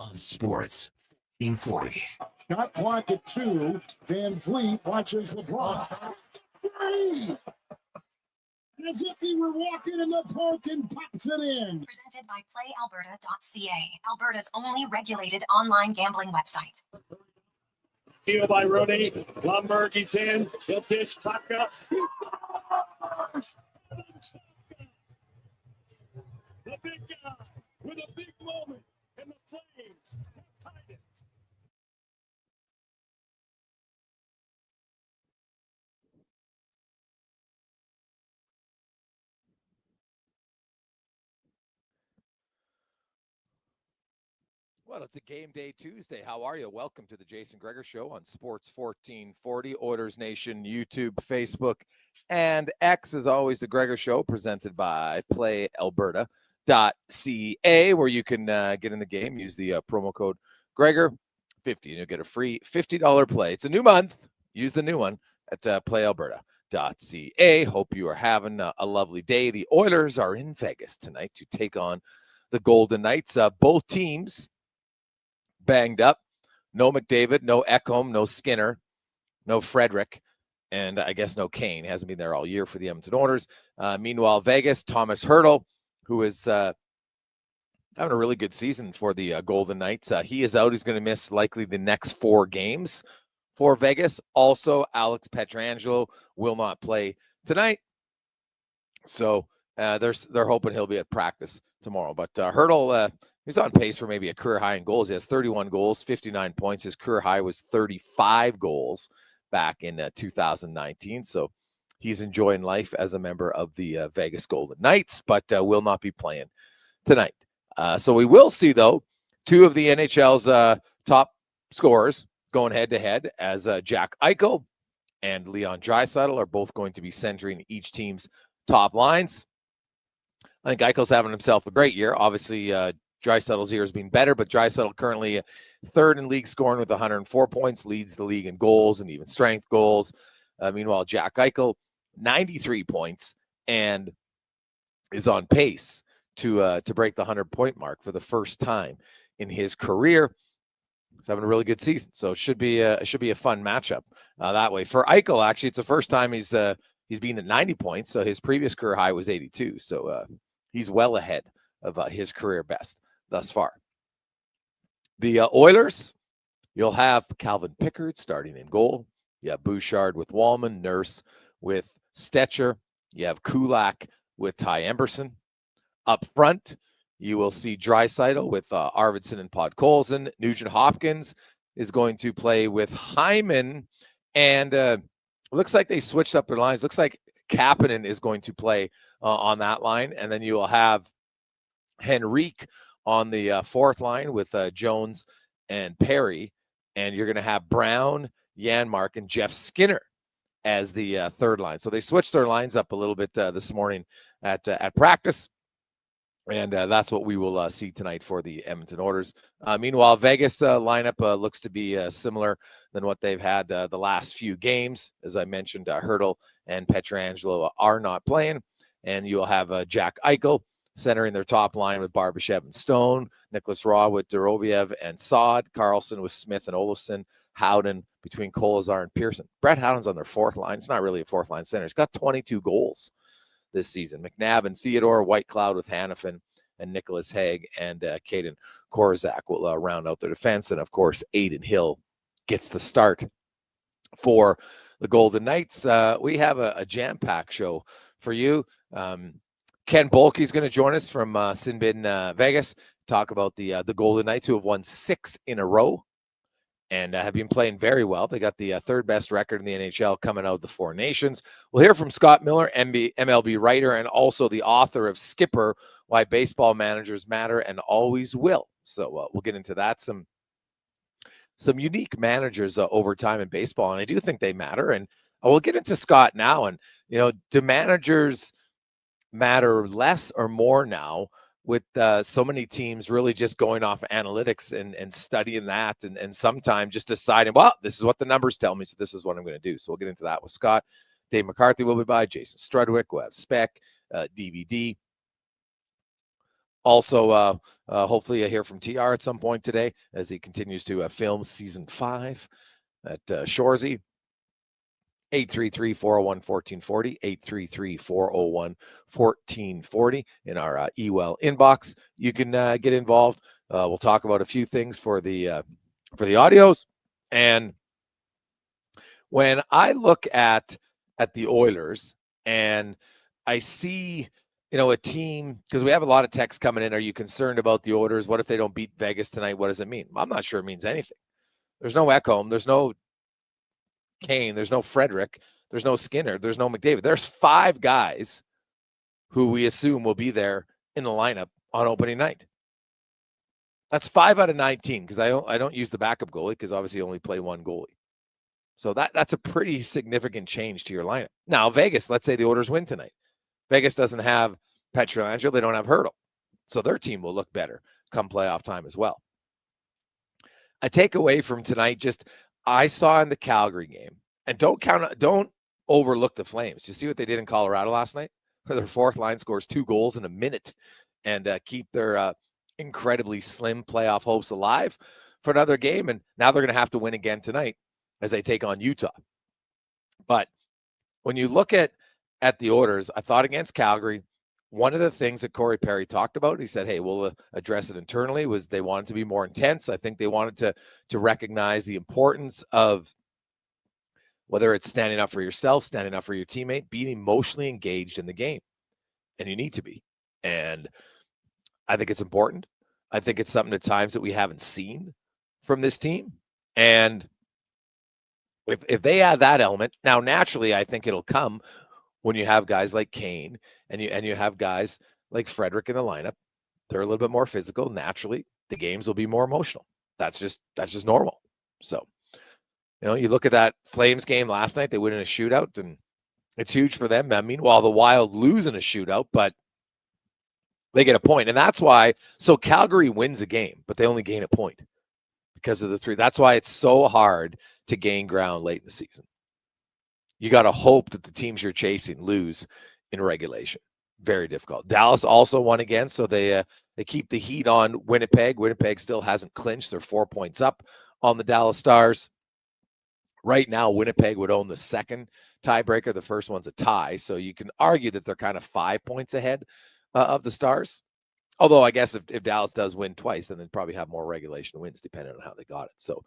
on Sports 1440. Shot clock at 2. Van Vliet watches LeBron. Three! As if he were walking in the park and pops it in. Presented by PlayAlberta.ca, Alberta's only regulated online gambling website. Steal by Rooney. Blumberg, he's in. He'll dish. Tucker. The big guy with a big moment. And the Flames have tied it. Well, it's a game day Tuesday. How are you? Welcome to the Jason Gregor Show on Sports 1440, Oilers Nation, YouTube, Facebook, and X. As always, the Gregor Show presented by PlayAlberta.ca, where you can get in the game. Use the promo code Gregor50, and you'll get a free $50 play. It's a new month. Use the new one at PlayAlberta.ca. Hope you are having a lovely day. The Oilers are in Vegas tonight to take on the Golden Knights. Both teams banged up. No McDavid, no Ekholm, no Skinner, no Frederick, and I guess no Kane. Hasn't been there all year for the Edmonton Oilers. Meanwhile, Vegas, Thomas Hertl, who is having a really good season for the Golden Knights. He is out. He's going to miss likely the next 4 games for Vegas. Also, Alex Pietrangelo will not play tonight. So they're hoping he'll be at practice tomorrow. But Hertl, he's on pace for maybe a career high in goals. He has 31 goals, 59 points. His career high was 35 goals back in 2019. So he's enjoying life as a member of the Vegas Golden Knights, but will not be playing tonight. So we will see, though, 2 of the NHL's top scorers going head-to-head as Jack Eichel and Leon Draisaitl are both going to be centering each team's top lines. I think Eichel's having himself a great year. Obviously, Draisaitl's year has been better, but Draisaitl currently 3rd in league scoring with 104 points, leads the league in goals and even strength goals. Meanwhile, Jack Eichel, 93 points, and is on pace to break the 100-point mark for the first time in his career. He's having a really good season, so it should be a fun matchup that way. For Eichel, actually, it's the first time he's been at 90 points. So his previous career high was 82. So he's well ahead of his career best thus far. The Oilers, you'll have Calvin Pickard starting in goal. You have Bouchard with Wallman, Nurse with Stetcher. You have Kulak with Ty Emberson. Up front, you will see Draisaitl with Arvidsson and Podkolzin. Nugent Hopkins is going to play with Hyman. And looks like they switched up their lines. Looks like Kapanen is going to play on that line. And then you will have Henrique on the 4th line with Jones and Perry. And you're going to have Brown, Janmark, and Jeff Skinner as the 3rd line. So they switched their lines up a little bit this morning at practice. And that's what we will see tonight for the Edmonton Oilers. Meanwhile, Vegas lineup looks to be similar than what they've had the last few games. As I mentioned, Hertl and Pietrangelo are not playing. And you'll have Jack Eichel centering their top line with Barbashev and Stone, Nicholas Raw with Doroviev and Saad, Carlson with Smith and Olofsson, Howden between Kolazar and Pearson. Brett Howden's on their 4th line. It's not really a 4th line center. He's got 22 goals this season. McNabb and Theodore, Whitecloud with Hanifin, and Nicholas Haig and Caden Korzak will round out their defense. And, of course, Aiden Hill gets the start for the Golden Knights. We have a jam-packed show for you. Ken Bolke is going to join us from Sinbin, Vegas, talk about the Golden Knights, who have won 6 in a row and have been playing very well. They got the 3rd best record in the NHL coming out of the 4 Nations. We'll hear from Scott Miller, MLB writer, and also the author of Skipper, Why Baseball Managers Matter and Always Will. So we'll get into that. Some unique managers over time in baseball, and I do think they matter. And we'll get into Scott now. And, do managers matter less or more now with so many teams really just going off analytics and studying that and sometimes just deciding, well, this is what the numbers tell me, so this is what I'm going to do. So we'll get into that with Scott. Dave McCarthy will be by, Jason Strudwick, we'll have Spec, DVD, Also, hopefully I hear from TR at some point today as he continues to film season 5 at Shoresy. 833-401-1440, 833-401-1440 in our eWell inbox. You can get involved. We'll talk about a few things for the audios. And when I look at the Oilers and I see, a team, because we have a lot of texts coming in. Are you concerned about the Oilers? What if they don't beat Vegas tonight? What does it mean? I'm not sure it means anything. There's no Ekholm. There's no Kane. There's no Frederick. There's no Skinner. There's no McDavid. There's 5 guys who we assume will be there in the lineup on opening night. That's 5 out of 19 because I don't use the backup goalie because obviously you only play one goalie. So that's a pretty significant change to your lineup. Now, Vegas, let's say the Oilers win tonight. Vegas doesn't have Pietrangelo. They don't have Hurdle. So their team will look better come playoff time as well. I take away from tonight I saw in the Calgary game, and don't overlook the Flames. You see what they did in Colorado last night? Their fourth line scores 2 goals in a minute and keep their incredibly slim playoff hopes alive for another game. And now they're going to have to win again tonight as they take on Utah. But when you look at the Oilers, I thought against Calgary, one of the things that Corey Perry talked about, he said, hey, we'll address it internally, was they wanted to be more intense. I think they wanted to recognize the importance of whether it's standing up for yourself, standing up for your teammate, being emotionally engaged in the game. And you need to be. And I think it's important. I think it's something at times that we haven't seen from this team. And if they add that element, now naturally I think it'll come when you have guys like Kane and you have guys like Frederick in the lineup. They're a little bit more physical. Naturally, the games will be more emotional. That's just normal. So, you look at that Flames game last night, they win in a shootout, and it's huge for them. I mean, while the Wild lose in a shootout, but they get a point. And that's why, so Calgary wins a game, but they only gain a point because of the 3. That's why it's so hard to gain ground late in the season. You got to hope that the teams you're chasing lose in regulation. Very difficult. Dallas also won again, so they keep the heat on Winnipeg. Winnipeg still hasn't clinched. They're 4 points up on the Dallas Stars. Right now, Winnipeg would own the second tiebreaker. The first one's a tie, so you can argue that they're kind of 5 points ahead of the Stars. Although I guess if Dallas does win twice, then they'd probably have more regulation wins depending on how they got it. So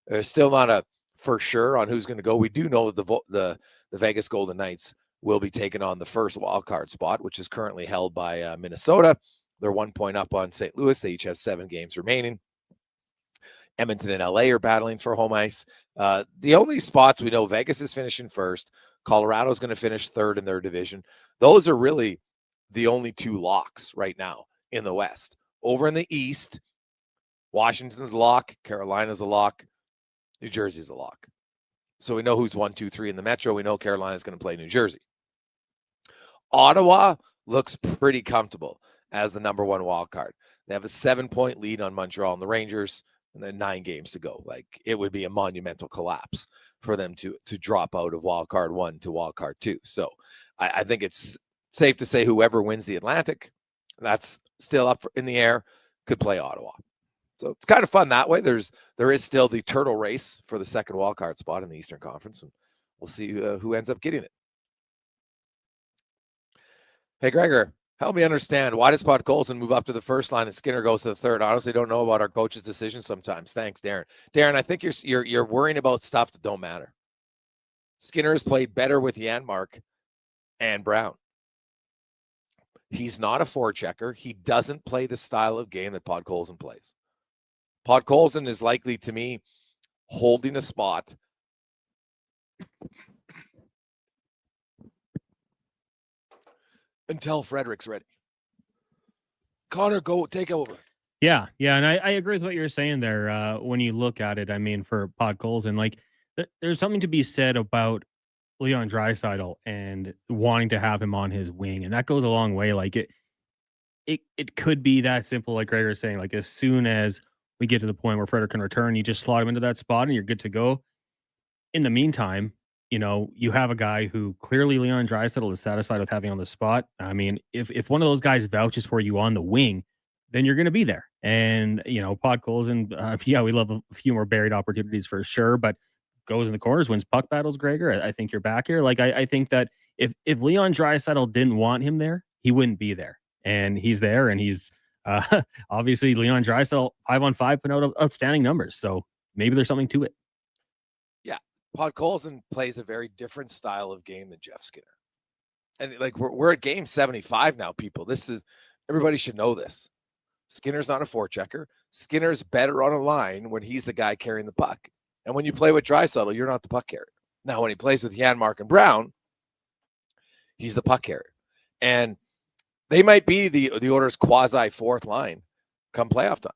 there's still not a for sure on who's going to go. We do know that the Vegas Golden Knights will be taking on the first wild card spot, which is currently held by Minnesota. They're 1 point up on St. Louis. They each have 7 games remaining. Edmonton and LA are battling for home ice. The only spots we know, Vegas is finishing first. Colorado's going to finish third in their division. Those are really the only 2 locks right now in the West. Over in the East, Washington's a lock, Carolina's a lock, New Jersey's a lock. So we know who's 1, 2, 3 in the Metro. We know Carolina's going to play New Jersey. Ottawa looks pretty comfortable as the number 1 wild card. They have a 7-point lead on Montreal and the Rangers, and then 9 games to go. Like, it would be a monumental collapse for them to drop out of wild card 1 to wild card 2. So I think it's safe to say whoever wins the Atlantic, that's still up in the air, could play Ottawa. So it's kind of fun that way. There is still the turtle race for the second wild card spot in the Eastern Conference, and we'll see who ends up getting it. Hey, Gregor, help me understand, why does Podkolzin move up to the first line and Skinner goes to the third? I honestly don't know about our coach's decisions sometimes. Thanks, Darren. Darren, I think you're worrying about stuff that don't matter. Skinner has played better with Janmark and Brown. He's not a forechecker. He doesn't play the style of game that Podkolzin plays. Podkolzin is likely, to me, holding a spot until Frederick's ready. Connor, go take over. Yeah, and I agree with what you're saying there. When you look at it, I mean, for Podkolzin, like, there's something to be said about Leon Draisaitl and wanting to have him on his wing, and that goes a long way. Like, it could be that simple, like Gregor's saying. Like, as soon as we get to the point where Frederick can return, you just slot him into that spot and you're good to go. In the meantime, you have a guy who clearly Leon Draisaitl is satisfied with having on the spot. I mean, if one of those guys vouches for you on the wing, then you're going to be there. And, Podkolzin, and yeah, we love a few more buried opportunities for sure, but goes in the corners, wins puck battles, Gregor. I think you're back here. Like, I think that if Leon Draisaitl didn't want him there, he wouldn't be there. And he's there, and he's obviously Leon Draisaitl 5-on-5 put out outstanding numbers. So maybe there's something to it. Podkolzin plays a very different style of game than Jeff Skinner. And like we're at game 75 now, people. Everybody should know this. Skinner's not a forechecker. Skinner's better on a line when he's the guy carrying the puck. And when you play with Draisaitl, you're not the puck carrier. Now, when he plays with Janmark and Brown, he's the puck carrier. And they might be the Oilers' quasi fourth line come playoff time.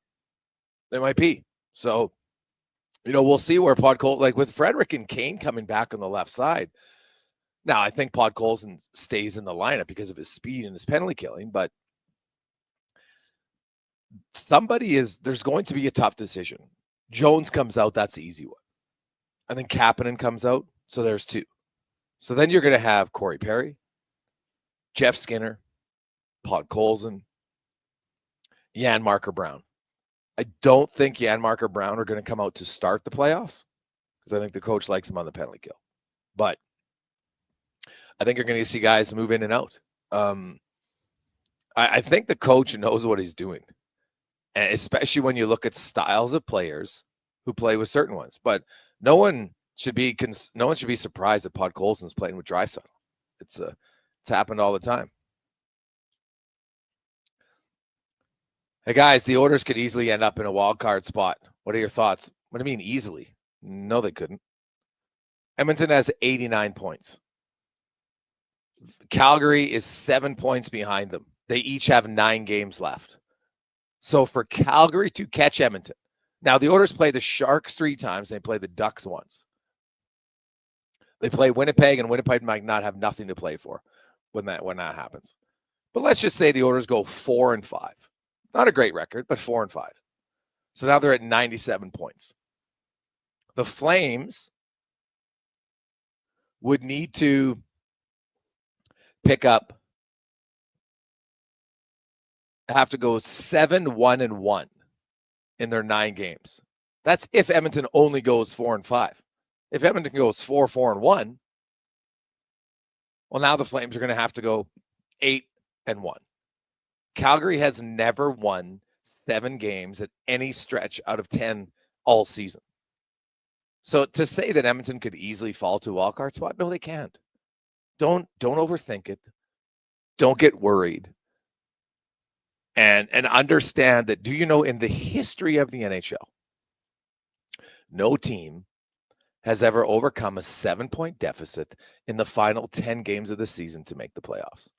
They might be. So, we'll see where Podkolzin, like with Frederick and Kane coming back on the left side. Now, I think Podkolzin stays in the lineup because of his speed and his penalty killing, but there's going to be a tough decision. Jones comes out, that's the easy one. And then Kapanen comes out, so there's two. So then you're going to have Corey Perry, Jeff Skinner, Podkolzin, Janmark or Brown. I don't think Janmark or Brown are going to come out to start the playoffs because I think the coach likes him on the penalty kill. But I think you're going to see guys move in and out. I think the coach knows what he's doing, and especially when you look at styles of players who play with certain ones. But no one should be surprised that Podkolzin is playing with Draisaitl. It's happened all the time. Hey, guys, the Oilers could easily end up in a wild card spot. What are your thoughts? What do you mean easily? No, they couldn't. Edmonton has 89 points. Calgary is 7 points behind them. They each have 9 games left. So for Calgary to catch Edmonton. Now, the Oilers play the Sharks 3 times. They play the Ducks once. They play Winnipeg, and Winnipeg might not have nothing to play for when that happens. But let's just say the Oilers go 4-5. Not a great record, but 4-5. So now they're at 97 points. The Flames would need to have to go 7-1-1 in their 9 games. That's if Edmonton only goes 4-5. If Edmonton goes 4-4-1, well, now the Flames are going to have to go 8-1. Calgary has never won 7 games at any stretch out of 10 all season. So to say that Edmonton could easily fall to a wild card spot, no, they can't. Don't overthink it. Don't get worried. And understand that, in the history of the NHL, no team has ever overcome a 7-point deficit in the final 10 games of the season to make the playoffs.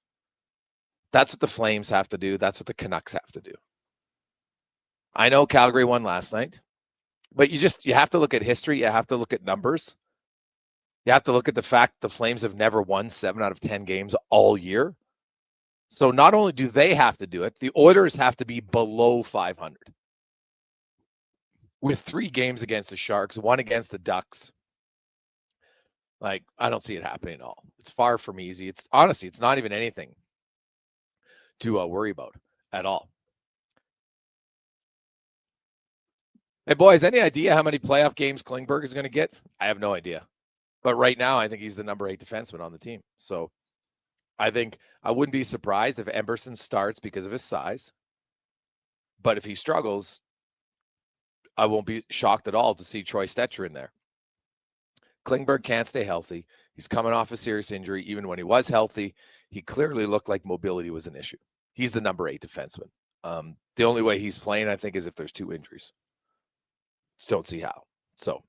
That's what the Flames have to do. That's what the Canucks have to do. I know Calgary won last night, but you have to look at history. You have to look at numbers. You have to look at the fact the Flames have never won 7 out of 10 games all year. So not only do they have to do it, the Oilers have to be below 500 with 3 games against the Sharks, 1 against the Ducks. Like, I don't see it happening at all. It's far from easy. It's not even anything to worry about at all. Hey, boys, any idea how many playoff games Klingberg is going to get? I have no idea. But right now, I think he's the number 8 defenseman on the team. So I think I wouldn't be surprised if Emberson starts because of his size. But if he struggles, I won't be shocked at all to see Troy Stetcher in there. Klingberg can't stay healthy. He's coming off a serious injury. Even when he was healthy, he clearly looked like mobility was an issue. He's the number 8 defenseman. The only way he's playing, I think, is if there's 2 injuries. Just don't see how. So,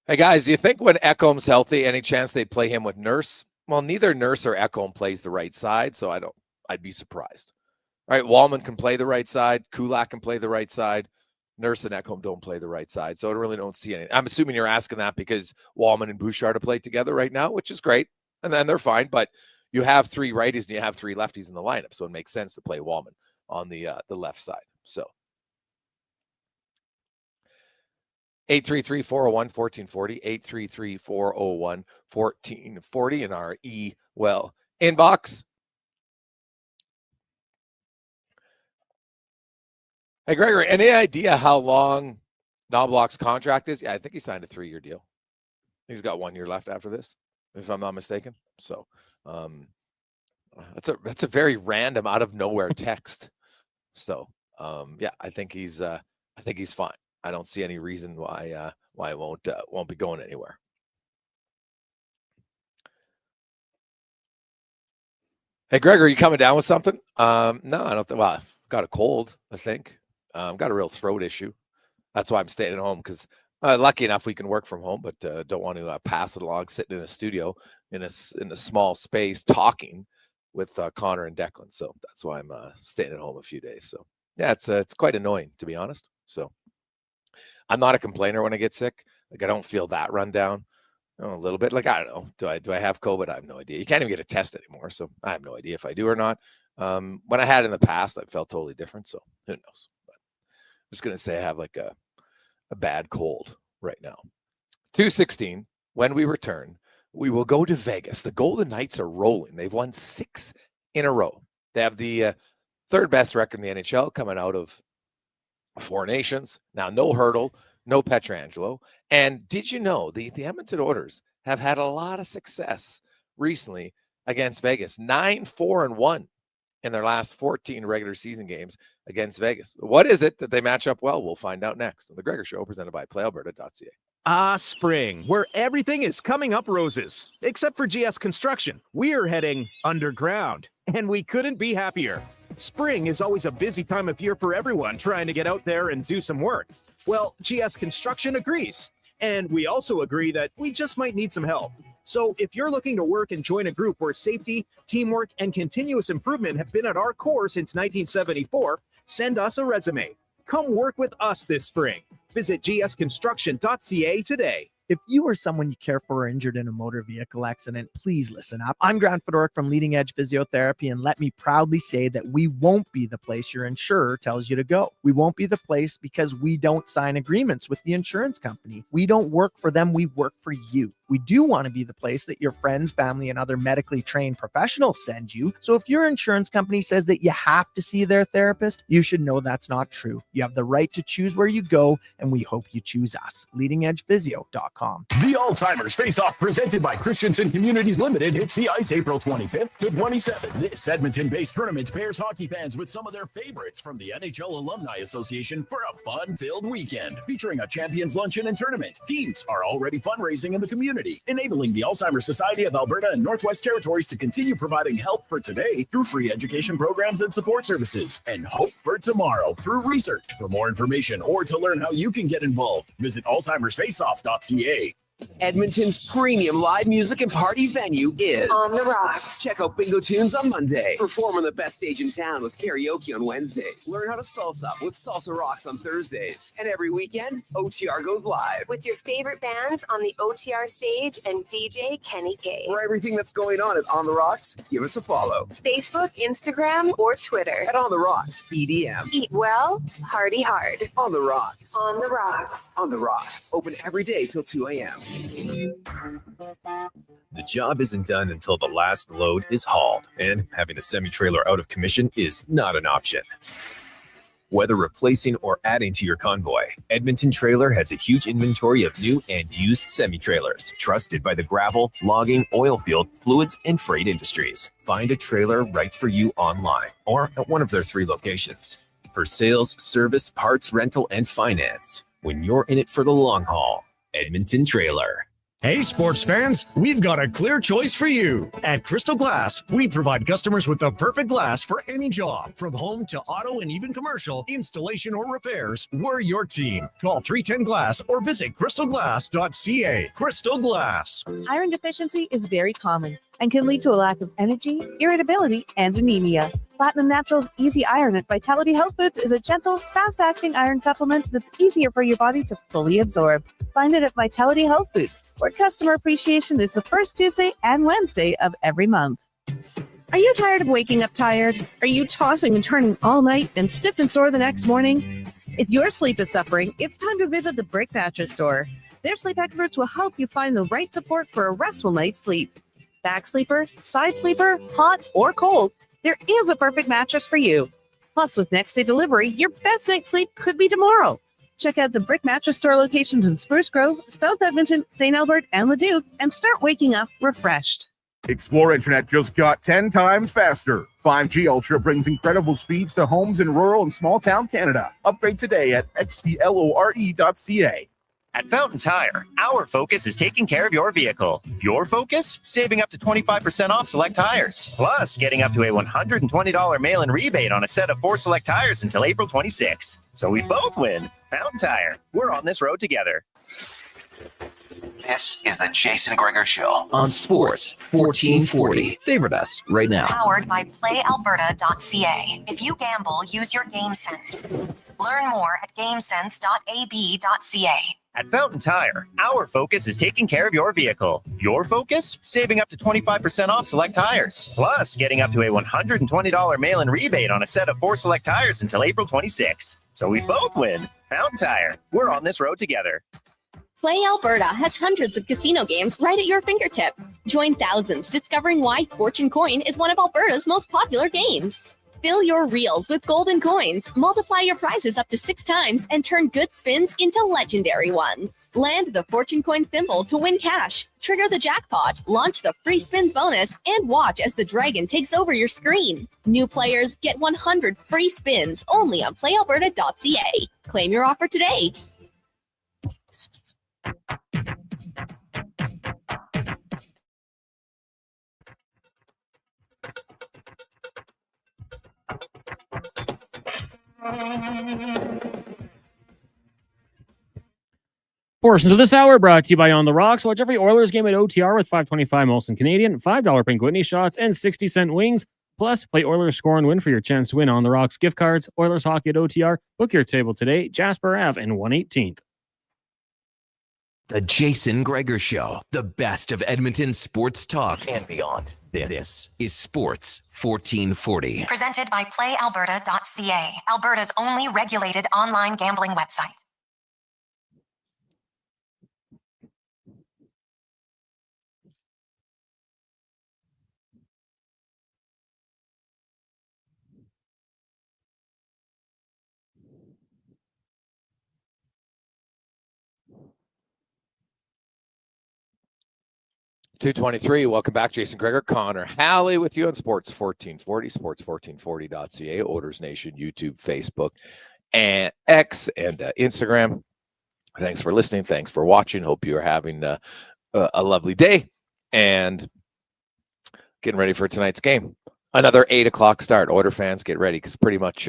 hey, guys, do you think when Ekholm's healthy, any chance they'd play him with Nurse? Well, neither Nurse or Ekholm plays the right side, so I'd be surprised. All right, Wallman can play the right side. Kulak can play the right side. Nurse and Ekholm don't play the right side, so I really don't see anything. I'm assuming you're asking that because Wallman and Bouchard are playing together right now, which is great, and then they're fine, but you have 3 righties and you have 3 lefties in the lineup, so it makes sense to play Wallman on the left side. So, 833-401-1440, 833-401-1440 in our well inbox. Hey, Gregory, any idea how long Knobloch's contract is? Yeah, I think he signed a 3-year deal. He's got 1 year left after this, if I'm not mistaken. So that's a very random, out of nowhere text. So yeah, I think he's fine. I don't see any reason why it won't be going anywhere. Hey, Greg, are you coming down with something? No, I don't think. Well, I've got a cold, I think. Got a real throat issue. That's why I'm staying at home, because lucky enough we can work from home, but don't want to pass it along sitting in a studio in a small space talking with Connor and Declan. So that's why I'm staying at home a few days. So yeah, it's quite annoying, to be honest. So I'm not a complainer when I get sick. Like, I don't feel that run down. A little bit. Like, I don't know. Do I have COVID? I have no idea. You can't even get a test anymore, so I have no idea if I do or not. When I had in the past, I felt totally different. So who knows? But I'm just gonna say I have like a bad cold right now. 2:16. When we return, we will go to Vegas. The Golden Knights are rolling. They've won 6 in a row. They have the third best record in the NHL, coming out of 4 Nations. Now, no Hurdle, no Pietrangelo. And did you know the Edmonton Oilers have had a lot of success recently against Vegas? 9-4-1 in their last 14 regular season games against Vegas. What is it that they match up well? We'll find out next on The Gregor Show, presented by PlayAlberta.ca. Spring, where everything is coming up roses, except for GS Construction. We're heading underground, and we couldn't be happier. Spring is always a busy time of year for everyone trying to get out there and do some work. Well, GS Construction agrees. And we also agree that we just might need some help. So if you're looking to work and join a group where safety, teamwork, and continuous improvement have been at our core since 1974, send us a resume. Come work with us this spring. Visit gsconstruction.ca today. If you or someone you care for are injured in a motor vehicle accident, please listen up. I'm Grant Fedoruk from Leading Edge Physiotherapy, and let me proudly say that we won't be the place your insurer tells you to go. We won't be the place because we don't sign agreements with the insurance company. We don't work for them, we work for you. We do want to be the place that your friends, family, and other medically trained professionals send you. So if your insurance company says that you have to see their therapist, you should know that's not true. You have the right to choose where you go, and we hope you choose us. LeadingEdgePhysio.com. The Alzheimer's Face-Off, presented by Christensen Communities Limited, hits the ice April 25th to 27th. This Edmonton-based tournament pairs hockey fans with some of their favorites from the NHL Alumni Association for a fun-filled weekend, featuring a Champions Luncheon and tournament. Teams are already fundraising in the community, enabling the Alzheimer's Society of Alberta and Northwest Territories to continue providing help for today through free education programs and support services, and hope for tomorrow through research. For more information or to learn how you can get involved, visit alzheimersfaceoff.ca. Edmonton's premium live music and party venue is On the Rocks. Check out Bingo Tunes on Monday. Perform on the best stage in town with karaoke on Wednesdays. Learn how to salsa with Salsa Rocks on Thursdays. And every weekend, OTR goes live. With your favorite bands on the OTR stage and DJ Kenny K. For everything that's going on at On the Rocks, give us a follow. Facebook, Instagram, or Twitter. At On the Rocks, EDM. Eat well, party hard. On the Rocks. On the Rocks. On the Rocks. Open every day till 2 a.m. The job isn't done until the last load is hauled, and having a semi-trailer out of commission is not an option. Whether replacing or adding to your convoy, Edmonton Trailer has a huge inventory of new and used semi-trailers, trusted by the gravel, logging, oil field, fluids, and freight industries. Find a trailer right for you online or at one of their 3 locations. For sales, service, parts, rental, and finance, when you're in it for the long haul, Edmonton Trailer. Hey sports fans, we've got a clear choice for you. At Crystal Glass, we provide customers with the perfect glass for any job. From home to auto and even commercial, installation or repairs, we're your team. Call 310 Glass or visit crystalglass.ca. Crystal Glass. Iron deficiency is very common and can lead to a lack of energy, irritability, and anemia. Platinum Natural's Easy Iron at Vitality Health Foods is a gentle, fast-acting iron supplement that's easier for your body to fully absorb. Find it at Vitality Health Foods, where customer appreciation is the first Tuesday and Wednesday of every month. Are you tired of waking up tired? Are you tossing and turning all night and stiff and sore the next morning? If your sleep is suffering, it's time to visit the Brick Mattress Store. Their sleep experts will help you find the right support for a restful night's sleep. Back sleeper, side sleeper, hot or cold, there is a perfect mattress for you. Plus, with next day delivery, your best night's sleep could be tomorrow. Check out the Brick Mattress Store locations in Spruce Grove, South Edmonton, St. Albert, and Leduc, and start waking up refreshed. Explore Internet just got 10 times faster. 5G Ultra brings incredible speeds to homes in rural and small town Canada. Upgrade today at xplore.ca. At Fountain Tire, our focus is taking care of your vehicle. Your focus? Saving up to 25% off select tires. Plus, getting up to a $120 mail-in rebate on a set of 4 select tires until April 26th. So we both win. Fountain Tire. We're on this road together. This is the Jason Gregor Show on Sports 1440. Favorite us right now. Powered by PlayAlberta.ca. If you gamble, use your GameSense. Learn more at GameSense.ab.ca. At Fountain Tire, our focus is taking care of your vehicle. Your focus? Saving up to 25% off select tires. Plus, getting up to a $120 mail-in rebate on a set of 4 select tires until April 26th. So we both win. Fountain Tire. We're on this road together. Play Alberta has hundreds of casino games right at your fingertips. Join thousands discovering why Fortune Coin is one of Alberta's most popular games. Fill your reels with golden coins, multiply your prizes up to 6 times, and turn good spins into legendary ones. Land the Fortune Coin symbol to win cash, trigger the jackpot, launch the free spins bonus, and watch as the dragon takes over your screen. New players get 100 free spins only on PlayAlberta.ca. Claim your offer today. Portions of this hour brought to you by On the Rocks. Watch every Oilers game at OTR with $5.25 Molson Canadian, $5 Pink Whitney shots, and 60-cent wings. Plus, play Oilers Score and Win for your chance to win On the Rocks gift cards. Oilers Hockey at OTR. Book your table today. Jasper Ave and 118th. The Jason Gregor Show. The best of Edmonton sports talk and beyond. This is Sports 1440. Presented by PlayAlberta.ca. Alberta's only regulated online gambling website. .223. Welcome back, Jason Gregor. Connor Halley with you on Sports 1440, sports1440.ca, Oilers Nation, YouTube, Facebook, and X, and Instagram. Thanks for listening. Thanks for watching. Hope you are having a lovely day and getting ready for tonight's game. Another 8 o'clock start. Oiler fans, get ready because pretty much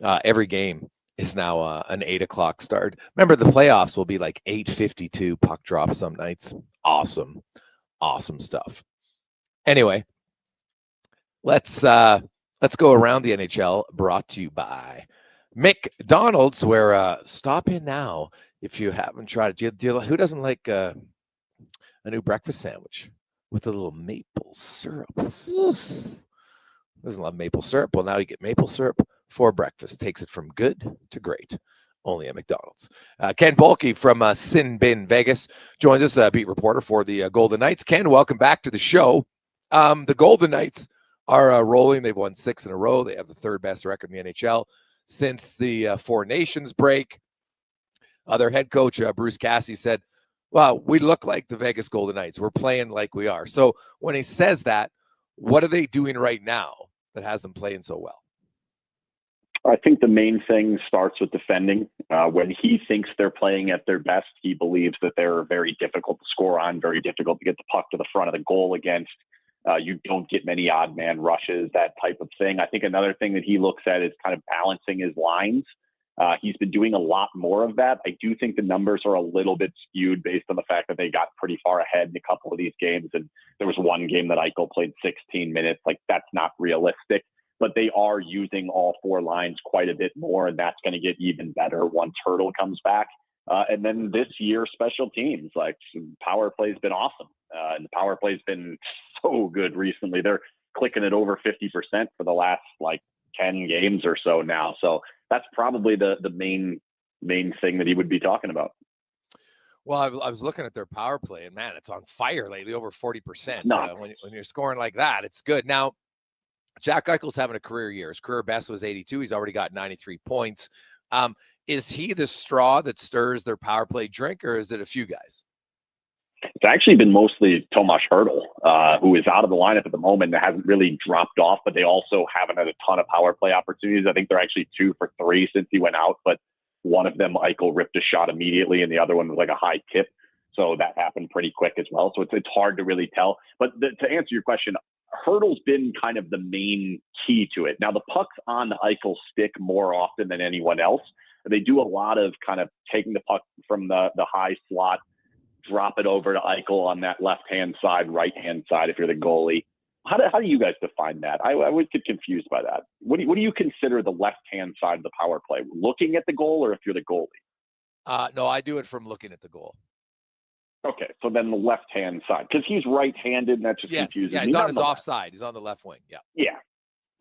every game is now an 8 o'clock start. Remember, the playoffs will be like 8:52 puck drop some nights. Awesome stuff. Anyway, let's go around the NHL, brought to you by McDonald's, where stop in now if you haven't tried it. Who doesn't like a new breakfast sandwich with a little maple syrup? Doesn't love maple syrup? Well, now you get maple syrup for breakfast. Takes it from good to great. Only at McDonald's. Ken Bolke from Sin Bin Vegas joins us, beat reporter for the Golden Knights. Ken, welcome back to the show. The Golden Knights are rolling. They've won 6 in a row. They have the 3rd best record in the NHL since the Four Nations break. Their head coach, Bruce Cassidy, said, well, we look like the Vegas Golden Knights. We're playing like we are. So when he says that, what are they doing right now that has them playing so well? I think the main thing starts with defending. When he thinks they're playing at their best, he believes that they're very difficult to score on, very difficult to get the puck to the front of the goal against. You don't get many odd man rushes, that type of thing. I think another thing that he looks at is kind of balancing his lines. He's been doing a lot more of that. I do think the numbers are a little bit skewed based on the fact that they got pretty far ahead in a couple of these games. And there was one game that Eichel played 16 minutes. Like, that's not realistic. But they are using all 4 lines quite a bit more, and that's going to get even better once Hurdle comes back. And then this year, special teams, like power play's been awesome. And the power play's been so good recently. They're clicking it over 50% for the last 10 games or so now. So that's probably the main thing that he would be talking about. Well, I was looking at their power play, and man, it's on fire lately, over 40%. When you're scoring like that, it's good. Now, Jack Eichel's having a career year. His career best was 82. He's already got 93 points. Is he the straw that stirs their power play drink, or is it a few guys? It's actually been mostly Tomas Hertl, who is out of the lineup at the moment and hasn't really dropped off, but they also haven't had a ton of power play opportunities. I think they're actually 2 for 3 since he went out, but one of them, Eichel ripped a shot immediately, and the other one was like a high tip. So that happened pretty quick as well. So it's hard to really tell. But to answer your question, Hertl's been kind of the main key to it. Now, the puck's on Eichel's stick more often than anyone else. They do a lot of kind of taking the puck from the high slot, drop it over to Eichel on that left-hand side, right-hand side if you're the goalie. How do you guys define that? I always get confused by that. What do you consider the left-hand side of the power play? Looking at the goal, or if you're the goalie? No, I do it from looking at the goal. Okay, so then the left-hand side, because he's right-handed, and that just confuses me. Yeah, he's on his offside. He's on the left wing. Yeah. Yeah.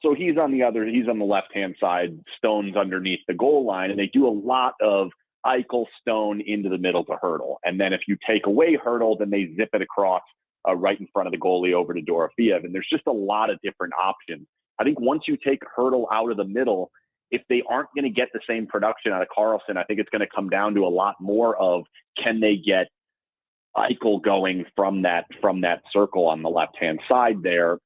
So he's on the left-hand side, Stone's underneath the goal line, and they do a lot of Eichel, Stone into the middle to Hertl. And then if you take away Hertl, then they zip it across right in front of the goalie over to Dorofeev. And there's just a lot of different options. I think once you take Hertl out of the middle, if they aren't going to get the same production out of Karlsson, I think it's going to come down to a lot more of, can they get Eichel going from that circle on the left-hand side there?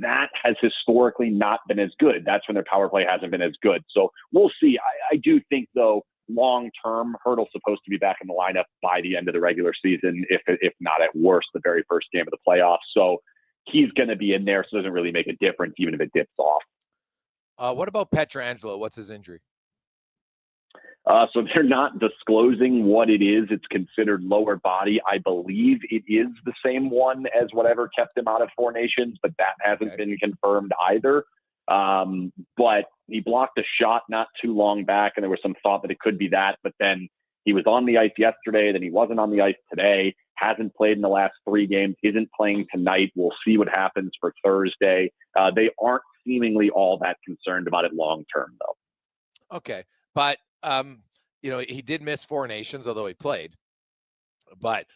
That has historically not been as good. That's when their power play hasn't been as good. So we'll see. I do think, though, long-term, Hertl's supposed to be back in the lineup by the end of the regular season, if not at worst, the very first game of the playoffs. So he's going to be in there, so it doesn't really make a difference, even if it dips off. What about Pietrangelo? What's his injury? So they're not disclosing what it is. It's considered lower body. I believe it is the same one as whatever kept him out of Four Nations, but that hasn't been confirmed either. But he blocked a shot not too long back, and there was some thought that it could be that. But then he was on the ice yesterday, then he wasn't on the ice today, hasn't played in the last 3 games, isn't playing tonight. We'll see what happens for Thursday. They aren't seemingly all that concerned about it long term, though. Okay. But, he did miss Four Nations, although he played. Played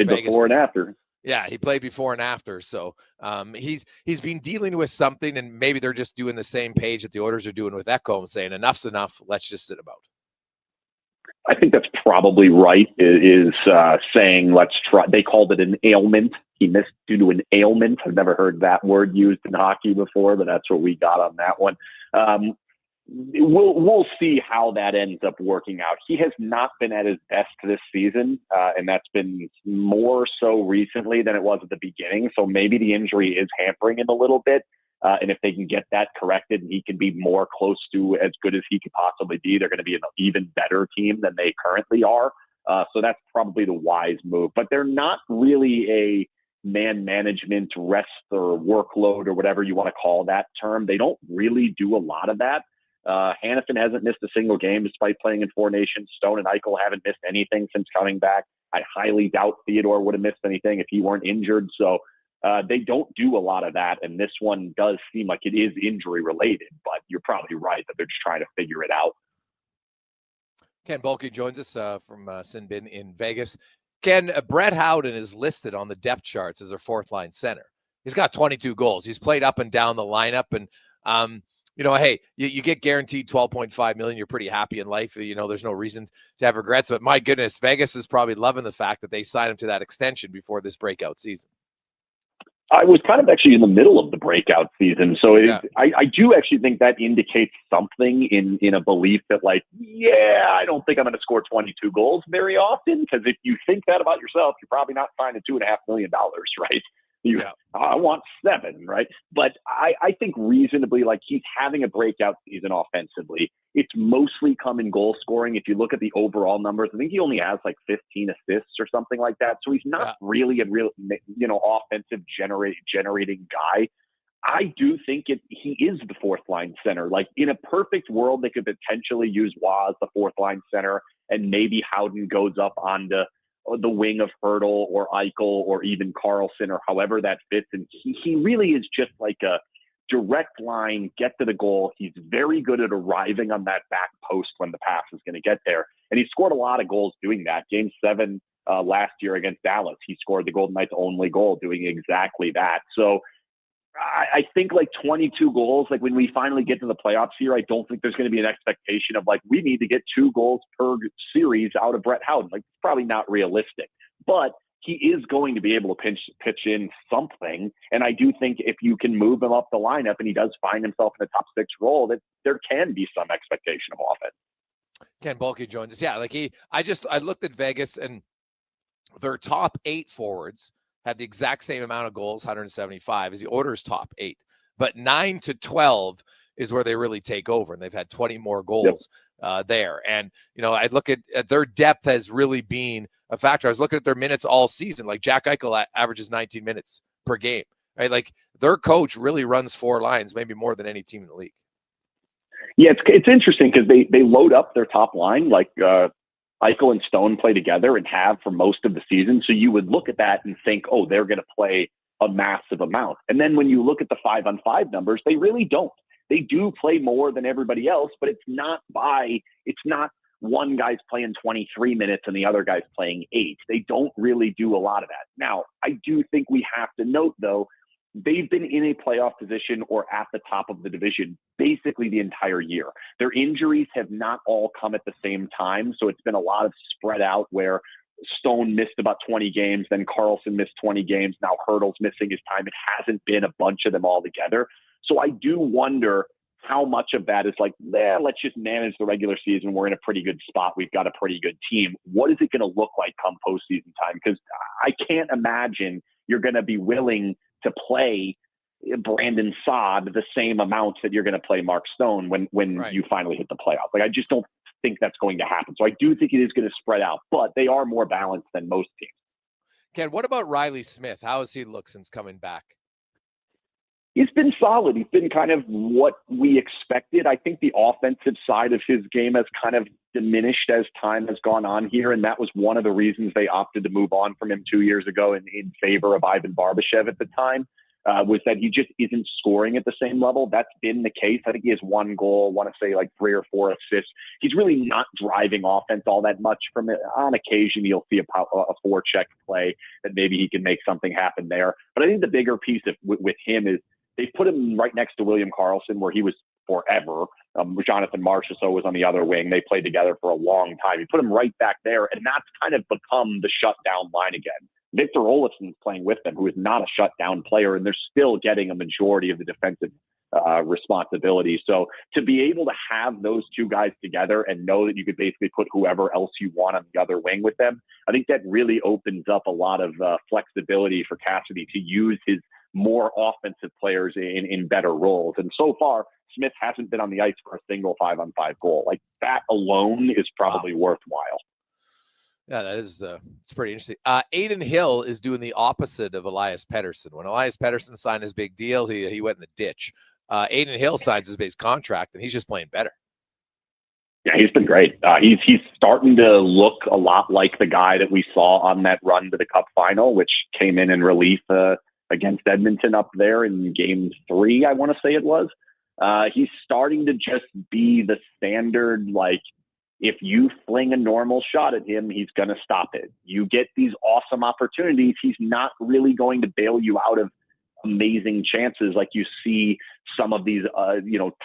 before and after. Yeah, he played before and after. So he's been dealing with something, and maybe they're just doing the same page that the Oilers are doing with Ekholm, saying enough's enough. Let's just sit about. I think that's probably right, is saying let's try. They called it an ailment. He missed due to an ailment. I've never heard that word used in hockey before, but that's what we got on that one. We'll see how that ends up working out. He has not been at his best this season, and that's been more so recently than it was at the beginning. So maybe the injury is hampering him a little bit. And if they can get that corrected and he can be more close to as good as he could possibly be, they're going to be an even better team than they currently are. So that's probably the wise move. But they're not really a man management, rest or workload or whatever you want to call that term. They don't really do a lot of that. Hanifin hasn't missed a single game despite playing in Four Nations. Stone and Eichel haven't missed anything since coming back. I highly doubt Theodore would have missed anything if he weren't injured. So they don't do a lot of that. And this one does seem like it is injury related, but you're probably right that they're just trying to figure it out. Ken Bulke joins us from Sinbin in Vegas. Ken, Brett Howden is listed on the depth charts as their fourth line center. He's got 22 goals. He's played up and down the lineup. And, hey, you get guaranteed $12.5 million. You're pretty happy in life. There's no reason to have regrets. But my goodness, Vegas is probably loving the fact that they signed him to that extension before this breakout season. I was kind of actually in the middle of the breakout season. So I do actually think that indicates something in a belief that, I don't think I'm going to score 22 goals very often. Because if you think that about yourself, you're probably not signing $2.5 million, right? I want 7, right? But I think reasonably, he's having a breakout season offensively. It's mostly come in goal scoring. If you look at the overall numbers, I think he only has 15 assists or something like that. So he's not really a real, offensive generating guy. I do think he is the fourth line center. In a perfect world, they could potentially use Wah as the fourth line center, and maybe Howden goes up onto the wing of Hertl or Eichel or even Karlsson or however that fits. And he really is just direct line, get to the goal. He's very good at arriving on that back post when the pass is going to get there. And he scored a lot of goals doing that. Game 7 last year against Dallas, he scored the Golden Knights' only goal doing exactly that. So I think like 22 goals, like when we finally get to the playoffs here, I don't think there's going to be an expectation of like, we need to get 2 goals per series out of Brett Howden. Like, it's probably not realistic, but he is going to be able to pitch in something. And I do think if you can move him up the lineup and he does find himself in the top 6 role, that there can be some expectation of offense. Ken Bulkey joins us. Yeah, like I looked at Vegas, and their top 8 forwards had the exact same amount of goals, 175, as the Oilers' top 8. But 9 to 12 is where they really take over, and they've had 20 more goals there. And, you know, I look at their depth has really been a factor. I was looking at their minutes all season. Like, Jack Eichel averages 19 minutes per game, right? Like, their coach really runs 4 lines, maybe more than any team in the league. Yeah, it's interesting because they load up their top line. Like, Eichel and Stone play together and have for most of the season. So you would look at that and think, oh, they're going to play a massive amount. And then when you look at the 5-on-5 numbers, they really don't. They do play more than everybody else, but it's not one guy's playing 23 minutes and the other guy's playing 8. They don't really do a lot of that. Now, I do think we have to note, though, they've been in a playoff position or at the top of the division basically the entire year. Their injuries have not all come at the same time, so it's been a lot of spread out where Stone missed about 20 games, then Carlson missed 20 games, now Hurdle's missing his time. It hasn't been a bunch of them all together. So I do wonder how much of that is like, let's just manage the regular season. We're in a pretty good spot. We've got a pretty good team. What is it going to look like come postseason time? Because I can't imagine you're going to be willing to play Brandon Saad the same amounts that you're going to play Mark Stone when you finally hit the playoffs. Like, I just don't think that's going to happen. So I do think it is going to spread out, but they are more balanced than most teams. Ken, what about Riley Smith? How has he looked since coming back? He's been solid. He's been kind of what we expected. I think the offensive side of his game has kind of diminished as time has gone on here, and that was one of the reasons they opted to move on from him 2 years ago in favor of Ivan Barbashev at the time, was that he just isn't scoring at the same level. That's been the case. I think he has 1 goal, want to say like 3 or 4 assists. He's really not driving offense all that much from it. On occasion, you'll see a forecheck play that maybe he can make something happen there. But I think the bigger piece with him is they put him right next to William Karlsson, where he was forever. Jonathan Marchessault was on the other wing. They played together for a long time. He put him right back there, and that's kind of become the shutdown line again. Victor Olofsson's playing with them, who is not a shutdown player, and they're still getting a majority of the defensive responsibility. So to be able to have those 2 guys together and know that you could basically put whoever else you want on the other wing with them, I think that really opens up a lot of flexibility for Cassidy to use his more offensive players in better roles. And so far, Smith hasn't been on the ice for a single 5-on-5 goal. Like, that alone is probably worthwhile. Yeah, that is it's pretty interesting. Aiden Hill is doing the opposite of Elias Pettersson. When Elias Pettersson signed his big deal, he went in the ditch. Aiden Hill signs his base contract, and he's just playing better. Yeah, he's been great. He's starting to look a lot like the guy that we saw on that run to the Cup final, which came in relief against Edmonton up there in Game 3, I want to say it was. He's starting to just be the standard, like, if you fling a normal shot at him, he's going to stop it. You get these awesome opportunities, he's not really going to bail you out of amazing chances like you see some of these,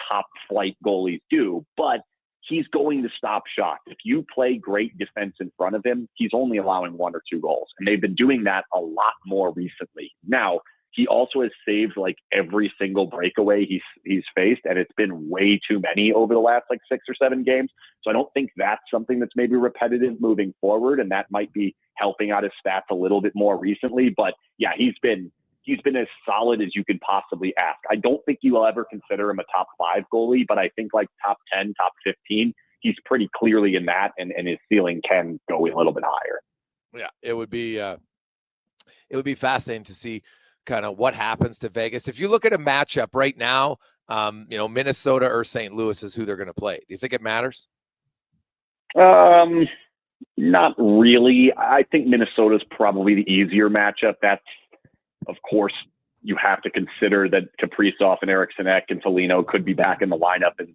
top flight goalies do. But he's going to stop shots. If you play great defense in front of him, he's only allowing 1 or 2 goals. And they've been doing that a lot more recently. Now, he also has saved like every single breakaway he's faced, and it's been way too many over the last like 6 or 7 games. So I don't think that's something that's maybe repetitive moving forward, and that might be helping out his stats a little bit more recently. But yeah, he's been as solid as you could possibly ask. I don't think you will ever consider him a top 5 goalie, but I think like top 10, top 15, he's pretty clearly in that, and his ceiling can go a little bit higher. Yeah, it would be fascinating to see kind of what happens to Vegas. If you look at a matchup right now, Minnesota or St. Louis is who they're going to play. Do you think it matters? Not really. I think Minnesota's probably the easier matchup. That's, of course, you have to consider that Kaprizov and Eriksson Ek and Foligno could be back in the lineup, and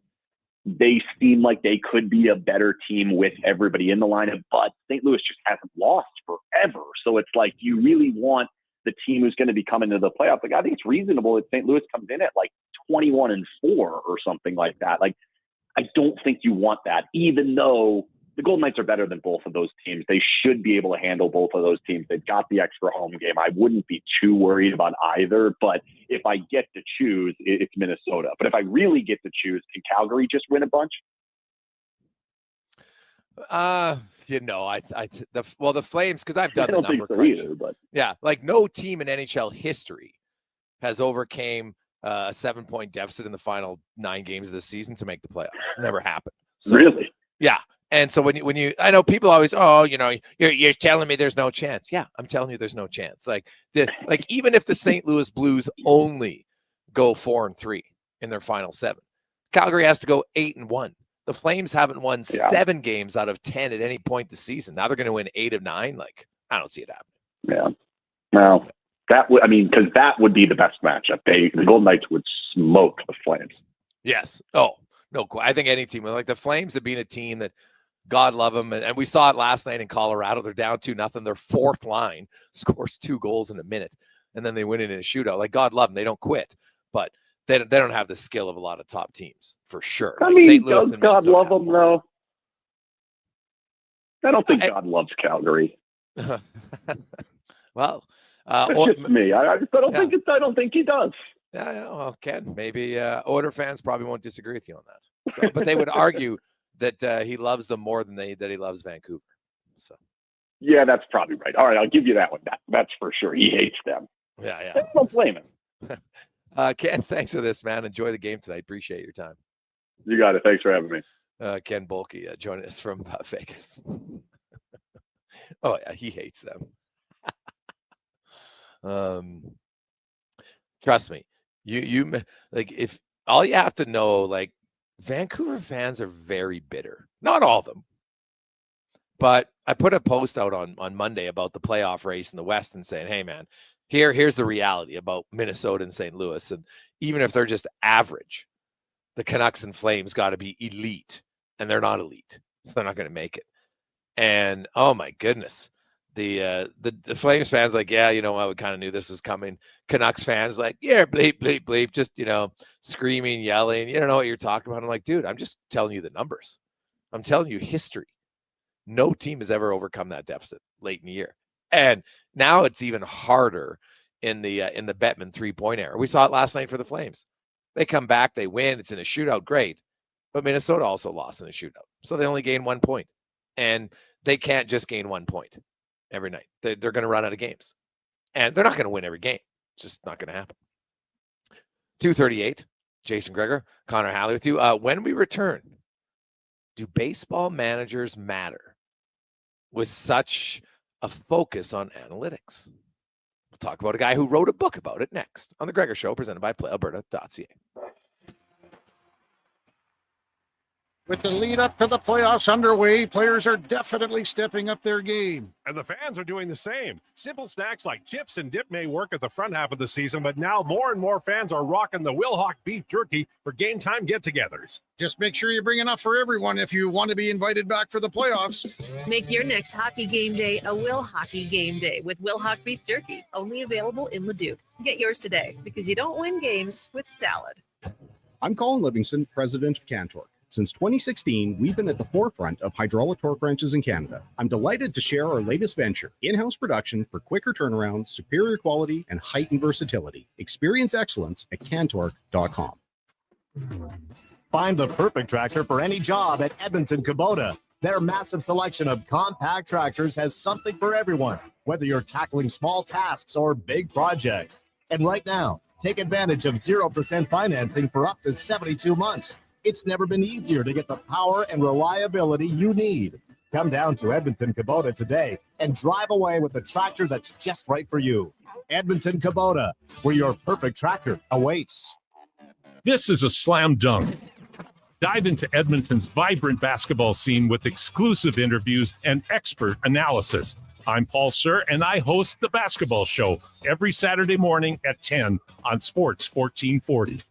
they seem like they could be a better team with everybody in the lineup, but St. Louis just hasn't lost forever. So it's like, do you really want the team who's going to be coming to the playoffs? Like, I think it's reasonable if St. Louis comes in at like 21-4 or something like that. Like, I don't think you want that, even though the Golden Knights are better than both of those teams. They should be able to handle both of those teams. They've got the extra home game. I wouldn't be too worried about either, but if I get to choose, it's Minnesota. But if I really get to choose, can Calgary just win a bunch? The Flames, because I've done the number crunch. Either, but yeah, like no team in NHL history has overcame a 7-point deficit in the final 9 games of the season to make the playoffs. It never happened. So, really? Yeah. And so when you, I know people always, you're telling me there's no chance. Yeah, I'm telling you there's no chance. Like even if the St. Louis Blues only go 4-3 in their final 7, Calgary has to go 8-1. The Flames haven't won 7 games out of 10 at any point this season. Now they're going to win 8 of 9. Like, I don't see it happening. Yeah. Well, because that would be the best matchup. The Golden Knights would smoke the Flames. Yes. Oh, no. I think any team, like the Flames have been a team that, God love them. And we saw it last night in Colorado. They're down 2-0. Their fourth line scores 2 goals in a minute, and then they win it in a shootout. Like, God love them. They don't quit, but they don't have the skill of a lot of top teams for sure. I mean, does God love them though? I don't think God loves Calgary. Well, that's just me. I don't think he does. Yeah. Well, Ken, maybe Oilers fans probably won't disagree with you on that. So, but they would argue that he loves them more than that he loves Vancouver. So, yeah, that's probably right. All right, I'll give you that one. That's for sure. He hates them. Yeah. I don't blame him. Ken, thanks for this, man. Enjoy the game tonight. Appreciate your time. You got it. Thanks for having me. Ken Bolke joining us from Vegas. Oh yeah, he hates them. Trust me, you like, if all you have to know, like, Vancouver fans are very bitter. Not all of them, but I put a post out on Monday about the playoff race in the West and saying, hey man, here's the reality about Minnesota and St. Louis. And even if they're just average, the Canucks and Flames got to be elite, and they're not elite, so they're not going to make it. And oh my goodness, the Flames fans like, yeah, you know, we kind of knew this was coming. Canucks fans like, yeah, bleep, bleep, bleep, just, screaming, yelling. You don't know what you're talking about. I'm like, dude, I'm just telling you the numbers. I'm telling you history. No team has ever overcome that deficit late in the year. And now it's even harder in the Bettman 3-point era. We saw it last night for the Flames. They come back, they win. It's in a shootout, great. But Minnesota also lost in a shootout. So they only gained 1 point. And they can't just gain 1 point every night. They're going to run out of games. And they're not going to win every game. It's just not going to happen. 2:38, Jason Gregor, Connor Halley with you. When we return, do baseball managers matter with such a focus on analytics? We'll talk about a guy who wrote a book about it next on The Gregor Show, presented by PlayAlberta.ca. With the lead up to the playoffs underway, players are definitely stepping up their game. And the fans are doing the same. Simple snacks like chips and dip may work at the front half of the season, but now more and more fans are rocking the Wilhauk beef jerky for game time get-togethers. Just make sure you bring enough for everyone if you want to be invited back for the playoffs. Make your next hockey game day a Will Hockey game day with Wilhauk beef jerky, only available in Leduc. Get yours today, because you don't win games with salad. I'm Colin Livingston, president of Cantork. Since 2016, we've been at the forefront of hydraulic torque wrenches in Canada. I'm delighted to share our latest venture, in-house production for quicker turnaround, superior quality, and heightened versatility. Experience excellence at Cantork.com. Find the perfect tractor for any job at Edmonton Kubota. Their massive selection of compact tractors has something for everyone, whether you're tackling small tasks or big projects. And right now, take advantage of 0% financing for up to 72 months. It's never been easier to get the power and reliability you need. Come down to Edmonton Kubota today and drive away with the tractor that's just right for you. Edmonton Kubota, where your perfect tractor awaits. This is a slam dunk. Dive into Edmonton's vibrant basketball scene with exclusive interviews and expert analysis. I'm Paul Sir, and I host the basketball show every Saturday morning at 10 on Sports 1440.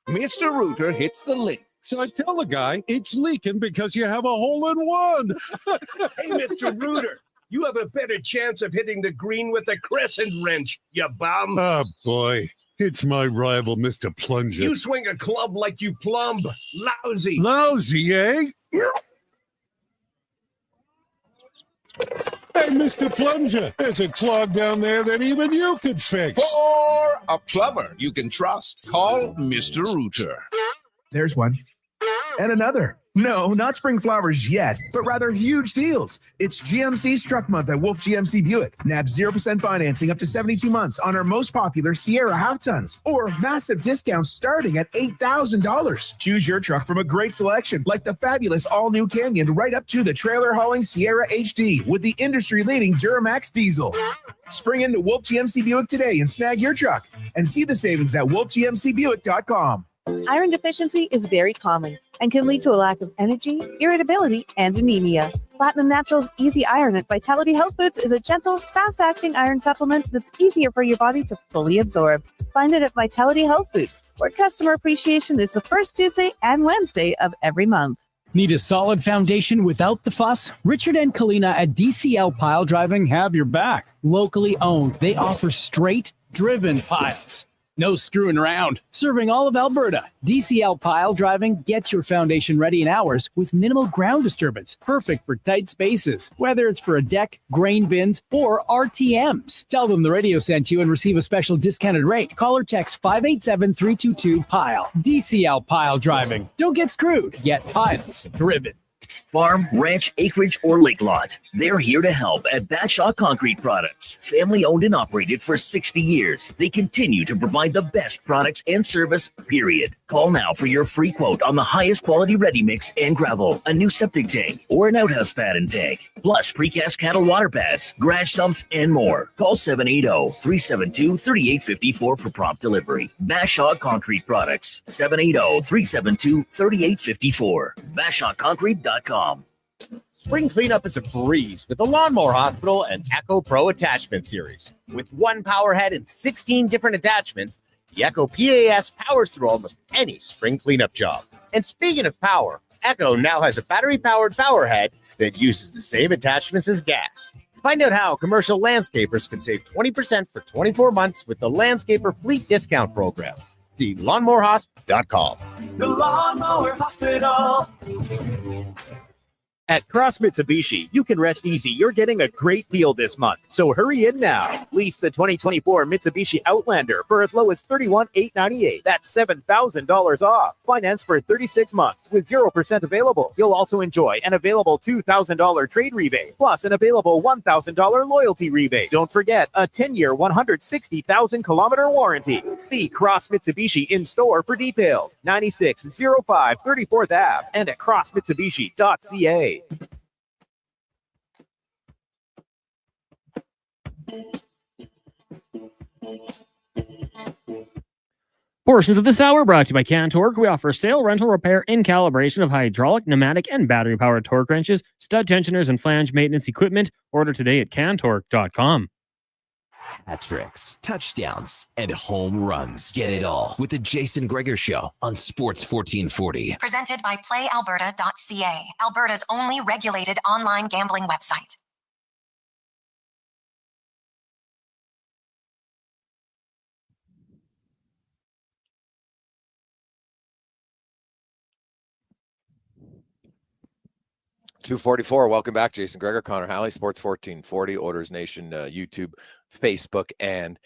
Mr. Rooter hits the link. So I tell the guy it's leaking because you have a hole-in-one. Hey, Mr. Rooter, you have a better chance of hitting the green with a crescent wrench, you bum. Oh, boy. It's my rival, Mr. Plunger. You swing a club like you plumb. Lousy. Lousy, eh? Hey, Mr. Plunger, there's a clog down there that even you could fix. For a plumber you can trust, call Mr. Rooter. There's one. And another. No, not spring flowers yet, but rather huge deals. It's GMC's Truck Month at Wolf GMC Buick. Nab 0% financing up to 72 months on our most popular Sierra half-tons, or massive discounts starting at $8,000. Choose your truck from a great selection, like the fabulous all-new Canyon, right up to the trailer-hauling Sierra HD with the industry-leading Duramax diesel. Spring into Wolf GMC Buick today and snag your truck, and see the savings at wolfgmcbuick.com. Iron deficiency is very common and can lead to a lack of energy, irritability, and anemia. Platinum Natural's Easy Iron at Vitality Health Foods is a gentle, fast-acting iron supplement that's easier for your body to fully absorb. Find it at Vitality Health Foods, where customer appreciation is the first Tuesday and Wednesday of every month. Need a solid foundation without the fuss? Richard and Kalina at DCL Pile Driving have your back. Locally owned, they offer straight, driven piles. No screwing around. Serving all of Alberta, DCL Pile Driving gets your foundation ready in hours with minimal ground disturbance. Perfect for tight spaces, whether it's for a deck, grain bins, or RTMs. Tell them the radio sent you and receive a special discounted rate. Call or text 587-322-PILE. DCL Pile Driving. Don't get screwed. Get piles driven. Farm, ranch, acreage, or lake lot. They're here to help at Bashaw Concrete Products. Family owned and operated for 60 years. They continue to provide the best products and service, period. Call now for your free quote on the highest quality ready mix and gravel, a new septic tank, or an outhouse pad and tank, plus precast cattle water pads, garage sumps, and more. Call 780-372-3854 for prompt delivery. Bashaw Concrete Products, 780-372-3854. BashawConcrete.com. Spring cleanup is a breeze with the Lawnmower Hospital and Echo Pro Attachment Series. With one power head and 16 different attachments, the Echo PAS powers through almost any spring cleanup job. And speaking of power, Echo now has a battery-powered power head that uses the same attachments as gas. Find out how commercial landscapers can save 20% for 24 months with the Landscaper Fleet Discount Program. See lawnmowerhosp.com. The Lawnmower Hospital. At Cross Mitsubishi, you can rest easy. You're getting a great deal this month. So hurry in now. Lease the 2024 Mitsubishi Outlander for as low as $31,898. That's $7,000 off. Finance for 36 months with 0% available. You'll also enjoy an available $2,000 trade rebate, plus an available $1,000 loyalty rebate. Don't forget a 10-year, 160,000-kilometer warranty. See Cross Mitsubishi in store for details. 9605 34th Ave and at crossmitsubishi.ca. Portions of this hour brought to you by Cantork. We offer sale, rental, repair, and calibration of hydraulic, pneumatic, and battery-powered torque wrenches, stud tensioners, and flange maintenance equipment. Order today at cantork.com. Hat tricks, touchdowns, and home runs. Get it all with the Jason Gregor Show on Sports 1440. Presented by PlayAlberta.ca, Alberta's only regulated online gambling website. $2:44. Welcome back, Jason Gregor, Connor Halley, Sports 1440, Oilers Nation, YouTube, Facebook, and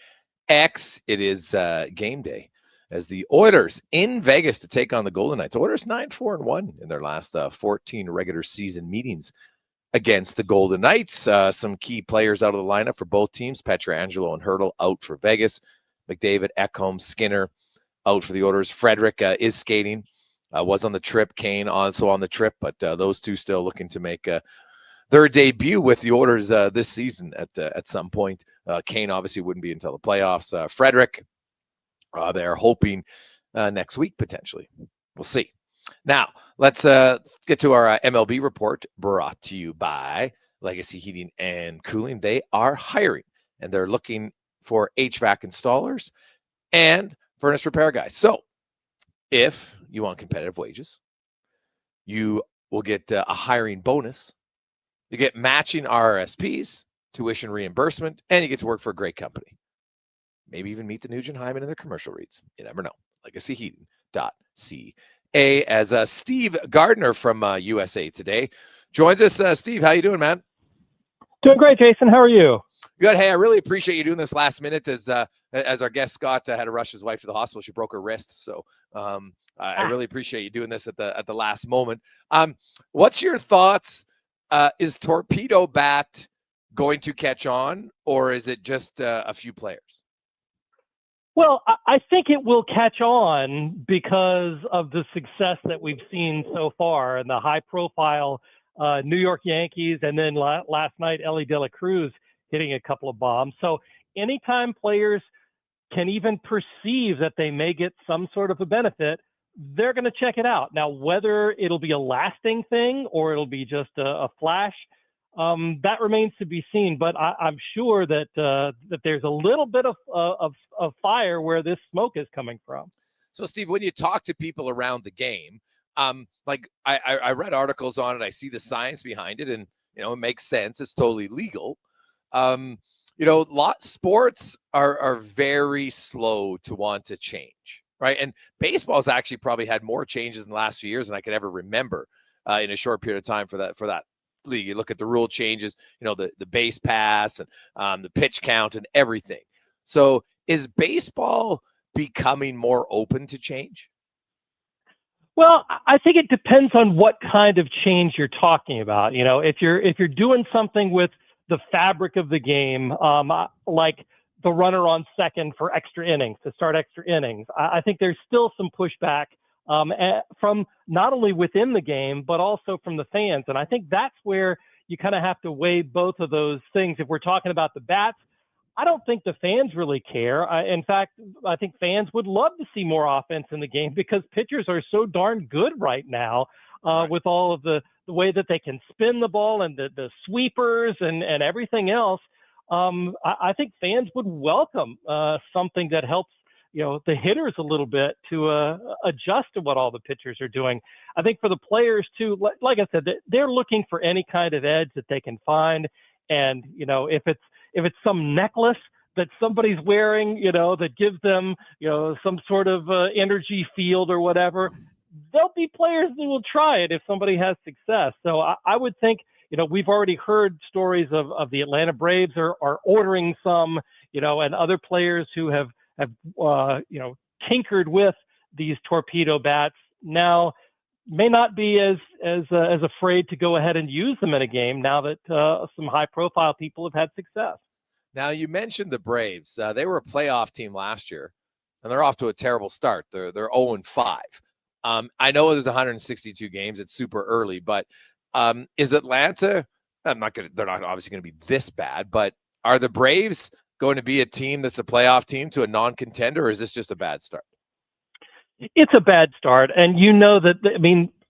X. It is game day as the Oilers in Vegas to take on the Golden Knights. Oilers 9-4-1 in their last 14 regular season meetings against the Golden Knights. Some key players out of the lineup for both teams. Pietrangelo and Hurdle out for Vegas. McDavid, Ekholm, Skinner out for the Oilers. Frederick is skating. Was on the trip. Kane also on the trip, but those two still looking to make their debut with the Oilers this season at some point. Kane obviously wouldn't be until the playoffs. Frederick, they're hoping next week potentially. We'll see. Now let's get to our MLB report brought to you by Legacy Heating and Cooling, they are hiring, and they're looking for HVAC installers and furnace repair guys. So if you want competitive wages, you will get a hiring bonus. You get matching RRSPs, tuition reimbursement, and you get to work for a great company. Maybe even meet the Nugent Hyman in their commercial reads. You never know. LegacyHeating.ca. As Steve Gardner from USA Today joins us. Steve, how you doing, man? Doing great, Jason. How are you? Good. Hey, I really appreciate you doing this last minute as our guest Scott had to rush his wife to the hospital. She broke her wrist. So I really appreciate you doing this at the last moment. What's your thoughts? Is Torpedo Bat going to catch on, or is it just a few players? Well, I think it will catch on because of the success that we've seen so far and the high-profile New York Yankees, and then last night, Ellie De La Cruz hitting a couple of bombs. So anytime players can even perceive that they may get some sort of a benefit, they're going to check it out. Now, whether it'll be a lasting thing or it'll be just a flash, that remains to be seen. But I'm sure that that there's a little bit of fire where this smoke is coming from. So, Steve, when you talk to people around the game, like I read articles on it, I see the science behind it, and it makes sense. It's totally legal. Sports are very slow to want to change, right? And baseball's actually probably had more changes in the last few years than I could ever remember in a short period of time for that league. You look at the rule changes, the base pass and the pitch count and everything. So is baseball becoming more open to change? Well, I think it depends on what kind of change you're talking about. If you're doing something with the fabric of the game, like the runner on second for extra innings, to start extra innings, I think there's still some pushback from not only within the game, but also from the fans. And I think that's where you kind of have to weigh both of those things. If we're talking about the bats, I don't think the fans really care. In fact, I think fans would love to see more offense in the game because pitchers are so darn good right now with all of the way that they can spin the ball and the sweepers and everything else. I think fans would welcome something that helps the hitters a little bit to adjust to what all the pitchers are doing. I think for the players too, like I said, they're looking for any kind of edge that they can find. And, if it's some necklace that somebody's wearing, that gives them, some sort of energy field or whatever, there'll be players that will try it if somebody has success. So I would think, we've already heard stories of the Atlanta Braves are ordering some, and other players who have tinkered with these torpedo bats now may not be as afraid to go ahead and use them in a game now that some high profile people have had success. Now, you mentioned the Braves. They were a playoff team last year, and they're off to a terrible start. They're 0-5. I know there's 162 games. It's super early, but is Atlanta? They're not obviously going to be this bad, but are the Braves going to be a team that's a playoff team to a non-contender, or is this just a bad start? It's a bad start, and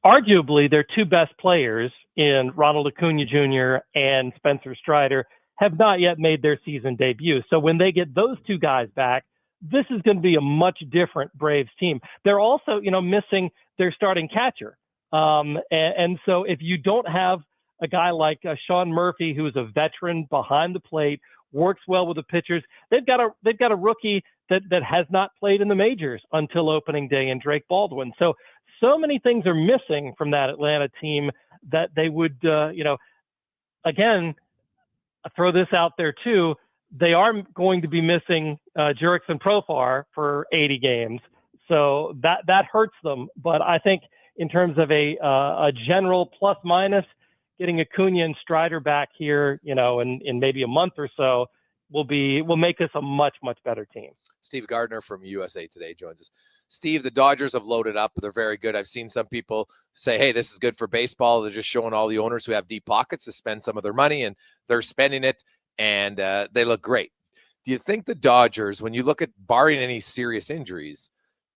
arguably their two best players in Ronald Acuna Jr. and Spencer Strider have not yet made their season debut. So when they get those two guys back, this is going to be a much different Braves team. They're also, missing their starting catcher. And so if you don't have a guy like Sean Murphy, who is a veteran behind the plate, works well with the pitchers, they've got a rookie that has not played in the majors until opening day in Drake Baldwin. So many things are missing from that Atlanta team that they would, again, throw this out there too. They are going to be missing Jurickson Profar for 80 games. So that hurts them. But I think in terms of a general plus minus, getting Acuna and Strider back here, in maybe a month or so will make us a much, much better team. Steve Gardner from USA Today joins us. Steve, the Dodgers have loaded up. They're very good. I've seen some people say, hey, this is good for baseball. They're just showing all the owners who have deep pockets to spend some of their money, and they're spending it, and they look great. Do you think the Dodgers, when you look at barring any serious injuries,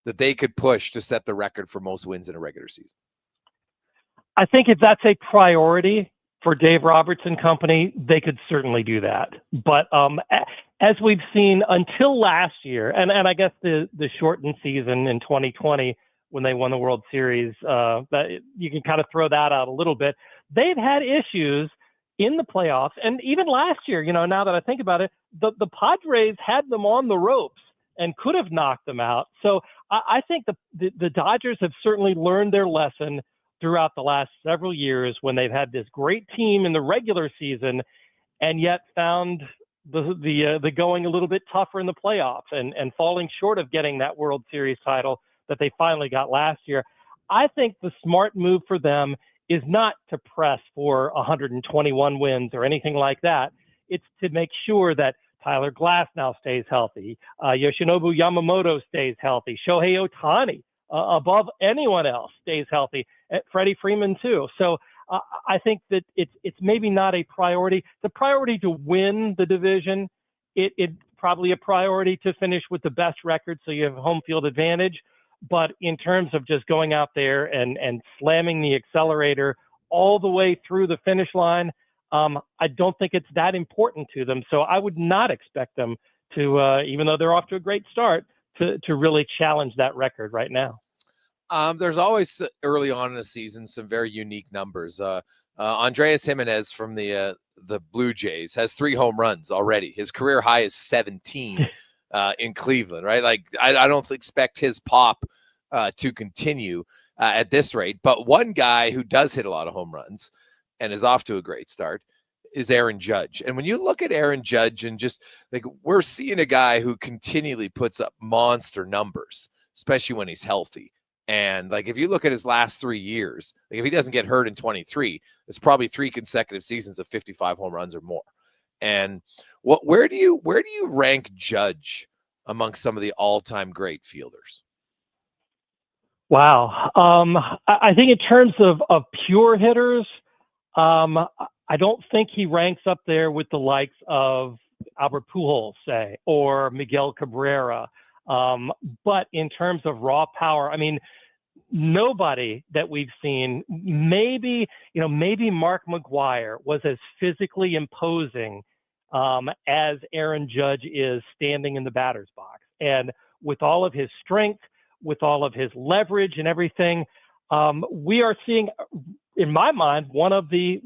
that they could push to set the record for most wins in a regular season? I think if that's a priority, for Dave Roberts and company, they could certainly do that. But as we've seen until last year, and I guess the shortened season in 2020 when they won the World Series, that you can kind of throw that out a little bit. They've had issues in the playoffs, and even last year, now that I think about it, the Padres had them on the ropes and could have knocked them out. So I think the Dodgers have certainly learned their lesson throughout the last several years when they've had this great team in the regular season and yet found the going a little bit tougher in the playoffs and falling short of getting that World Series title that they finally got last year. I think the smart move for them is not to press for 121 wins or anything like that. It's to make sure that Tyler Glasnow stays healthy, Yoshinobu Yamamoto stays healthy, Shohei Ohtani above anyone else stays healthy, Freddie Freeman too. So I think that it's maybe not a priority. The priority to win the division, it's probably a priority to finish with the best record so you have home field advantage. But in terms of just going out there and slamming the accelerator all the way through the finish line, I don't think it's that important to them. So I would not expect them to, even though they're off to a great start, to really challenge that record right now. There's always early on in the season some very unique numbers. Andreas Jimenez from the Blue Jays has 3 home runs already. His career high is 17 in Cleveland, right? Like I don't expect his pop to continue at this rate. But one guy who does hit a lot of home runs and is off to a great start is Aaron Judge. And when you look at Aaron Judge and just like we're seeing a guy who continually puts up monster numbers, especially when he's healthy. And like if you look at his last 3 years, like if he doesn't get hurt in 23, it's probably 3 consecutive seasons of 55 home runs or more. And where do you rank Judge amongst some of the all-time great fielders? Wow. I think in terms of pure hitters, I don't think he ranks up there with the likes of Albert Pujols, say, or Miguel Cabrera. But in terms of raw power, I mean, nobody that we've seen, maybe Mark McGwire was as physically imposing as Aaron Judge is standing in the batter's box. And with all of his strength, with all of his leverage and everything, we are seeing, in my mind, one of the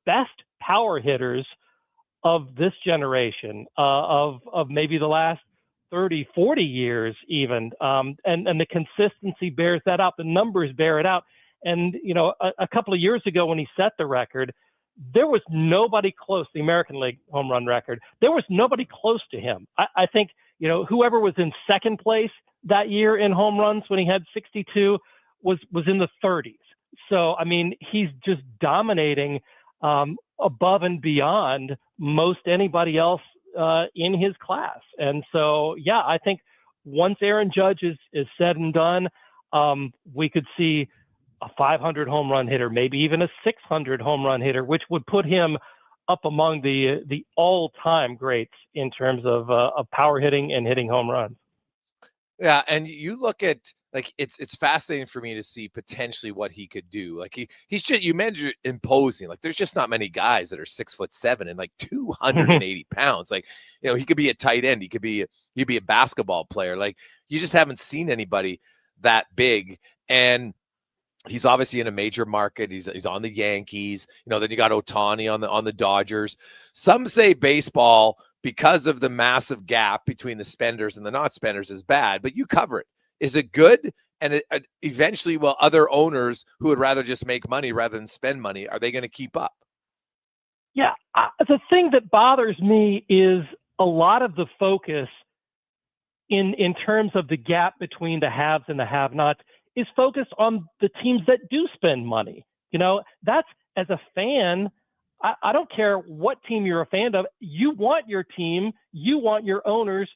best power hitters of this generation, of maybe the last 30, 40 years even. And the consistency bears that out. The numbers bear it out. And, a couple of years ago when he set the record, there was nobody close, the American League home run record. There was nobody close to him. I think, whoever was in second place that year in home runs when he had 62 was in the 30s. So, I mean, he's just dominating above and beyond most anybody else in his class. And so, yeah, I think once Aaron Judge is said and done, we could see a 500 home run hitter, maybe even a 600 home run hitter, which would put him up among the all-time greats in terms of power hitting and hitting home runs. Yeah, and you look at like it's fascinating for me to see potentially what he could do. Like he's just, you mentioned imposing. Like there's just not many guys that are 6'7" and like 280 pounds. Like he could be a tight end. He'd be a basketball player. Like you just haven't seen anybody that big. And he's obviously in a major market. He's on the Yankees. Then you got Ohtani on the Dodgers. Some say baseball, because of the massive gap between the spenders and the not spenders, is bad, but you cover it. Is it good? And eventually, will other owners who would rather just make money rather than spend money, are they going to keep up? Yeah. The thing that bothers me is a lot of the focus in terms of the gap between the haves and the have-nots is focused on the teams that do spend money. That's, as a fan, I don't care what team you're a fan of. You want your team, you want your owners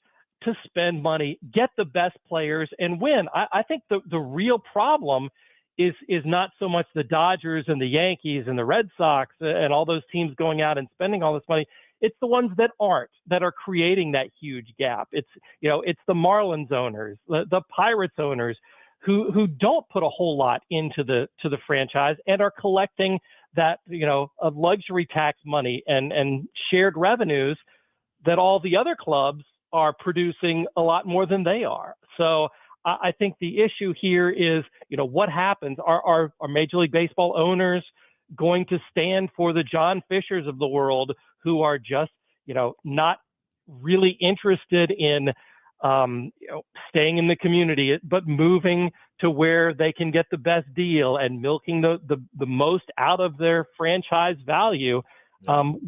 to spend money, get the best players, and win. I think the real problem is not so much the Dodgers and the Yankees and the Red Sox and all those teams going out and spending all this money. It's the ones that aren't, that are creating that huge gap. It's the Marlins owners, the Pirates owners, who don't put a whole lot into the franchise and are collecting that, of luxury tax money and shared revenues that all the other clubs are producing a lot more than they are. So I think the issue here is, what happens? Are Major League Baseball owners going to stand for the John Fishers of the world who are just, not really interested in staying in the community, but moving to where they can get the best deal and milking the most out of their franchise value?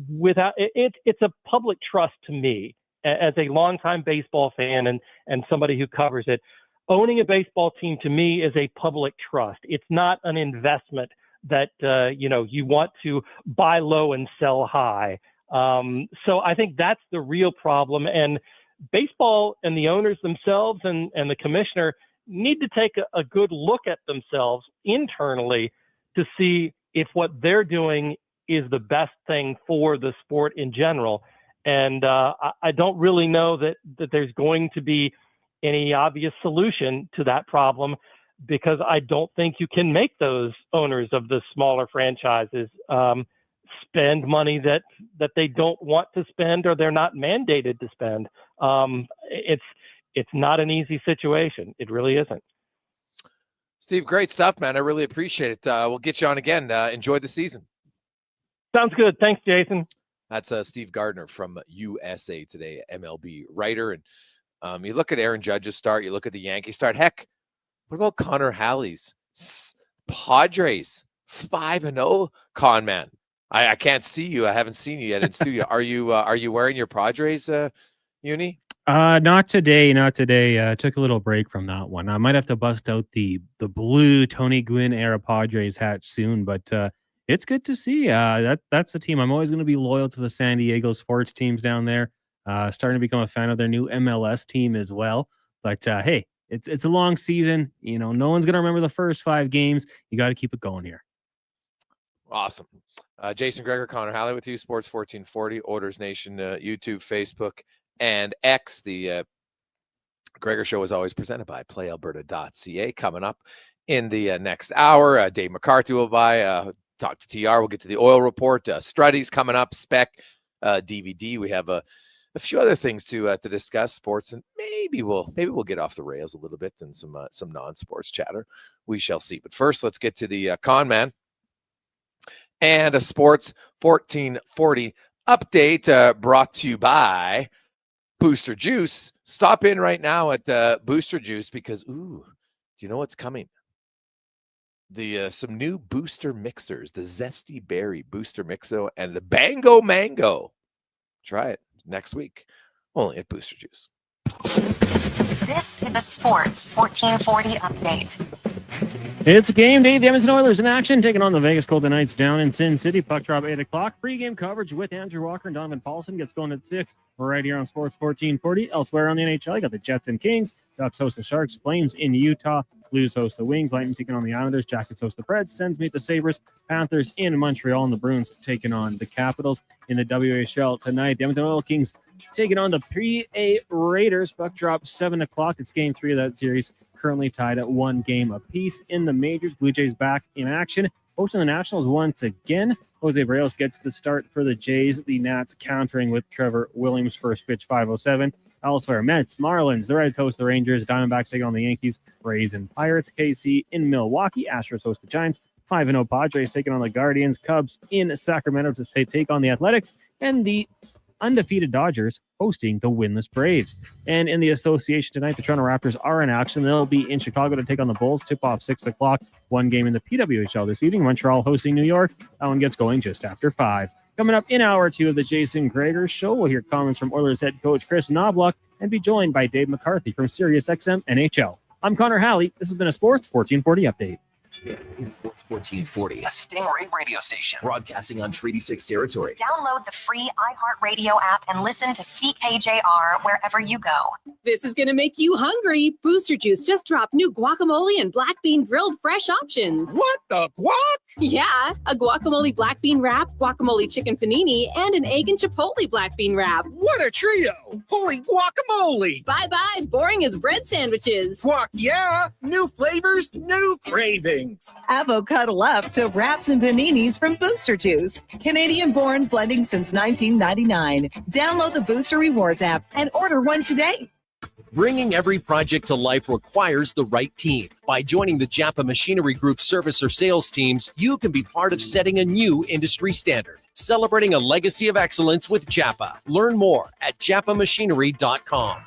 Without it's a public trust to me as a longtime baseball fan and somebody who covers it. Owning a baseball team to me is a public trust. It's not an investment that you want to buy low and sell high. So I think that's the real problem. And baseball and the owners themselves and the commissioner need to take a good look at themselves internally to see if what they're doing is the best thing for the sport in general. And I don't really know that there's going to be any obvious solution to that problem, because I don't think you can make those owners of the smaller franchises spend money that they don't want to spend or they're not mandated to spend. It's not an easy situation. It really isn't. Steve, great stuff, man. I really appreciate it. We'll get you on again. Enjoy the season. Sounds good. Thanks, Jason. That's Steve Gardner from USA Today, MLB writer. And you look at Aaron Judge's start, you look at the Yankees start. Heck, what about Connor Halley's Padres 5-0 con man? I can't see you. I haven't seen you yet in studio. Are you wearing your Padres uni? Not today. Took a little break from that one. I might have to bust out the blue Tony Gwynn era Padres hat soon, but it's good to see. That's the team. I'm always going to be loyal to the San Diego sports teams down there. Starting to become a fan of their new MLS team as well. But hey, it's a long season. No one's going to remember the first 5 games. You got to keep it going here. Awesome. Jason Gregor, Connor Halley with you, Sports 1440, Orders Nation, YouTube, Facebook, and X. The Gregor Show is always presented by PlayAlberta.ca. Coming up in the next hour, Dave McCarthy will talk to TR. We'll get to the oil report. Struddy's coming up, spec, DVD. We have a few other things to discuss, sports, and maybe we'll get off the rails a little bit and some non-sports chatter. We shall see. But first, let's get to the con man and a Sports 1440 update brought to you by Booster Juice. Stop in right now at Booster Juice because do you know what's coming? Some new booster mixers, the Zesty Berry Booster Mixo and the Bango Mango. Try it next week, only at Booster Juice. This is the Sports 1440 update. It's game day. The Edmonton Oilers in action, taking on the Vegas Golden Knights down in Sin City. Puck drop 8 o'clock. Pre-game coverage with Andrew Walker and Donovan Paulson gets going at 6. We're right here on Sports 1440. Elsewhere on the NHL, you got the Jets and Kings. Ducks host the Sharks. Flames in Utah. Blues host the Wings. Lightning taking on the Islanders. Jackets host the Preds. Sens meet the Sabres. Panthers in Montreal. And the Bruins taking on the Capitals. In the WHL tonight, the Edmonton Oil Kings taking on the Pre-A Raiders. Puck drop 7 o'clock. It's game 3 of that series. Currently tied at 1 game apiece. In the majors, Blue Jays back in action. Hosting the Nationals once again. Jose Barrios gets the start for the Jays. The Nats countering with Trevor Williams, first pitch 5:07. Elsewhere, Mets, Marlins, the Reds host the Rangers. Diamondbacks taking on the Yankees. Rays and Pirates. KC in Milwaukee. Astros host the Giants. 5-0 Padres taking on the Guardians. Cubs in Sacramento to take on the Athletics. And the undefeated Dodgers hosting the winless Braves. And in the association tonight, the Toronto Raptors are in action. They'll be in Chicago to take on the Bulls. Tip off 6 o'clock. 1 game in the PWHL this evening. Montreal hosting New York. That one gets going just after 5. Coming up in hour 2 of the Jason Gregor Show, we'll hear comments from Oilers head coach Chris Knobloch and be joined by Dave McCarthy from SiriusXM NHL. I'm Connor Halley. This has been a Sports 1440 update. Sports 1440, a Stingray radio station broadcasting on Treaty 6 territory. Download the free iHeartRadio app and listen to CKJR wherever you go. This is going to make you hungry. Booster Juice just dropped new guacamole and black bean grilled fresh options. What the guac? Yeah, a guacamole black bean wrap, guacamole chicken panini, and an egg and chipotle black bean wrap. What a trio! Holy guacamole! Bye-bye, boring as bread sandwiches. Guac, yeah! New flavors, new cravings. Avocado up to wraps and paninis from Booster Juice. Canadian-born blending since 1999. Download the Booster Rewards app and order one today. Bringing every project to life requires the right team. By joining the Japa Machinery Group service or sales teams, you can be part of setting a new industry standard. Celebrating a legacy of excellence with Japa. Learn more at japamachinery.com.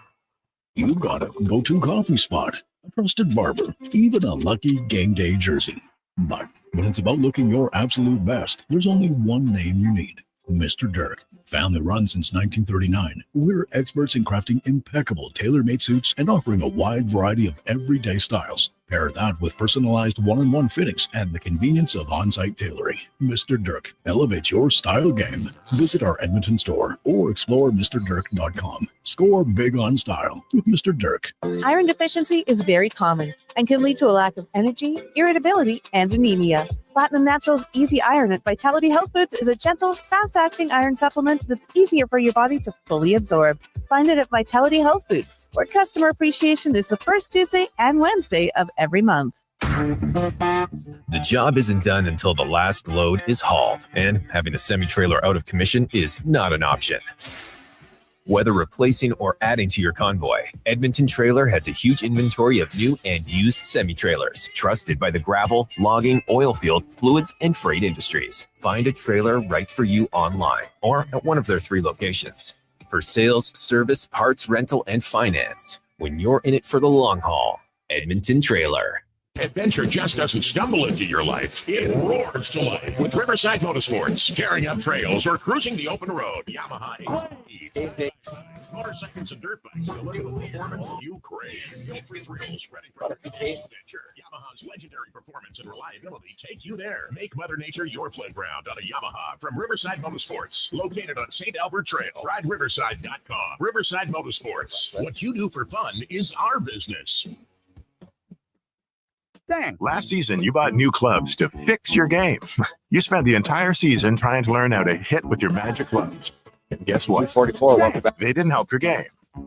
You've got a go-to coffee spot, a trusted barber, even a lucky game day jersey. But when it's about looking your absolute best, there's only one name you need: Mr. Dirk. Family run since 1939, we're experts in crafting impeccable tailor-made suits and offering a wide variety of everyday styles. Pair that with personalized one-on-one fittings and the convenience of on-site tailoring. Mr. Dirk elevates your style game. Visit our Edmonton store or explore MrDirk.com. Score big on style with Mr. Dirk. Iron deficiency is very common and can lead to a lack of energy, irritability, and anemia. Platinum Naturals Easy Iron at Vitality Health Foods is a gentle, fast-acting iron supplement that's easier for your body to fully absorb. Find it at Vitality Health Foods, where customer appreciation is the first Tuesday and Wednesday of every month. The job isn't done until the last load is hauled, and having a semi-trailer out of commission is not an option. Whether replacing or adding to your convoy, Edmonton Trailer has a huge inventory of new and used semi-trailers, trusted by the gravel, logging, oil field, fluids, and freight industries. Find a trailer right for you online or at one of their 3 locations. For sales, service, parts, rental, and finance, when you're in it for the long haul, Edmonton Trailer. Adventure just doesn't stumble into your life. It roars to life with Riverside Motorsports. Tearing up trails or cruising the open road. Yamaha motorcycles and dirt bikes deliver the performance you crave. Built for thrills, ready for adventure. Yamaha's legendary performance and reliability take you there. Make Mother Nature your playground on a Yamaha from Riverside Motorsports. Located on St. Albert Trail. RideRiverside.com. Riverside Motorsports. What you do for fun is our business. Dang. Last season, you bought new clubs to fix your game. You spent the entire season trying to learn how to hit with your magic clubs. And guess what? 44, welcome back. They didn't help your game.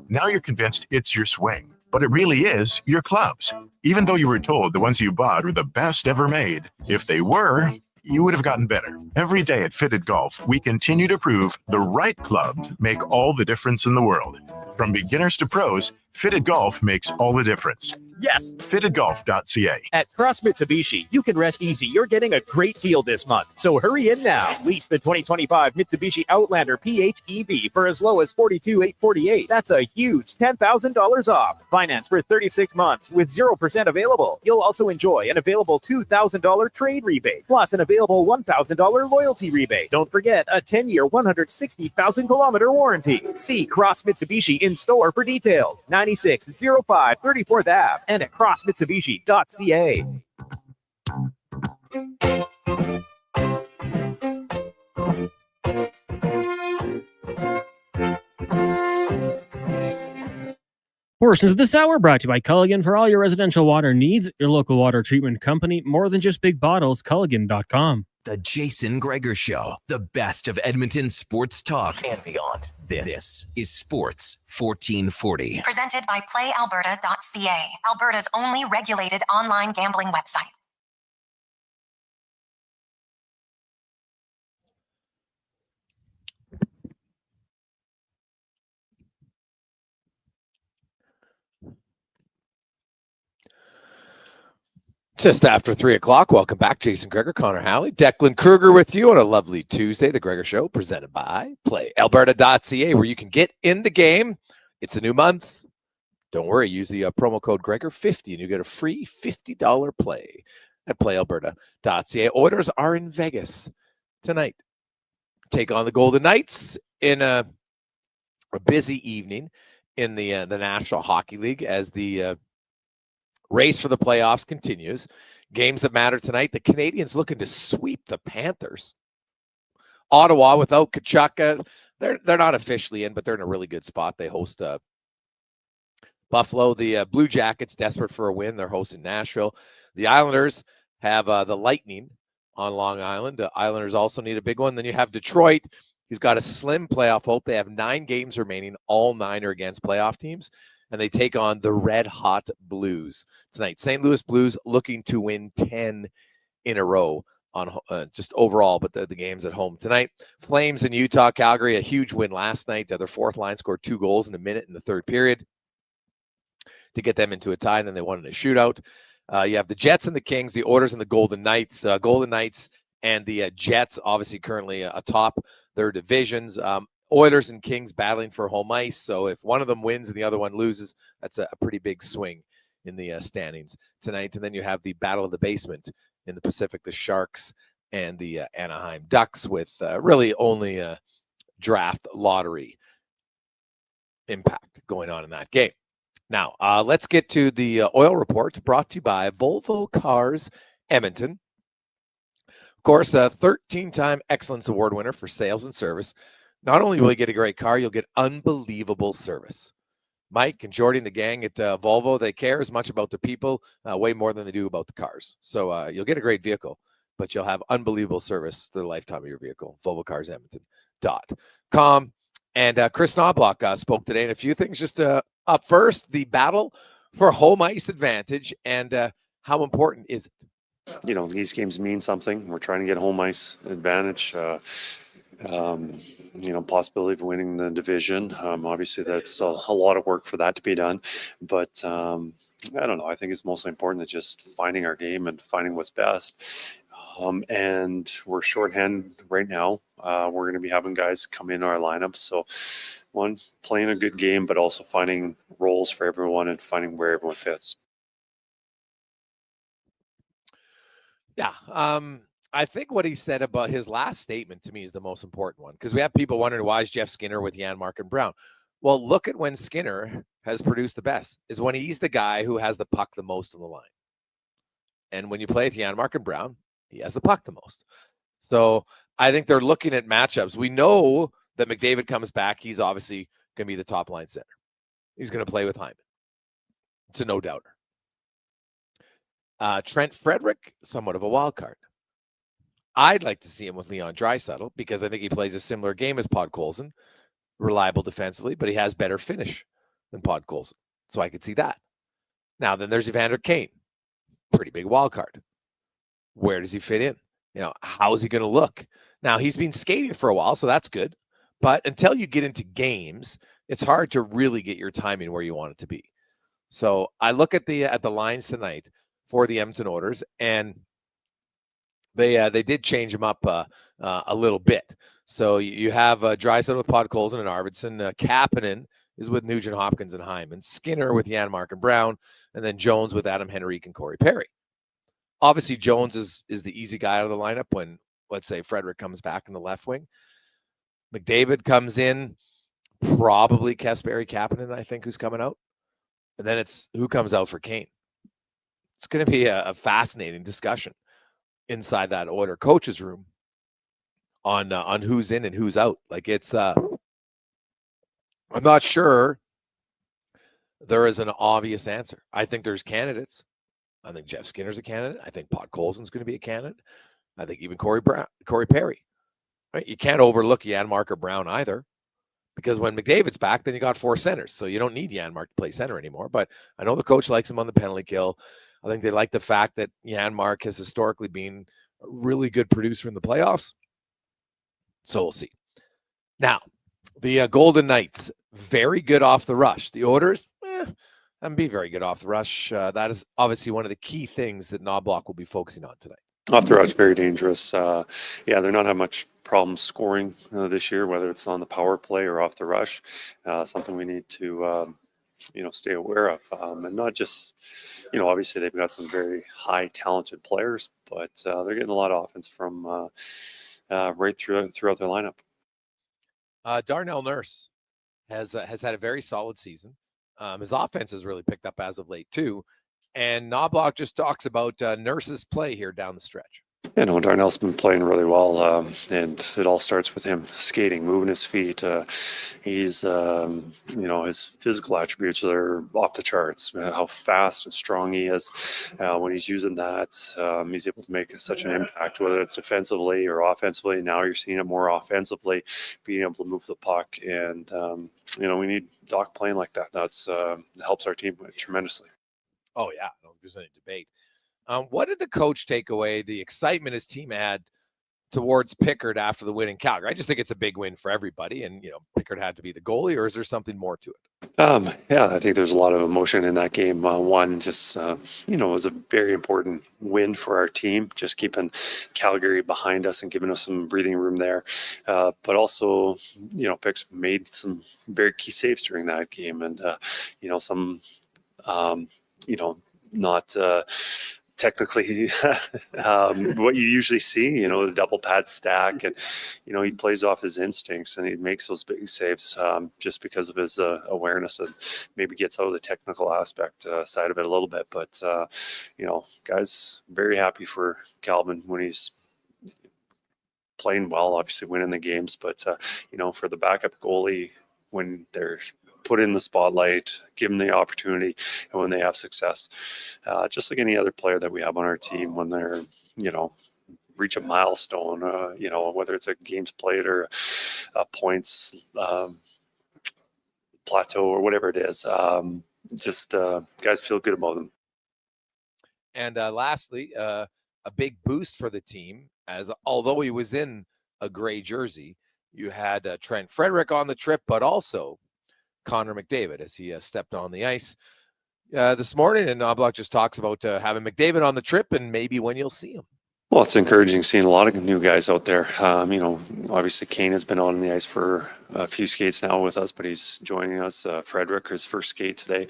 Now you're convinced it's your swing, but it really is your clubs. Even though you were told the ones you bought were the best ever made, if they were, you would have gotten better. Every day at Fitted Golf, we continue to prove the right clubs make all the difference in the world. From beginners to pros, Fitted Golf makes all the difference. Yes. FittedGolf.ca. At Cross Mitsubishi, you can rest easy. You're getting a great deal this month. So hurry in now. Lease the 2025 Mitsubishi Outlander PHEV for as low as $42,848. That's a huge $10,000 off. Finance for 36 months with 0% available. You'll also enjoy an available $2,000 trade rebate, plus an available $1,000 loyalty rebate. Don't forget a 10-year, 160,000-kilometer warranty. See Cross Mitsubishi in store for details. 9605 34th Ave. And at crossmitsubishi.ca. Portions of this hour brought to you by Culligan. For all your residential water needs, your local water treatment company. More than just big bottles, Culligan.com. The Jason Gregor Show, the best of Edmonton sports talk and beyond. This is Sports 1440. Presented by PlayAlberta.ca, Alberta's only regulated online gambling website. Just after 3 o'clock, welcome back. Jason Gregor, Connor Halley, Declan Kruger with you on a lovely Tuesday. The Gregor Show presented by PlayAlberta.ca, where you can get in the game. It's a new month. Don't worry, use the promo code Gregor50 and you get a free $50 play at PlayAlberta.ca. Oilers are in Vegas tonight. Take on the Golden Knights in a busy evening in the National Hockey League as the race for the playoffs continues. Games that matter tonight. The Canadians looking to sweep the Panthers. Ottawa without Kachuk, they're not officially in, but they're in a really good spot. They host Buffalo. The Blue Jackets desperate for a win. They're hosting Nashville. The Islanders have the Lightning on Long Island. Islanders also need a big one. Then you have Detroit. He's got a slim playoff hope. They have 9 games remaining. All 9 are against playoff teams. And they take on the Red Hot Blues tonight. St. Louis Blues looking to win 10 in a row on just overall, but the games at home tonight. Flames in Utah, Calgary, a huge win last night. Their fourth line scored 2 goals in a minute in the third period to get them into a tie, and then they won in a shootout. You have the Jets and the Kings, the Oilers and the Golden Knights. Golden Knights and the Jets obviously currently atop their divisions. Oilers and Kings battling for home ice. So if one of them wins and the other one loses, that's a pretty big swing in the standings tonight. And then you have the battle of the basement in the Pacific, the Sharks and the Anaheim Ducks, with really only a draft lottery impact going on in that game. Now, let's get to the oil report brought to you by Volvo Cars Edmonton. Of course, a 13-time Excellence Award winner for sales and service. Not only will you get a great car, you'll get unbelievable service. Mike and Jordy and the gang at Volvo, they care as much about their people, way more than they do about the cars. So you'll get a great vehicle, but you'll have unbelievable service the lifetime of your vehicle. VolvoCarsEdmonton.com. And Chris Knobloch spoke today, and a few things just up first, the battle for home ice advantage, and how important is it? You know, these games mean something. We're trying to get home ice advantage. You know, possibility of winning the division. Obviously, that's a lot of work for that to be done. But I don't know. I think it's mostly important to just finding our game and finding what's best. And we're shorthanded right now. We're going to be having guys come in our lineup. So, one, playing a good game, but also finding roles for everyone and finding where everyone fits. Yeah. I think what he said about his last statement to me is the most important one, because we have people wondering, why is Jeff Skinner with Janmark and Brown? Well, look at when Skinner has produced the best, is when he's the guy who has the puck the most on the line. And when you play with Janmark and Brown, he has the puck the most. So I think they're looking at matchups. We know that McDavid comes back. He's obviously going to be the top line center. He's going to play with Hyman. It's a no doubter. Trent Frederick, somewhat of a wild card. I'd like to see him with Leon Draisaitl because I think he plays a similar game as Podkolzin, reliable defensively, but he has better finish than Podkolzin. So I could see that. Now, then there's Evander Kane, pretty big wild card. Where does he fit in? You know, how is he going to look? Now, he's been skating for a while, so that's good. But until you get into games, it's hard to really get your timing where you want it to be. So I look at the lines tonight for the Edmonton Oilers, and they did change him up a little bit. So you have Draisaitl with Podkolzin and Arvidsson. Kapanen is with Nugent Hopkins and Hyman. Skinner with Janmark and Brown. And then Jones with Adam Henrique and Corey Perry. Obviously, Jones is the easy guy out of the lineup when, let's say, Frederick comes back in the left wing. McDavid comes in, probably Kasperi Kapanen, I think, who's coming out. And then it's who comes out for Kane. It's going to be a fascinating discussion inside that Oiler coach's room on who's in and who's out. Like it's I'm not sure there is an obvious answer. I think there's candidates. I think Jeff Skinner's a candidate. I think Podkolzin's going to be a candidate. I think even Corey Perry. Right? You can't overlook Janmark or Brown either, because when McDavid's back, then you got 4 centers. So you don't need Janmark to play center anymore. But I know the coach likes him on the penalty kill. I think they like the fact that Janmark has historically been a really good producer in the playoffs. So we'll see. Now, the Golden Knights, very good off the rush. The Oilers, and be very good off the rush. That is obviously one of the key things that Knobloch will be focusing on tonight. Off the rush, very dangerous. Yeah, they're not having much problem scoring this year, whether it's on the power play or off the rush. Something we need to stay aware of, and not just, obviously they've got some very high talented players, but they're getting a lot of offense from right throughout their lineup. Darnell Nurse has had a very solid season. His offense has really picked up as of late too, and Knobloch just talks about Nurse's play here down the stretch. You know, Darnell's been playing really well, and it all starts with him skating, moving his feet. He's, you know, his physical attributes are off the charts. How fast and strong he is. When he's using that, he's able to make such an impact, whether it's defensively or offensively. Now you're seeing it more offensively, being able to move the puck. And, you know, we need Doc playing like that. That's helps our team tremendously. Oh, yeah. I don't think there's any debate. What did the coach take away the excitement his team had towards Pickard after the win in Calgary? I just think it's a big win for everybody. And, you know, Pickard had to be the goalie, or is there something more to it? Yeah, I think there's a lot of emotion in that game. One, just, you know, it was a very important win for our team, just keeping Calgary behind us and giving us some breathing room there. But also, you know, Picks made some very key saves during that game. And, you know, some, you know, not technically what you usually see, you know, the double pad stack, and, you know, he plays off his instincts and he makes those big saves just because of his awareness, and maybe gets out of the technical aspect side of it a little bit. But, you know, guys, very happy for Calvin when he's playing well, obviously winning the games, but, you know, for the backup goalie, when they're put in the spotlight, give them the opportunity, and when they have success, just like any other player that we have on our team, when they're, you know, reach a milestone, you know, whether it's a games played or a points plateau or whatever it is, just guys feel good about them. And lastly, a big boost for the team, as although he was in a gray jersey, you had Trent Frederick on the trip, but also Connor McDavid as he stepped on the ice this morning. And Knobloch just talks about having McDavid on the trip and maybe when you'll see him. Well, it's encouraging seeing a lot of new guys out there. You know, obviously Kane has been on the ice for a few skates now with us, but he's joining us. Frederick, his first skate today,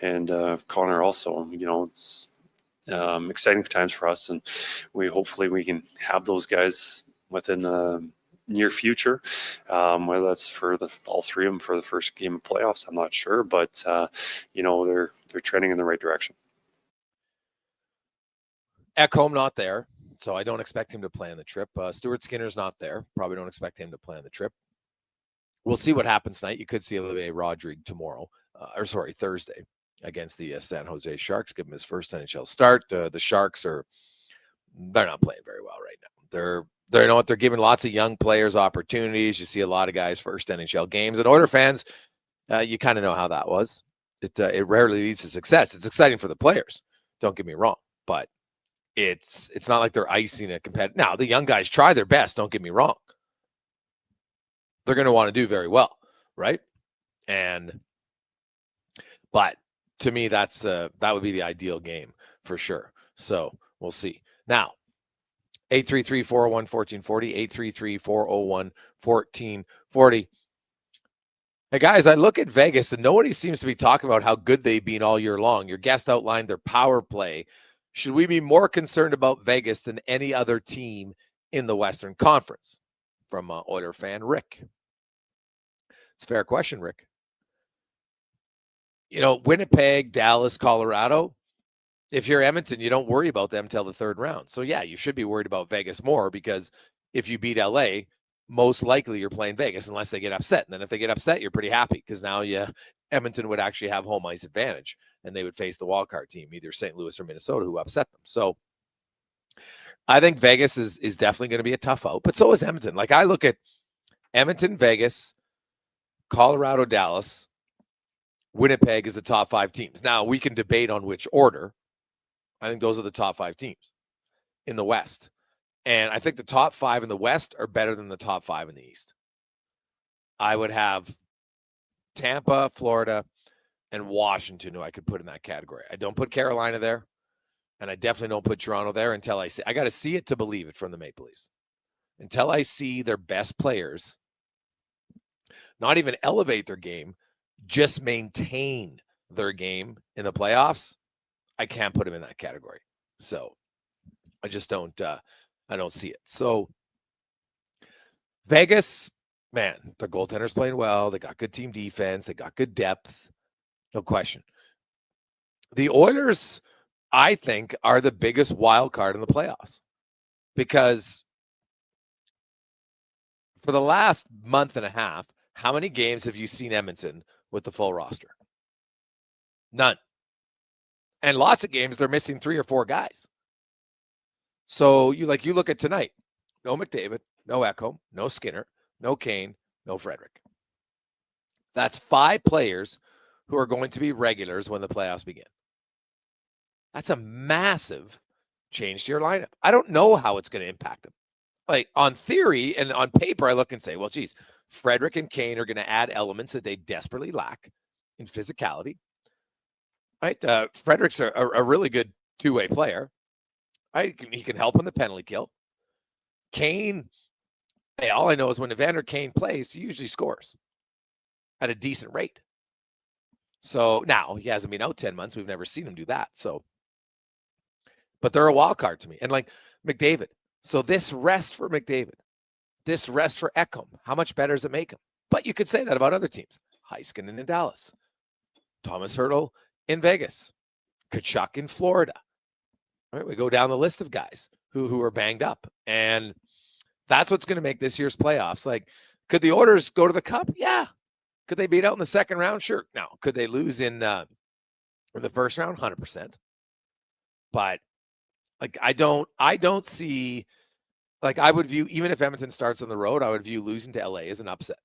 and Connor also. You know, it's exciting times for us, and hopefully we can have those guys within the near future, whether that's for all three of them for the first game of playoffs, I'm not sure, but you know, they're trending in the right direction. Ekholm not there, so I don't expect him to play on the trip. Stuart Skinner's not there, probably don't expect him to play on the trip. We'll see what happens tonight. You could see Olivier Rodrigue tomorrow, Thursday against the San Jose Sharks. Give him his first NHL start. The Sharks they're not playing very well right now. They're you know what, they're giving lots of young players opportunities. You see a lot of guys first NHL games, and Oilers fans, you kind of know how that was. It rarely leads to success. It's exciting for the players, don't get me wrong, but it's not like they're icing a competitor. Now the young guys try their best. Don't get me wrong. They're going to want to do very well, right? But to me, that would be the ideal game for sure. So we'll see. Now, 833-401-1440, 833-401-1440. Hey, guys, I look at Vegas, and nobody seems to be talking about how good they've been all year long. Your guest outlined their power play. Should we be more concerned about Vegas than any other team in the Western Conference? From Oiler fan Rick. It's a fair question, Rick. You know, Winnipeg, Dallas, Colorado, if you're Edmonton, you don't worry about them till the third round. So, yeah, you should be worried about Vegas more, because if you beat LA, most likely you're playing Vegas unless they get upset. And then if they get upset, you're pretty happy, because now Edmonton would actually have home ice advantage, and they would face the wildcard team, either St. Louis or Minnesota, who upset them. So I think Vegas is definitely going to be a tough out, but so is Edmonton. Like, I look at Edmonton, Vegas, Colorado, Dallas, Winnipeg is the top 5 teams. Now, we can debate on which order. I think those are the top 5 teams in the West. And I think the top 5 in the West are better than the top 5 in the East. I would have Tampa, Florida, and Washington, who I could put in that category. I don't put Carolina there, and I definitely don't put Toronto there until I got to see it to believe it from the Maple Leafs. Until I see their best players not even elevate their game, just maintain their game in the playoffs, I can't put them in that category. So I just don't see it. So Vegas, man, the goaltender's playing well. They got good team defense. They got good depth. No question. The Oilers, I think, are the biggest wild card in the playoffs. because for the last month and a half, how many games have you seen Edmonton with the full roster? None. And lots of games, they're missing 3 or 4 guys. So you look at tonight, no McDavid, no Ekholm, no Skinner, no Kane, no Frederick. That's 5 players who are going to be regulars when the playoffs begin. That's a massive change to your lineup. I don't know how it's going to impact them. Like on theory and on paper, I look and say, well, geez, Frederick and Kane are going to add elements that they desperately lack in physicality. Right? Frederick's a really good two-way player. Right? He can help on the penalty kill. Kane, hey, all I know is when Evander Kane plays, he usually scores at a decent rate. So now he hasn't been out 10 months. We've never seen him do that. So, but they're a wild card to me. And like McDavid. So this rest for McDavid, this rest for Ekholm, how much better does it make him? But you could say that about other teams. Heiskanen in Dallas, Thomas Hertl in Vegas, Tkachuk in Florida. All right, we go down the list of guys who are banged up. And that's what's going to make this year's playoffs. Like, could the Oilers go to the Cup? Yeah. Could they beat out in the second round? Sure. Now, could they lose in the first round? 100%. But like, I don't see, like, I would view, even if Edmonton starts on the road, I would view losing to LA as an upset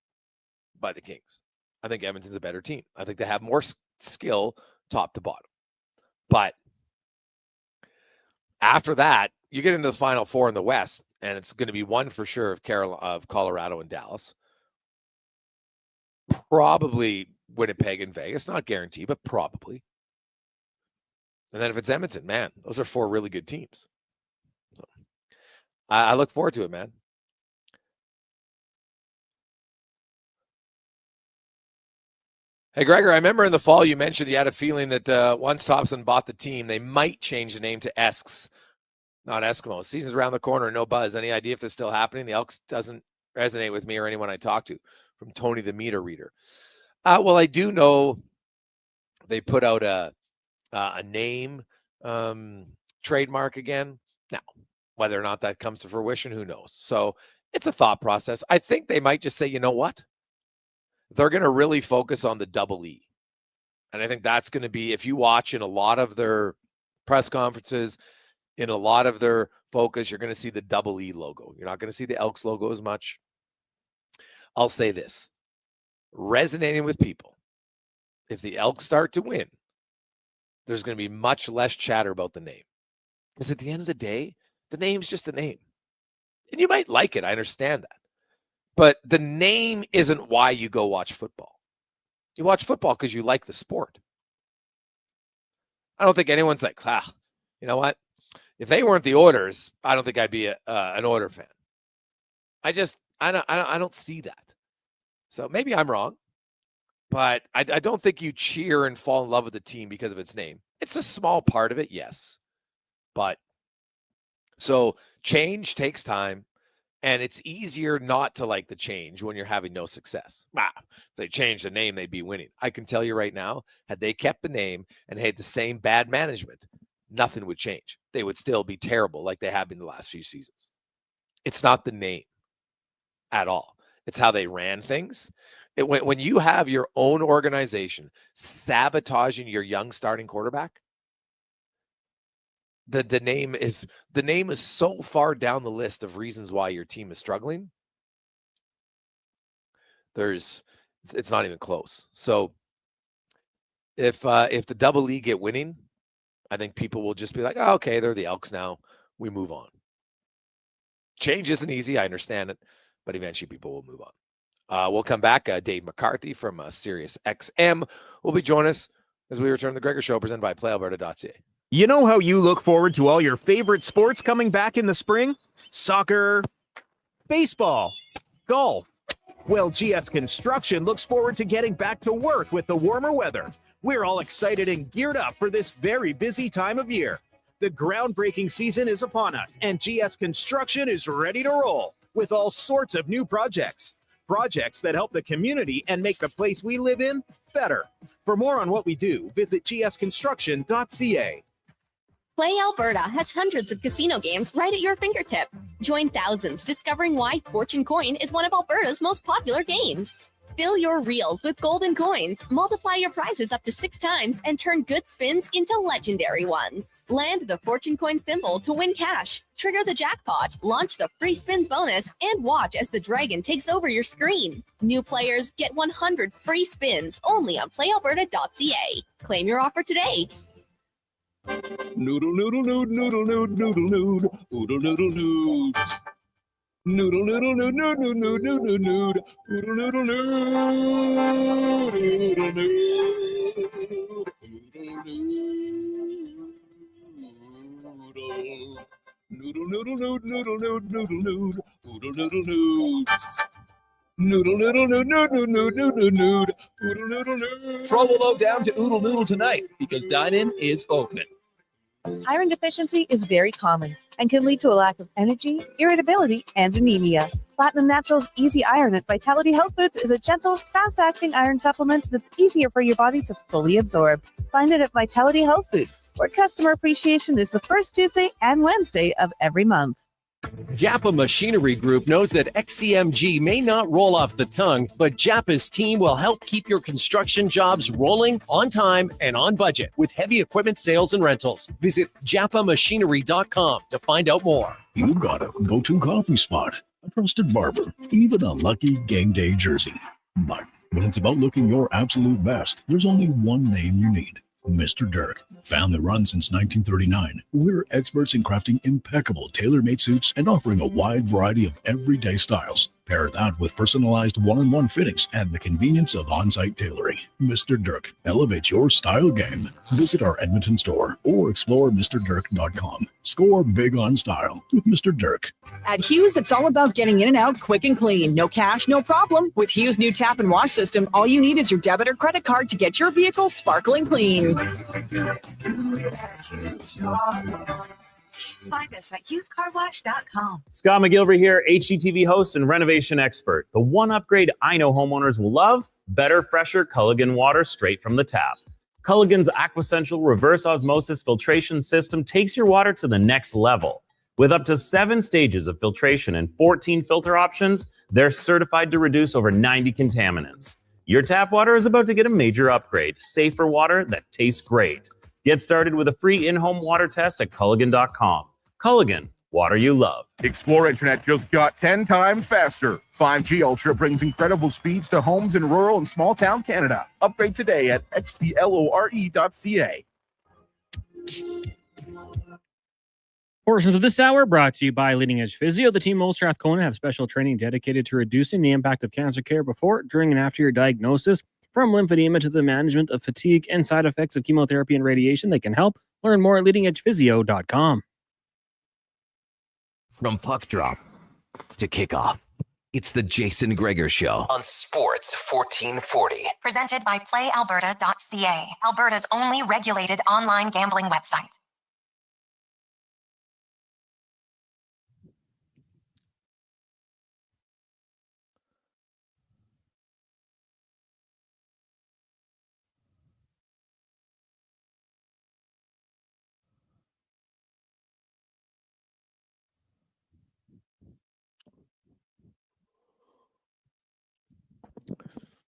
by the Kings. I think Edmonton's a better team. I think they have more skill top to bottom. But after that, you get into the Final Four in the West, and it's going to be one for sure of Colorado and Dallas. Probably Winnipeg and Vegas. Not guaranteed, but probably. And then if it's Edmonton, man, those are 4 really good teams. So I look forward to it, man. Hey, Gregor, I remember in the fall you mentioned you had a feeling that once Thompson bought the team, they might change the name to Esks, not Eskimos. Season's around the corner, no buzz. Any idea if this is still happening? The Elks doesn't resonate with me or anyone I talk to. From Tony the meter reader. Well, I do know they put out a name trademark again. Now, whether or not that comes to fruition, who knows? So it's a thought process. I think they might just say, you know what? They're going to really focus on the double E. And I think that's going to be, if you watch in a lot of their press conferences, in a lot of their focus, you're going to see the double E logo. You're not going to see the Elks logo as much. I'll say this, resonating with people. If the Elks start to win, there's going to be much less chatter about the name. Because at the end of the day, the name's just a name. And you might like it. I understand that. But the name isn't why you go watch football. You watch football because you like the sport. I don't think anyone's like, you know what? If they weren't the Oilers, I don't think I'd be an Oilers fan. I don't see that. So maybe I'm wrong, but I don't think you cheer and fall in love with the team because of its name. It's a small part of it, yes. But so change takes time, and it's easier not to like the change when you're having no success. If they changed the name, they'd be winning. I can tell you right now, had they kept the name and had the same bad management, nothing would change. They would still be terrible like they have been the last few seasons. It's not the name at all. It's how they ran things. When you have your own organization sabotaging your young starting quarterback, the name is so far down the list of reasons why your team is struggling. It's not even close. So if the double E get winning, I think people will just be like, oh, okay, they're the Elks now. We move on. Change isn't easy. I understand it. But eventually people will move on. We'll come back. Dave McCarthy from Sirius XM will be joining us as we return to the Gregor Show presented by PlayAlberta.ca. You know how you look forward to all your favorite sports coming back in the spring? Soccer, baseball, golf. Well, GS Construction looks forward to getting back to work with the warmer weather. We're all excited and geared up for this very busy time of year. The groundbreaking season is upon us, and GS Construction is ready to roll with all sorts of new projects. Projects that help the community and make the place we live in better. For more on what we do, visit gsconstruction.ca. Play Alberta has hundreds of casino games right at your fingertips. Join thousands discovering why Fortune Coin is one of Alberta's most popular games. Fill your reels with golden coins, multiply your prizes up to 6 times, and turn good spins into legendary ones. Land the Fortune Coin symbol to win cash, trigger the jackpot, launch the free spins bonus, and watch as the dragon takes over your screen. New players get 100 free spins only on playalberta.ca. Claim your offer today. Noodle, noodle, noodle, noodle, noodle, noodle, noodle, noodle, noodle, noodles. Noodle, noodle, noodle, noodle, noodle, noodle, noodle, noodle, noodle, noodle, noodle, noodle, noodle, noodle, noodle, noodle, noodle, noodle, noodles. Noodle, noodle, noodle, noodle, noodle, noodle, noodle, noodle, noodle, noodle. Troll low down to Oodle Noodle tonight because dine-in is open. Iron deficiency is very common and can lead to a lack of energy, irritability, and anemia. Platinum Natural's Easy Iron at Vitality Health Foods is a gentle, fast-acting iron supplement that's easier for your body to fully absorb. Find it at Vitality Health Foods, where customer appreciation is the first Tuesday and Wednesday of every month. Japa Machinery Group knows that XCMG may not roll off the tongue, but Japa's team will help keep your construction jobs rolling on time and on budget with heavy equipment sales and rentals. Visit japamachinery.com to find out more. You've got a go-to coffee spot, a trusted barber, even a lucky game day jersey. But when it's about looking your absolute best, there's only one name you need. Mr. Dirk. Family run since 1939. We're experts in crafting impeccable tailor-made suits and offering a wide variety of everyday styles. Pair that with personalized one-on-one fittings and the convenience of on-site tailoring. Mr. Dirk elevates your style game. Visit our Edmonton store or explore MrDirk.com. Score big on style with Mr. Dirk. At Hughes, it's all about getting in and out quick and clean. No cash, no problem. With Hughes' new tap and wash system, all you need is your debit or credit card to get your vehicle sparkling clean. Find us at HughesCarWash.com. Scott McGilvery here, HGTV host and renovation expert. The one upgrade I know homeowners will love: better, fresher Culligan water straight from the tap. Culligan's Aquasential reverse osmosis filtration system takes your water to the next level. With up to 7 stages of filtration and 14 filter options, they're certified to reduce over 90 contaminants. Your tap water is about to get a major upgrade. Safer water that tastes great. Get started with a free in-home water test at Culligan.com. Culligan, water you love. Explore Internet just got 10 times faster. 5G Ultra brings incredible speeds to homes in rural and small-town Canada. Upgrade today at xplore.ca. Portions of this hour brought to you by Leading Edge Physio. The team at Strathcona have special training dedicated to reducing the impact of cancer care before, during, and after your diagnosis. From lymphedema to the management of fatigue and side effects of chemotherapy and radiation, they can help. Learn more at leadingedgephysio.com. From puck drop to kickoff, it's the Jason Gregor Show on Sports 1440. Presented by playalberta.ca, Alberta's only regulated online gambling website.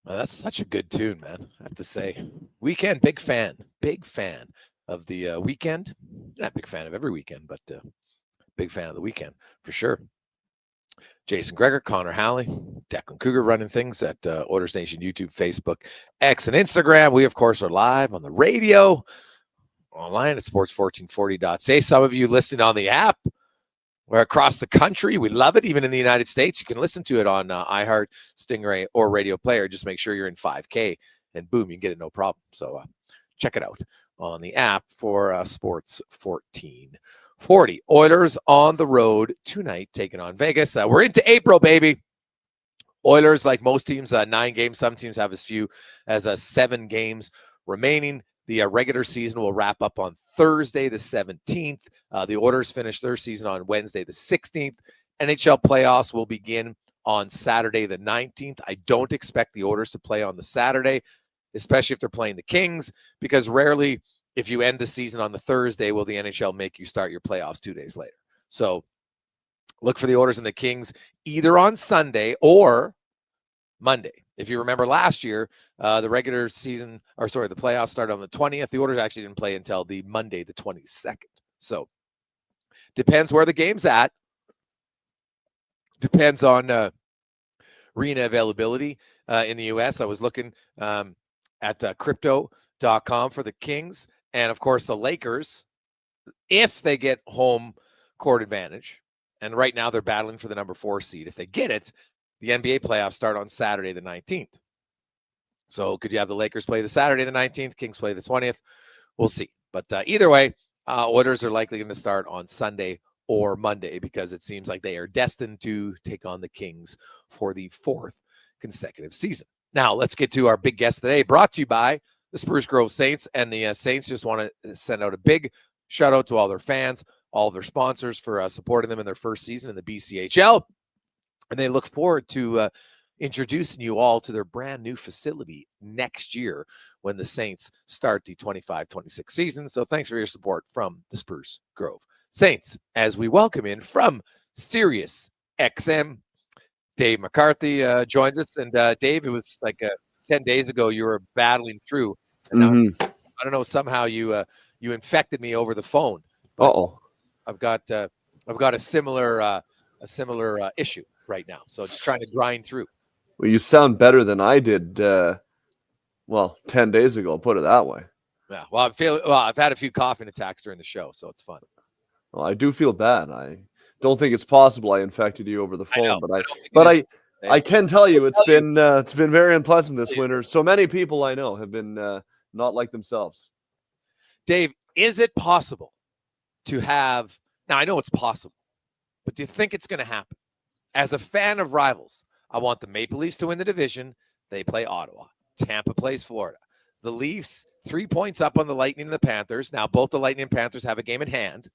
Well, that's such a good tune, man. I have to say. Weekend, big fan of the Weekend. Not big fan of every weekend, but big fan of the Weekend for sure. Jason Gregor, Connor Halley, Declan Cougar running things at Oilers Nation YouTube, Facebook, X, and Instagram. We, of course, are live on the radio, online at sports1440.ca. Some of you listening on the app. We're across the country. We love it. Even in the United States, you can listen to it on iHeart, Stingray, or Radio Player. Just make sure you're in 5K, and boom, you can get it no problem. So check it out on the app for Sports 1440. Oilers on the road tonight, taking on Vegas. We're into April, baby. Oilers, like most teams, 9 games. Some teams have as few as 7 games remaining. The regular season will wrap up on Thursday, the 17th. The Oilers finish their season on Wednesday, the 16th. NHL playoffs will begin on Saturday, the 19th. I don't expect the Oilers to play on the Saturday, especially if they're playing the Kings, because rarely if you end the season on the Thursday, will the NHL make you start your playoffs 2 days later? So look for the Oilers and the Kings either on Sunday or Monday. If you remember last year, the regular season, the playoffs started on the 20th. The Oilers actually didn't play until the Monday, the 22nd. So depends where the game's at. Depends on arena availability in the U.S. I was looking at crypto.com for the Kings. And, of course, the Lakers, if they get home court advantage, and right now they're battling for the number 4 seed. If they get it, the NBA playoffs start on Saturday the 19th. So could you have the Lakers play the Saturday the 19th, Kings play the 20th? We'll see. But either way, Oilers are likely going to start on Sunday or Monday because it seems like they are destined to take on the Kings for the 4th consecutive season. Now, let's get to our big guest today, brought to you by the Spruce Grove Saints. And the Saints just want to send out a big shout out to all their fans, all of their sponsors for supporting them in their first season in the BCHL. And they look forward to introducing you all to their brand new facility next year when the Saints start the 25-26 season. So thanks for your support from the Spruce Grove Saints as we welcome in from Sirius XM, Dave McCarthy joins us. And Dave, it was like 10 days ago you were battling through. And I don't know, somehow you infected me over the phone. I've got a similar issue right now. So just trying to grind through. Well, you sound better than I did 10 days ago, put it that way. Yeah. Well, I've had a few coughing attacks during the show, so it's fun. Well, I do feel bad. I don't think it's possible I infected you over the phone, I can tell you it's been very unpleasant this winter. So many people I know have been not like themselves. Dave, is it possible to have, now I know it's possible, but do you think it's going to happen? As a fan of rivals, I want the Maple Leafs to win the division. They play Ottawa. Tampa plays Florida. The Leafs, 3 points up on the Lightning and the Panthers. Now, both the Lightning and Panthers have a game in hand.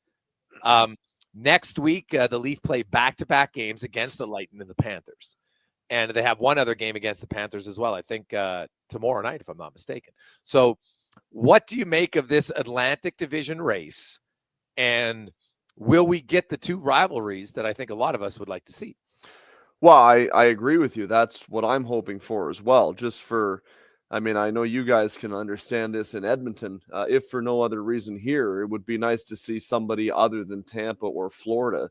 Next week, the Leafs play back-to-back games against the Lightning and the Panthers. And they have one other game against the Panthers as well, I think tomorrow night, if I'm not mistaken. So what do you make of this Atlantic Division race? And will we get the two rivalries that I think a lot of us would like to see? Well, I agree with you. That's what I'm hoping for as well. I know you guys can understand this in Edmonton. If for no other reason here, it would be nice to see somebody other than Tampa or Florida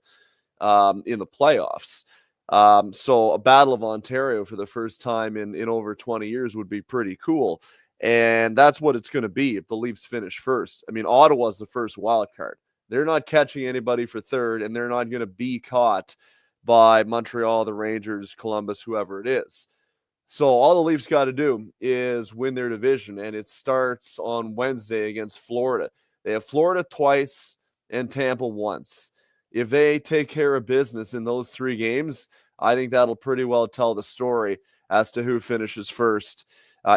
in the playoffs. So a Battle of Ontario for the first time in over 20 years would be pretty cool. And that's what it's going to be if the Leafs finish first. Ottawa's the first wild card. They're not catching anybody for third, and they're not going to be caught by Montreal, the Rangers, Columbus, whoever it is. So all the Leafs got to do is win their division, and it starts on Wednesday against Florida. They have Florida twice and Tampa once. If they take care of business in those 3 games, I think that'll pretty well tell the story as to who finishes first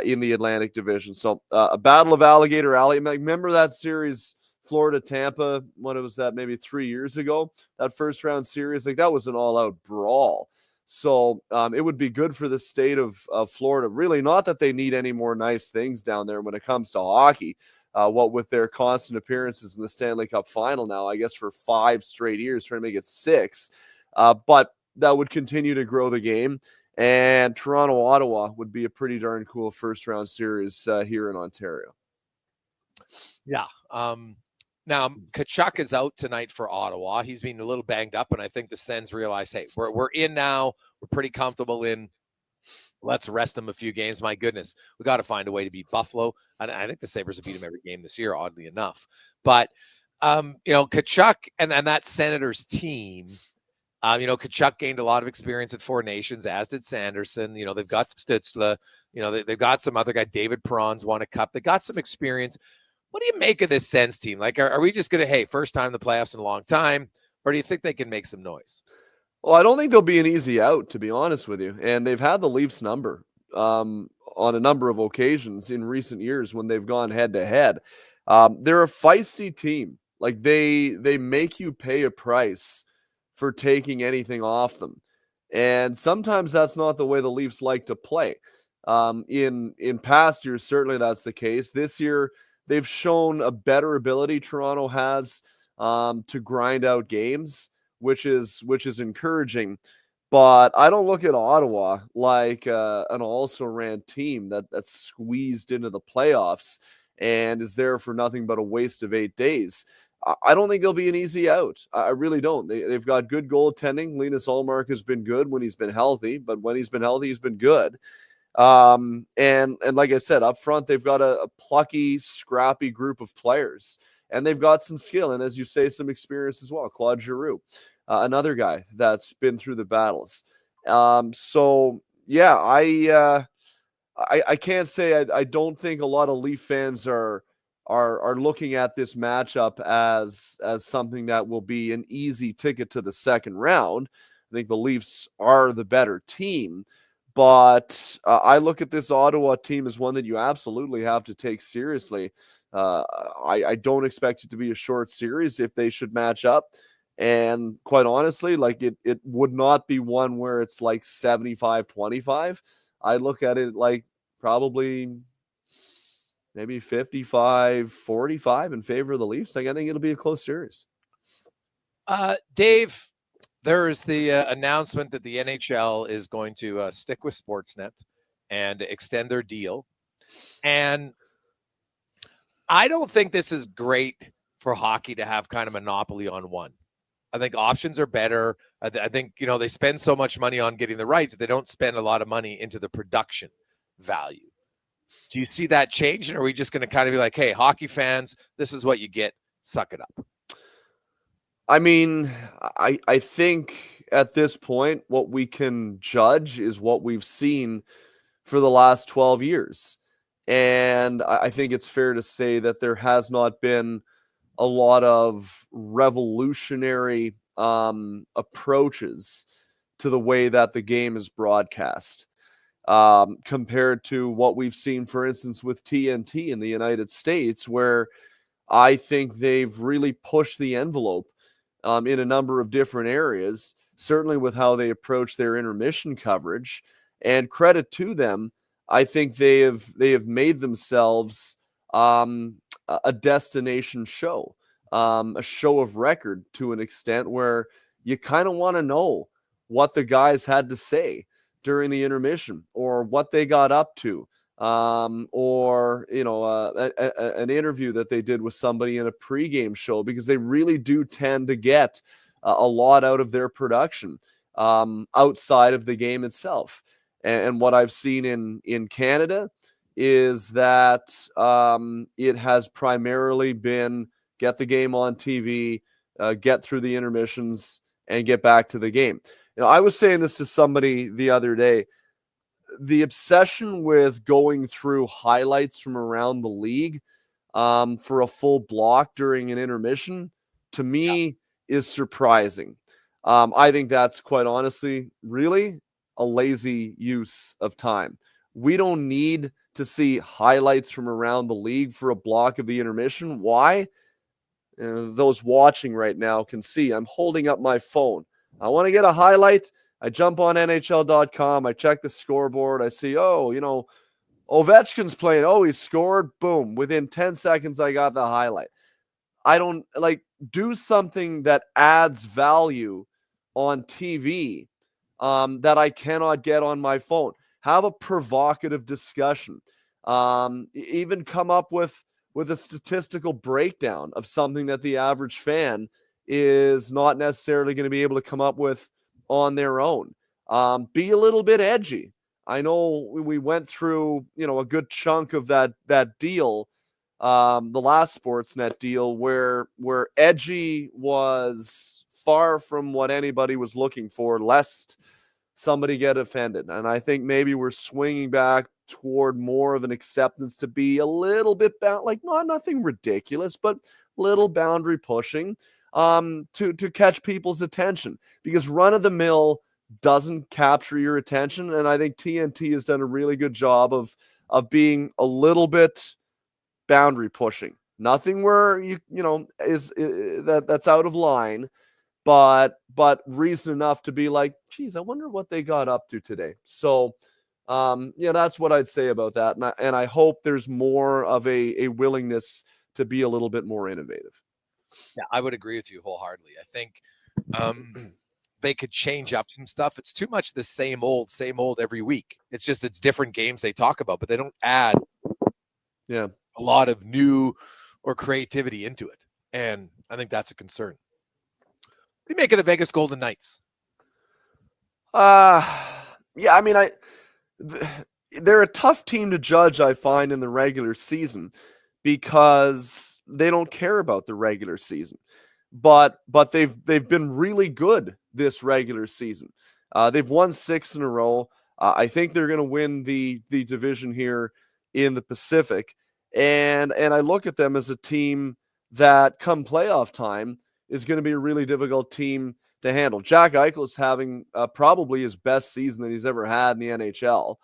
in the Atlantic Division. So a battle of Alligator Alley. Remember that series, Florida-Tampa, when it was that maybe 3 years ago, that first round series? Like, that was an all-out brawl. So it would be good for the state of Florida. Really, not that they need any more nice things down there when it comes to hockey. What with their constant appearances in the Stanley Cup final now, I guess for 5 straight years, trying to make it 6. But that would continue to grow the game. And Toronto-Ottawa would be a pretty darn cool first-round series here in Ontario. Yeah. Now, Tkachuk is out tonight for Ottawa. He's been a little banged up, and I think the Sens realize, hey, we're in now. We're pretty comfortable in. Let's rest them a few games. My goodness, we got to find a way to beat Buffalo. And I think the Sabres have beat them every game this year, oddly enough. But, Tkachuk and that Senators team, Tkachuk gained a lot of experience at Four Nations, as did Sanderson. They've got Stützle. They've got some other guy, David Perron's won a cup. They got some experience. What do you make of this Sens team? Like, are we just going to, first time in the playoffs in a long time, or do you think they can make some noise? Well, I don't think they'll be an easy out, to be honest with you. And they've had the Leafs number on a number of occasions in recent years when they've gone head-to-head. They're a feisty team. Like, they make you pay a price for taking anything off them. And sometimes that's not the way the Leafs like to play. In past years, certainly that's the case. This year, they've shown a better ability, Toronto has, to grind out games, which is encouraging. But I don't look at Ottawa like an also-ran team that's squeezed into the playoffs and is there for nothing but a waste of 8 days. I don't think they'll be an easy out. I really don't. They've got good goaltending. Linus Ullmark has been good when he's been healthy, but when he's been healthy, he's been good. And like I said, up front, they've got a plucky, scrappy group of players, and they've got some skill. And as you say, some experience as well. Claude Giroux, another guy that's been through the battles. So yeah, I can't say I don't think a lot of Leaf fans are looking at this matchup as something that will be an easy ticket to the second round. I think the Leafs are the better team, but I look at this Ottawa team as one that you absolutely have to take seriously. I don't expect it to be a short series if they should match up. And quite honestly, like it would not be one where it's like 75-25. I look at it like probably maybe 55-45 in favor of the Leafs. Like, I think it'll be a close series. Dave, there is the announcement that the NHL is going to stick with Sportsnet and extend their deal. And I don't think this is great for hockey to have kind of monopoly on one. I think options are better. I think, they spend so much money on getting the rights that they don't spend a lot of money into the production value. Do you see that change? Or are we just going to kind of be like, hey, hockey fans, this is what you get. Suck it up. I mean, I think at this point, what we can judge is what we've seen for the last 12 years. And I think it's fair to say that there has not been a lot of revolutionary approaches to the way that the game is broadcast compared to what we've seen, for instance, with TNT in the United States, where I think they've really pushed the envelope in a number of different areas, certainly with how they approach their intermission coverage. And credit to them, I think they have made themselves a destination show, a show of record to an extent where you kind of want to know what the guys had to say during the intermission or what they got up to, or an interview that they did with somebody in a pregame show, because they really do tend to get a lot out of their production outside of the game itself. And what I've seen in Canada is that it has primarily been get the game on TV, get through the intermissions, and get back to the game. I was saying this to somebody the other day. The obsession with going through highlights from around the league for a full block during an intermission, to me, is surprising. I think that's quite honestly really a lazy use of time. We don't need to see highlights from around the league for a block of the intermission. Why? Those watching right now can see I'm holding up my phone. I want to get a highlight. I jump on NHL.com. I check the scoreboard. I see, Ovechkin's playing. Oh, he scored. Boom. Within 10 seconds, I got the highlight. I don't do something that adds value on TV that I cannot get on my phone. Have a provocative discussion. Even come up with a statistical breakdown of something that the average fan is not necessarily going to be able to come up with on their own. Be a little bit edgy. I know we went through, a good chunk of that deal, the last Sportsnet deal, where edgy was far from what anybody was looking for, lest somebody get offended. And I think maybe we're swinging back toward more of an acceptance to be a little bit nothing ridiculous, but little boundary pushing to catch people's attention, because run of the mill doesn't capture your attention. And I think TNT has done a really good job of being a little bit boundary pushing. Nothing where that's out of line, but reason enough to be like, geez, I wonder what they got up to today. So That's what I'd say about that. And I hope there's more of a willingness to be a little bit more innovative. Yeah, I would agree with you wholeheartedly. I think they could change up some stuff. It's too much the same old every week. It's different games they talk about, but they don't add a lot of new or creativity into it. And I think that's a concern. What do you make of the Vegas Golden Knights? Yeah, I mean, they're a tough team to judge, I find, in the regular season because they don't care about the regular season. But they've been really good this regular season. They've won 6 in a row. I think they're going to win the division here in the Pacific. And I look at them as a team that come playoff time is going to be a really difficult team to handle. Jack Eichel is having probably his best season that he's ever had in the NHL.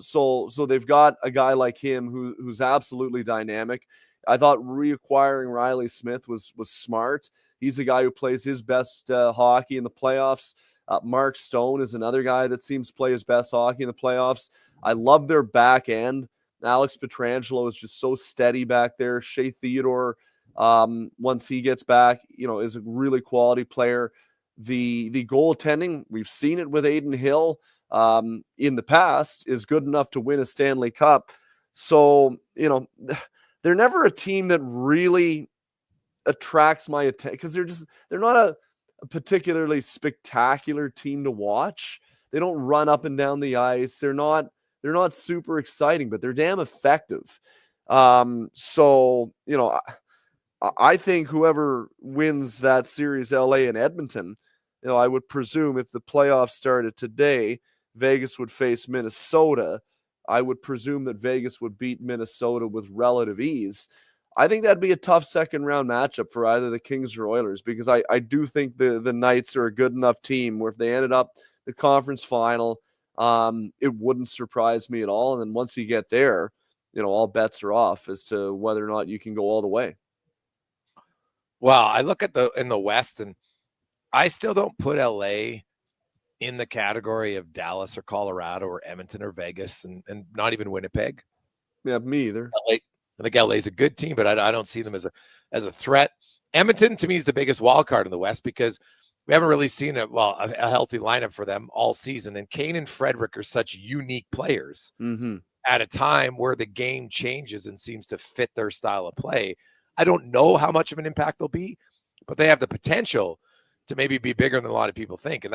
So they've got a guy like him who's absolutely dynamic. I thought reacquiring Riley Smith was smart. He's a guy who plays his best hockey in the playoffs. Mark Stone is another guy that seems to play his best hockey in the playoffs. I love their back end. Alex Pietrangelo is just so steady back there. Shea Theodore, once he gets back, is a really quality player. The goaltending, we've seen it with Aiden Hill in the past, is good enough to win a Stanley Cup. So, they're never a team that really attracts my attention because they're not a particularly spectacular team to watch. They don't run up and down the ice. They're not super exciting, but they're damn effective. So, I think whoever wins that series, LA and Edmonton, I would presume if the playoffs started today, Vegas would face Minnesota. I would presume that Vegas would beat Minnesota with relative ease. I think that'd be a tough second round matchup for either the Kings or Oilers because I do think the Knights are a good enough team where if they ended up the conference final, it wouldn't surprise me at all. And then once you get there, all bets are off as to whether or not you can go all the way. Well, I look at in the West and I still don't put LA in the category of Dallas or Colorado or Edmonton or Vegas and not even Winnipeg. Yeah, me either. I think LA is a good team, but I don't see them as a threat. Edmonton to me is the biggest wild card in the West because we haven't really seen a healthy lineup for them all season. And Kane and Frederick are such unique players at a time where the game changes and seems to fit their style of play. I don't know how much of an impact they'll be, but they have the potential to maybe be bigger than a lot of people think. And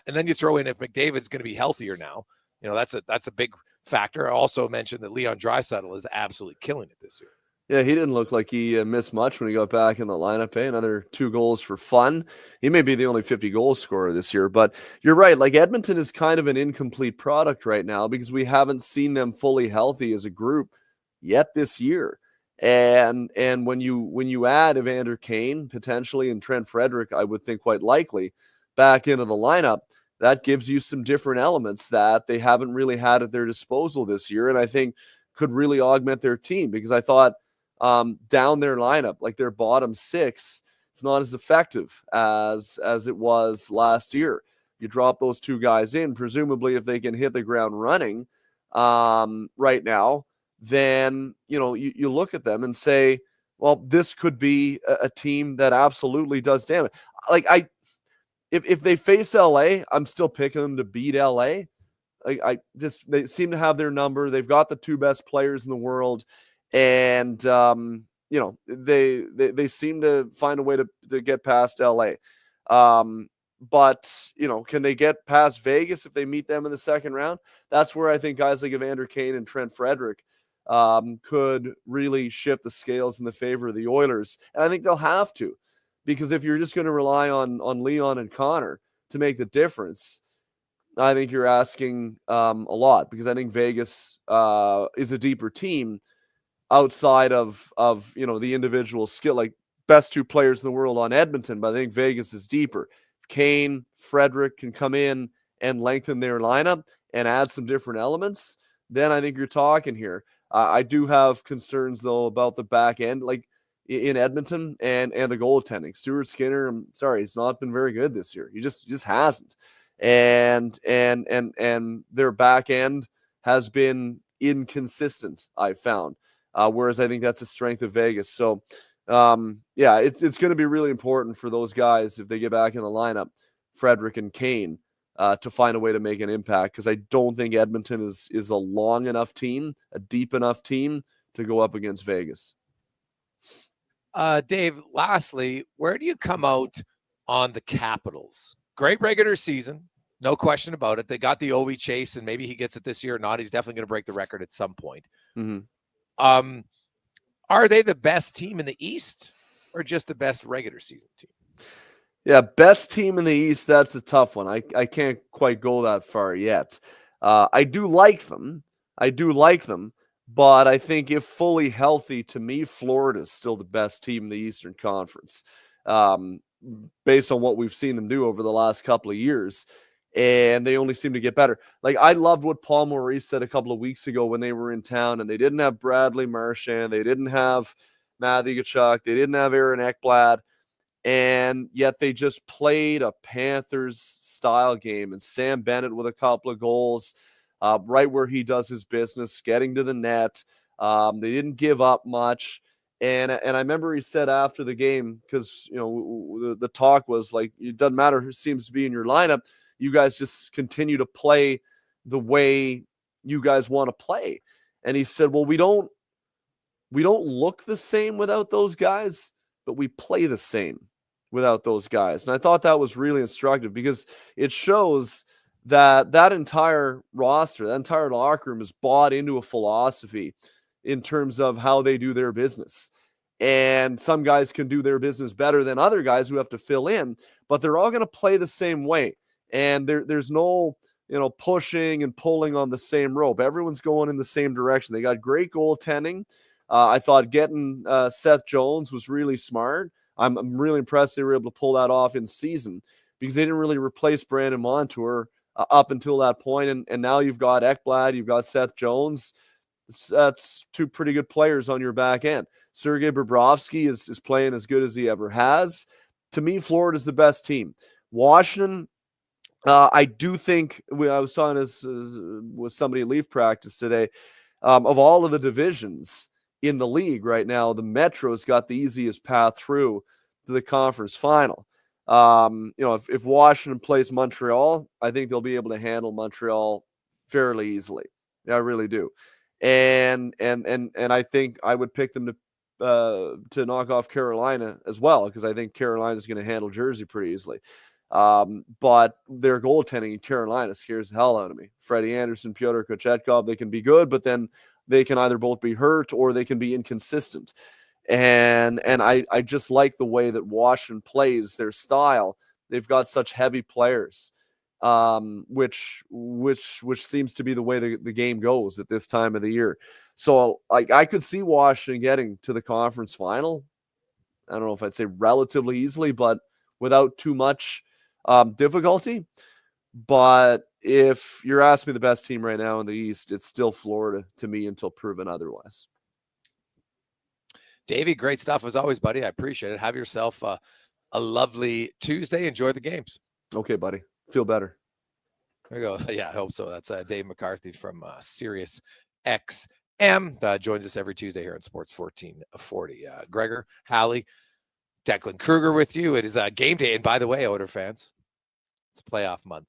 then you throw in if McDavid's going to be healthier now, that's a big factor. I also mentioned that Leon Draisaitl is absolutely killing it this year. Yeah, he didn't look like he missed much when he got back in the lineup. Another 2 goals for fun. He may be the only 50 goal scorer this year, but you're right. Like Edmonton is kind of an incomplete product right now because we haven't seen them fully healthy as a group yet this year. And when you add Evander Kane potentially and Trent Frederick, I would think quite likely back into the lineup, that gives you some different elements that they haven't really had at their disposal this year, and I think could really augment their team because I thought down their lineup, like their bottom 6, it's not as effective as it was last year. You drop those 2 guys in, presumably if they can hit the ground running right now, then you look at them and say, well, this could be a team that absolutely does damage. Like if they face LA, I'm still picking them to beat LA. They seem to have their number. They've got the 2 best players in the world, and they seem to find a way to get past LA. But can they get past Vegas if they meet them in the second round? That's where I think guys like Evander Kane and Trent Frederick could really shift the scales in the favor of the Oilers. And I think they'll have to, because if you're just going to rely on Leon and Connor to make the difference, I think you're asking a lot, because I think Vegas is a deeper team outside of the individual skill, like best 2 players in the world on Edmonton, but I think Vegas is deeper. If Kane, Frederick can come in and lengthen their lineup and add some different elements, then I think you're talking here. I do have concerns, though, about the back end, like in Edmonton and the goaltending. Stuart Skinner, I'm sorry, he's not been very good this year. He just hasn't. And their back end, has been inconsistent, I've found. Whereas I think that's a strength of Vegas. So, it's going to be really important for those guys if they get back in the lineup, Frederick and Kane, to find a way to make an impact, because I don't think Edmonton is a long enough team, a deep enough team to go up against Vegas. Dave, lastly, where do you come out on the Capitals? Great regular season, no question about it. They got the OE chase, and maybe he gets it this year or not. He's definitely going to break the record at some point. Mm-hmm. Are they the best team in the East or just the best regular season team? Yeah, best team in the East, that's a tough one. I can't quite go that far yet. I do like them. But I think if fully healthy, to me, Florida is still the best team in the Eastern Conference, based on what we've seen them do over the last couple of years. And they only seem to get better. Like, I loved what Paul Maurice said a couple of weeks ago when they were in town, and they didn't have Bradley Marchand, they didn't have Matthew Tkachuk, they didn't have Aaron Ekblad, and yet they just played a Panthers-style game. And Sam Bennett with a couple of goals, right where he does his business, getting to the net. They didn't give up much. And I remember he said after the game, because the talk was like, it doesn't matter who seems to be in your lineup, you guys just continue to play the way you guys want to play. And he said, well, we don't look the same without those guys, but we play the same without those guys. And I thought that was really instructive, because it shows that entire roster, that entire locker room is bought into a philosophy in terms of how they do their business. And some guys can do their business better than other guys who have to fill in, but they're all going to play the same way. And there's no, pushing and pulling on the same rope. Everyone's going in the same direction. They got great goaltending. I thought getting Seth Jones was really smart. I'm really impressed they were able to pull that off in season, because they didn't really replace Brandon Montour up until that point. And now you've got Ekblad, you've got Seth Jones. That's two pretty good players on your back end. Sergei Bobrovsky is playing as good as he ever has. To me, Florida's the best team. Washington, I do think, I was talking with somebody at Leaf practice today, of all of the divisions in the league right now, the Metro's got the easiest path through to the conference final. If Washington plays Montreal, I think they'll be able to handle Montreal fairly easily. Yeah, I really do. And I think I would pick them to knock off Carolina as well, because I think Carolina is going to handle Jersey pretty easily. But their goaltending in Carolina scares the hell out of me. Freddie Anderson, Pyotr Kochetkov, they can be good, but then they can either both be hurt or they can be inconsistent. And I just like the way that Washington plays their style. They've got such heavy players, which seems to be the way the game goes at this time of the year. So I could see Washington getting to the conference final. I don't know if I'd say relatively easily, but without too much difficulty. But if you're asking me the best team right now in the East, it's still Florida to me until proven otherwise. Davey, great stuff as always, buddy. I appreciate it. Have yourself a lovely Tuesday. Enjoy the games. Okay, buddy. Feel better. There you go. Yeah, I hope so. That's Dave McCarthy from Sirius XM. Joins us every Tuesday here on Sports 1440. Gregor, Halley, Declan Kruger with you. It is game day. And by the way, Oilers fans, it's playoff month.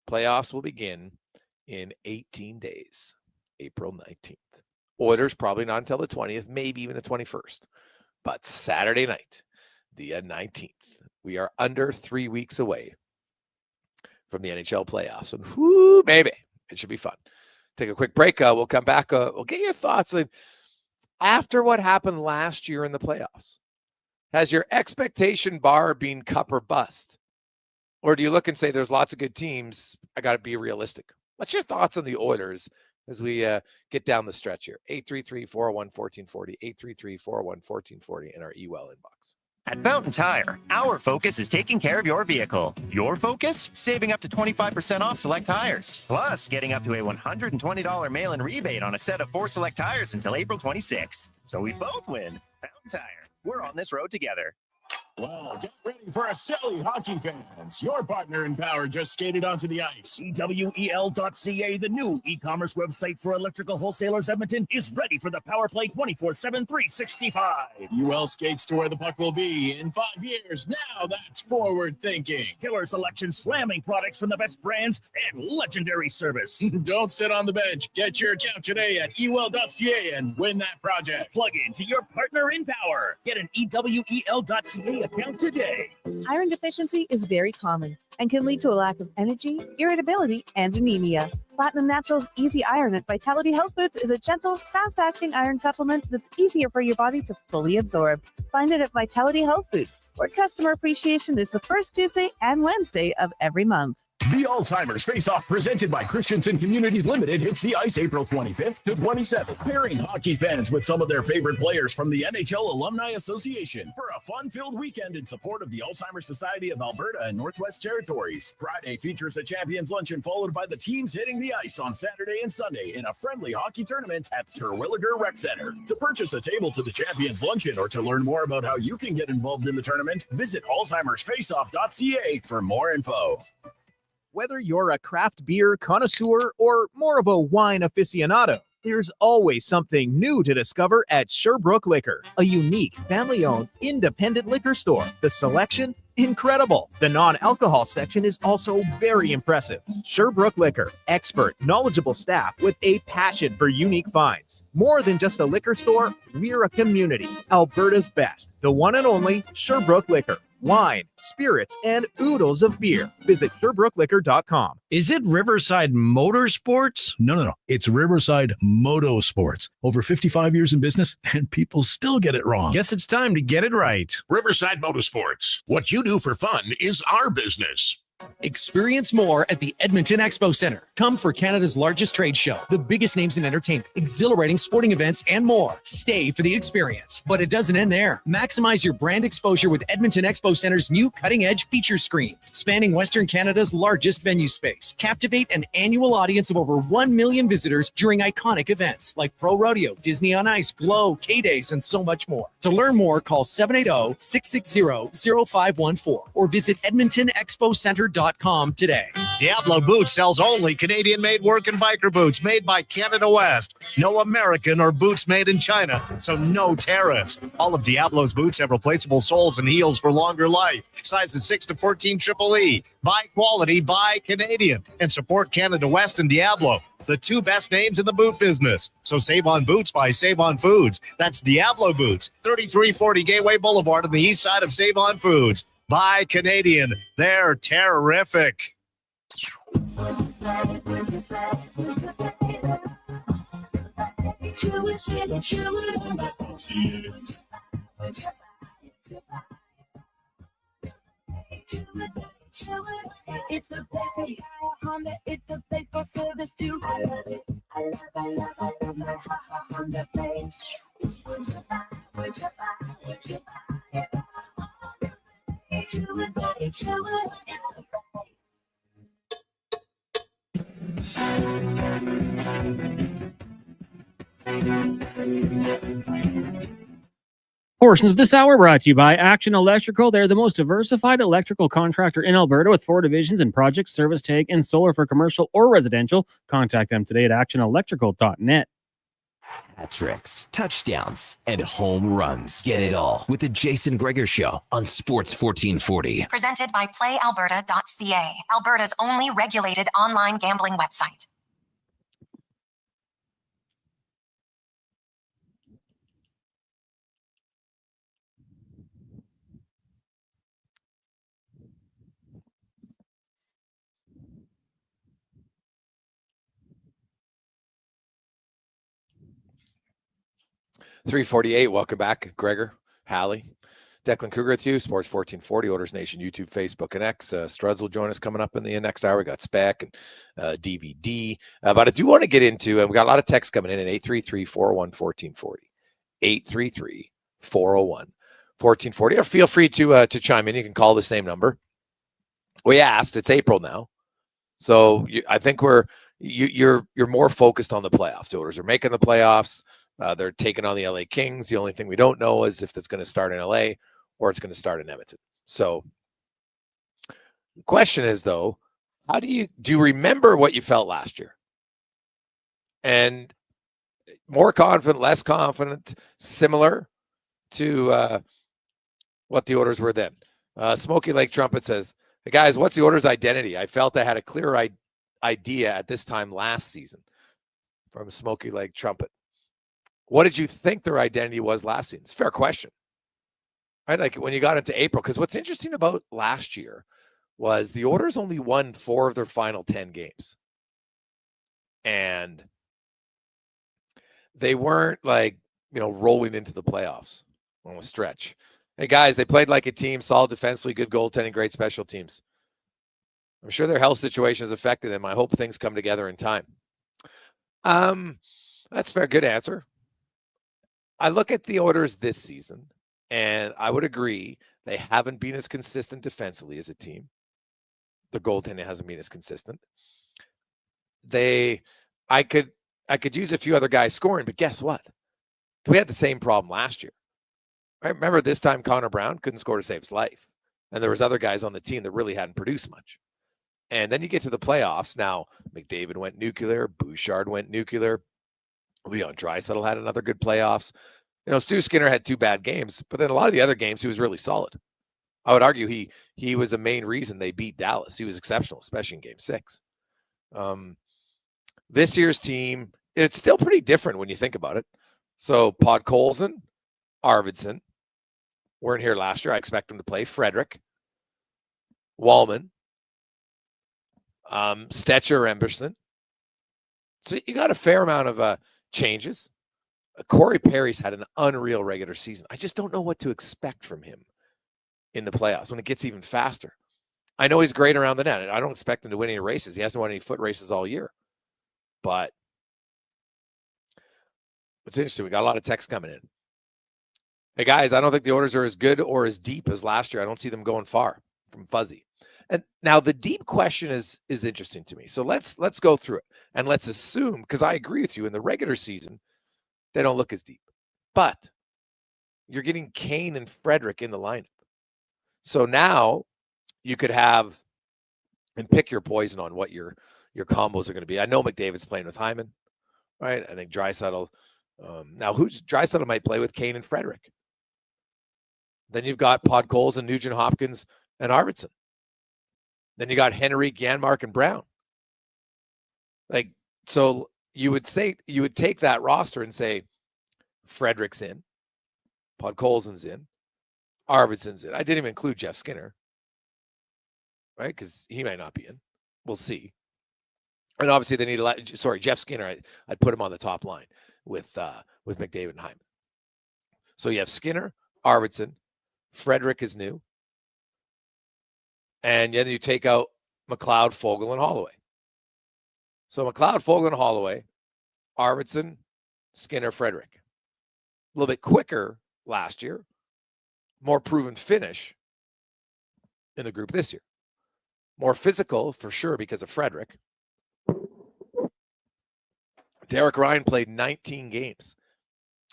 Playoffs will begin in 18 days, April 19th. Oilers probably not until the 20th, maybe even the 21st. But Saturday night, the 19th, we are under 3 weeks away from the NHL playoffs. And whoo, baby, it should be fun. Take a quick break. We'll come back. We'll get your thoughts after what happened last year in the playoffs. Has your expectation bar been cup or bust? Or do you look and say there's lots of good teams? I got to be realistic. What's your thoughts on the Oilers as we get down the stretch here? 833-401-1440, 833-401-1440 in our eWell inbox. At Fountain Tire, our focus is taking care of your vehicle. Your focus? Saving up to 25% off select tires. Plus, getting up to a $120 mail-in rebate on a set of 4 select tires until April 26th. So we both win. Fountain Tire. We're on this road together. Well, get ready for a silly hockey fans. Your partner in power just skated onto the ice. EWEL.ca, the new e-commerce website for electrical wholesalers Edmonton, is ready for the power play 24/7, 365. UL skates to where the puck will be in 5 years. Now that's forward thinking. Killer selection, slamming products from the best brands, and legendary service. Don't sit on the bench. Get your account today at EWEL.ca and win that project. Plug into your partner in power. Get an EWEL.ca account today. Iron deficiency is very common and can lead to a lack of energy, irritability, and anemia. Platinum Naturals Easy Iron at Vitality Health Foods is a gentle, fast-acting iron supplement that's easier for your body to fully absorb. Find it at Vitality Health Foods, where customer appreciation is the first Tuesday and Wednesday of every month. The Alzheimer's Face-Off presented by Christensen Communities Limited hits the ice April 25th to 27th, pairing hockey fans with some of their favorite players from the NHL Alumni Association for a fun-filled weekend in support of the Alzheimer's Society of Alberta and Northwest Territories. Friday features a Champions Luncheon followed by the teams hitting the ice on Saturday and Sunday in a friendly hockey tournament at Terwilliger Rec Center. To purchase a table to the Champions Luncheon or to learn more about how you can get involved in the tournament, visit alzheimersfaceoff.ca for more info. Whether you're a craft beer connoisseur or more of a wine aficionado, there's always something new to discover at Sherbrooke Liquor, a unique, family-owned, independent liquor store. The selection, incredible. The non-alcohol section is also very impressive. Sherbrooke Liquor, expert, knowledgeable staff with a passion for unique finds. More than just a liquor store, we're a community. Alberta's best, the one and only Sherbrooke Liquor. Wine, spirits, and oodles of beer. Visit SherbrookeLiquor.com. Is it Riverside Motorsports? No. It's Riverside Motorsports. Over 55 years in business, and people still get it wrong. Guess it's time to get it right. Riverside Motorsports. What you do for fun is our business. Experience more at the Edmonton Expo Center. Come for Canada's largest trade show, the biggest names in entertainment, exhilarating sporting events, and more. Stay for the experience. But it doesn't end there. Maximize your brand exposure with Edmonton Expo Center's new cutting-edge feature screens, spanning Western Canada's largest venue space. Captivate an annual audience of over 1 million visitors during iconic events like Pro Rodeo, Disney on Ice, Glow, K-Days, and so much more. To learn more, call 780-660-0514 or visit EdmontonExpoCenter.com today. Diablo Boots sells only Canadian-made work and biker boots made by Canada West. No American or boots made in China, so no tariffs. All of Diablo's boots have replaceable soles and heels for longer life. Sizes 6 to 14 Triple E. Buy quality, buy Canadian. And support Canada West and Diablo, the two best names in the boot business. So save on boots by Save On Foods. That's Diablo Boots, 3340 Gateway Boulevard on the east side of Save On Foods. Buy Canadian. They're terrific. It's the place to buy a Honda. It's the place for service too. I love it. I love my Honda place. Would you buy it? You would buy it. It's the Portions of this hour brought to you by Action Electrical. They're the most diversified electrical contractor in Alberta with 4 divisions in project, service, tag, and solar for commercial or residential. Contact them today at actionelectrical.net. Hat-tricks, touchdowns, and home runs. Get it all with the Jason Gregor Show on Sports 1440. Presented by PlayAlberta.ca, Alberta's only regulated online gambling website. .348. Welcome back, Gregor, Halley, Declan Kruger with you. Sports 1440, Oilers Nation, YouTube, Facebook, and X. Struds will join us coming up in the next hour. We got Spec and DVD. But I do want to get into, and we got a lot of texts coming in at 833-401-1440. 833-401-1440. Or feel free to chime in. You can call the same number. We asked. It's April now, so I think you're more focused on the playoffs. The Oilers are making the playoffs. They're taking on the LA Kings. The only thing we don't know is if that's going to start in LA or it's going to start in Edmonton. So the question is, though, do you remember what you felt last year? And more confident, less confident, similar to what the Oilers were then. Smoky Lake Trumpet says, hey guys, what's the Oilers' identity? I felt I had a clearer idea at this time last season. From Smoky Lake Trumpet. What did you think their identity was last season? It's a fair question. Right? Like when you got into April, because what's interesting about last year was the Oilers only won 4 of their final 10 games. And they weren't like, rolling into the playoffs on a stretch. Hey guys, they played like a team, solid defensively, good goaltending, great special teams. I'm sure their health situation has affected them. I hope things come together in time. That's a fair, good answer. I look at the Oilers this season, and I would agree they haven't been as consistent defensively as a team. The goaltending hasn't been as consistent. I could use a few other guys scoring, but guess what? We had the same problem last year. I remember this time Connor Brown couldn't score to save his life, and there was other guys on the team that really hadn't produced much. And then you get to the playoffs. Now, McDavid went nuclear. Bouchard went nuclear. Leon Draisaitl had another good playoffs. Stu Skinner had 2 bad games, but in a lot of the other games, he was really solid. I would argue he was a main reason they beat Dallas. He was exceptional, especially in Game 6. This year's team, it's still pretty different when you think about it. So, Podkolzin, Arvidsson weren't here last year. I expect them to play. Frederick, Wallman, Stetcher, Emberson. So you got a fair amount of changes. Corey Perry's had an unreal regular season. I just don't know what to expect from him in the playoffs when it gets even faster. I know he's great around the net. I don't expect him to win any races. He hasn't won any foot races all year. But it's interesting. We got a lot of texts coming in. Hey, guys, I don't think the Oilers are as good or as deep as last year. I don't see them going far. From Fuzzy. And now the deep question is interesting to me. So let's go through it. And let's assume, because I agree with you, in the regular season, they don't look as deep. But you're getting Kane and Frederick in the lineup. So now you could have, and pick your poison on what your combos are going to be. I know McDavid's playing with Hyman, right? I think Draisaitl. Now, Draisaitl might play with Kane and Frederick. Then you've got Podkolzin, Nugent Hopkins, and Arvidsson. Then you got Henry, Janmark, and Brown. So you would take that roster and say Frederick's in, Podkolzin's in, Arvidsson's in. I didn't even include Jeff Skinner, right? Because he might not be in. We'll see. And obviously they need Jeff Skinner. I'd put him on the top line with McDavid and Hyman. So you have Skinner, Arvidsson, Frederick is new. And then you take out McLeod, Fogle, and Holloway. So McLeod, Fogle, and Holloway, Arvidsson, Skinner, Frederick. A little bit quicker last year. More proven finish in the group this year. More physical, for sure, because of Frederick. Derek Ryan played 19 games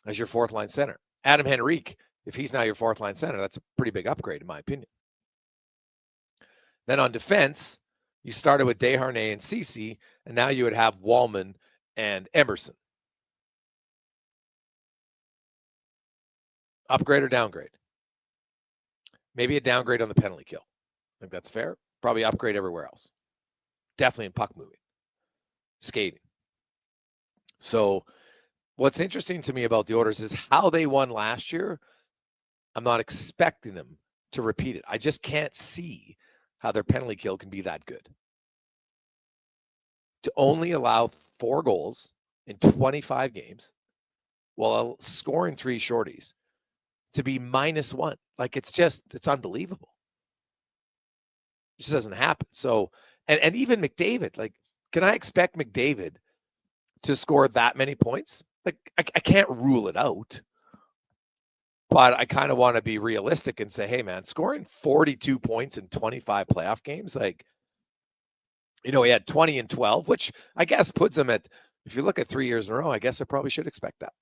as your fourth-line center. Adam Henrique, if he's now your fourth-line center, that's a pretty big upgrade, in my opinion. Then on defense, you started with Desharnais and Ceci, and now you would have Wallman and Emerson. Upgrade or downgrade? Maybe a downgrade on the penalty kill. I think that's fair. Probably upgrade everywhere else. Definitely in puck moving. Skating. So what's interesting to me about the Oilers is how they won last year. I'm not expecting them to repeat it. I just can't see how their penalty kill can be that good. To only allow 4 goals in 25 games while scoring 3 shorties to be -1. It's unbelievable. It just doesn't happen. So, and even McDavid, can I expect McDavid to score that many points? I can't rule it out. But I kind of want to be realistic and say, hey, man, scoring 42 points in 25 playoff games, he had 20 and 12, which I guess puts him at, if you look at 3 years in a row, I guess I probably should expect that.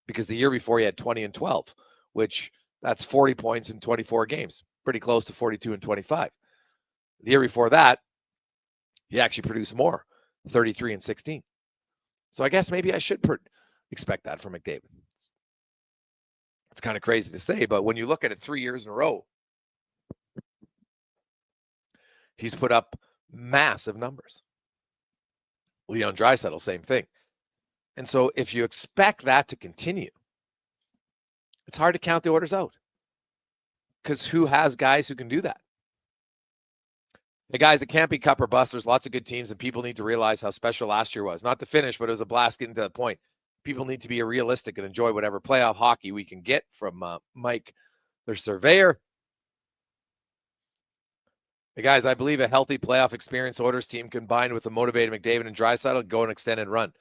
Because the year before he had 20 and 12, which That's 40 points in 24 games, pretty close to 42 and 25. The year before that, he actually produced more, 33 and 16. So I guess maybe I should expect that from McDavid. It's kind of crazy to say, but when you look at it 3 years in a row, he's put up massive numbers. Leon Draisaitl, same thing. And so if you expect that to continue, it's hard to count the Oilers out. Because who has guys who can do that? Hey, guys, it can't be cup or bust. There's lots of good teams, and people need to realize how special last year was. Not the finish, but it was a blast getting to that point. People need to be realistic and enjoy whatever playoff hockey we can get from Mike, their surveyor. Hey, guys, I believe a healthy playoff experience Oilers team combined with a motivated McDavid and Draisaitl go an extended run.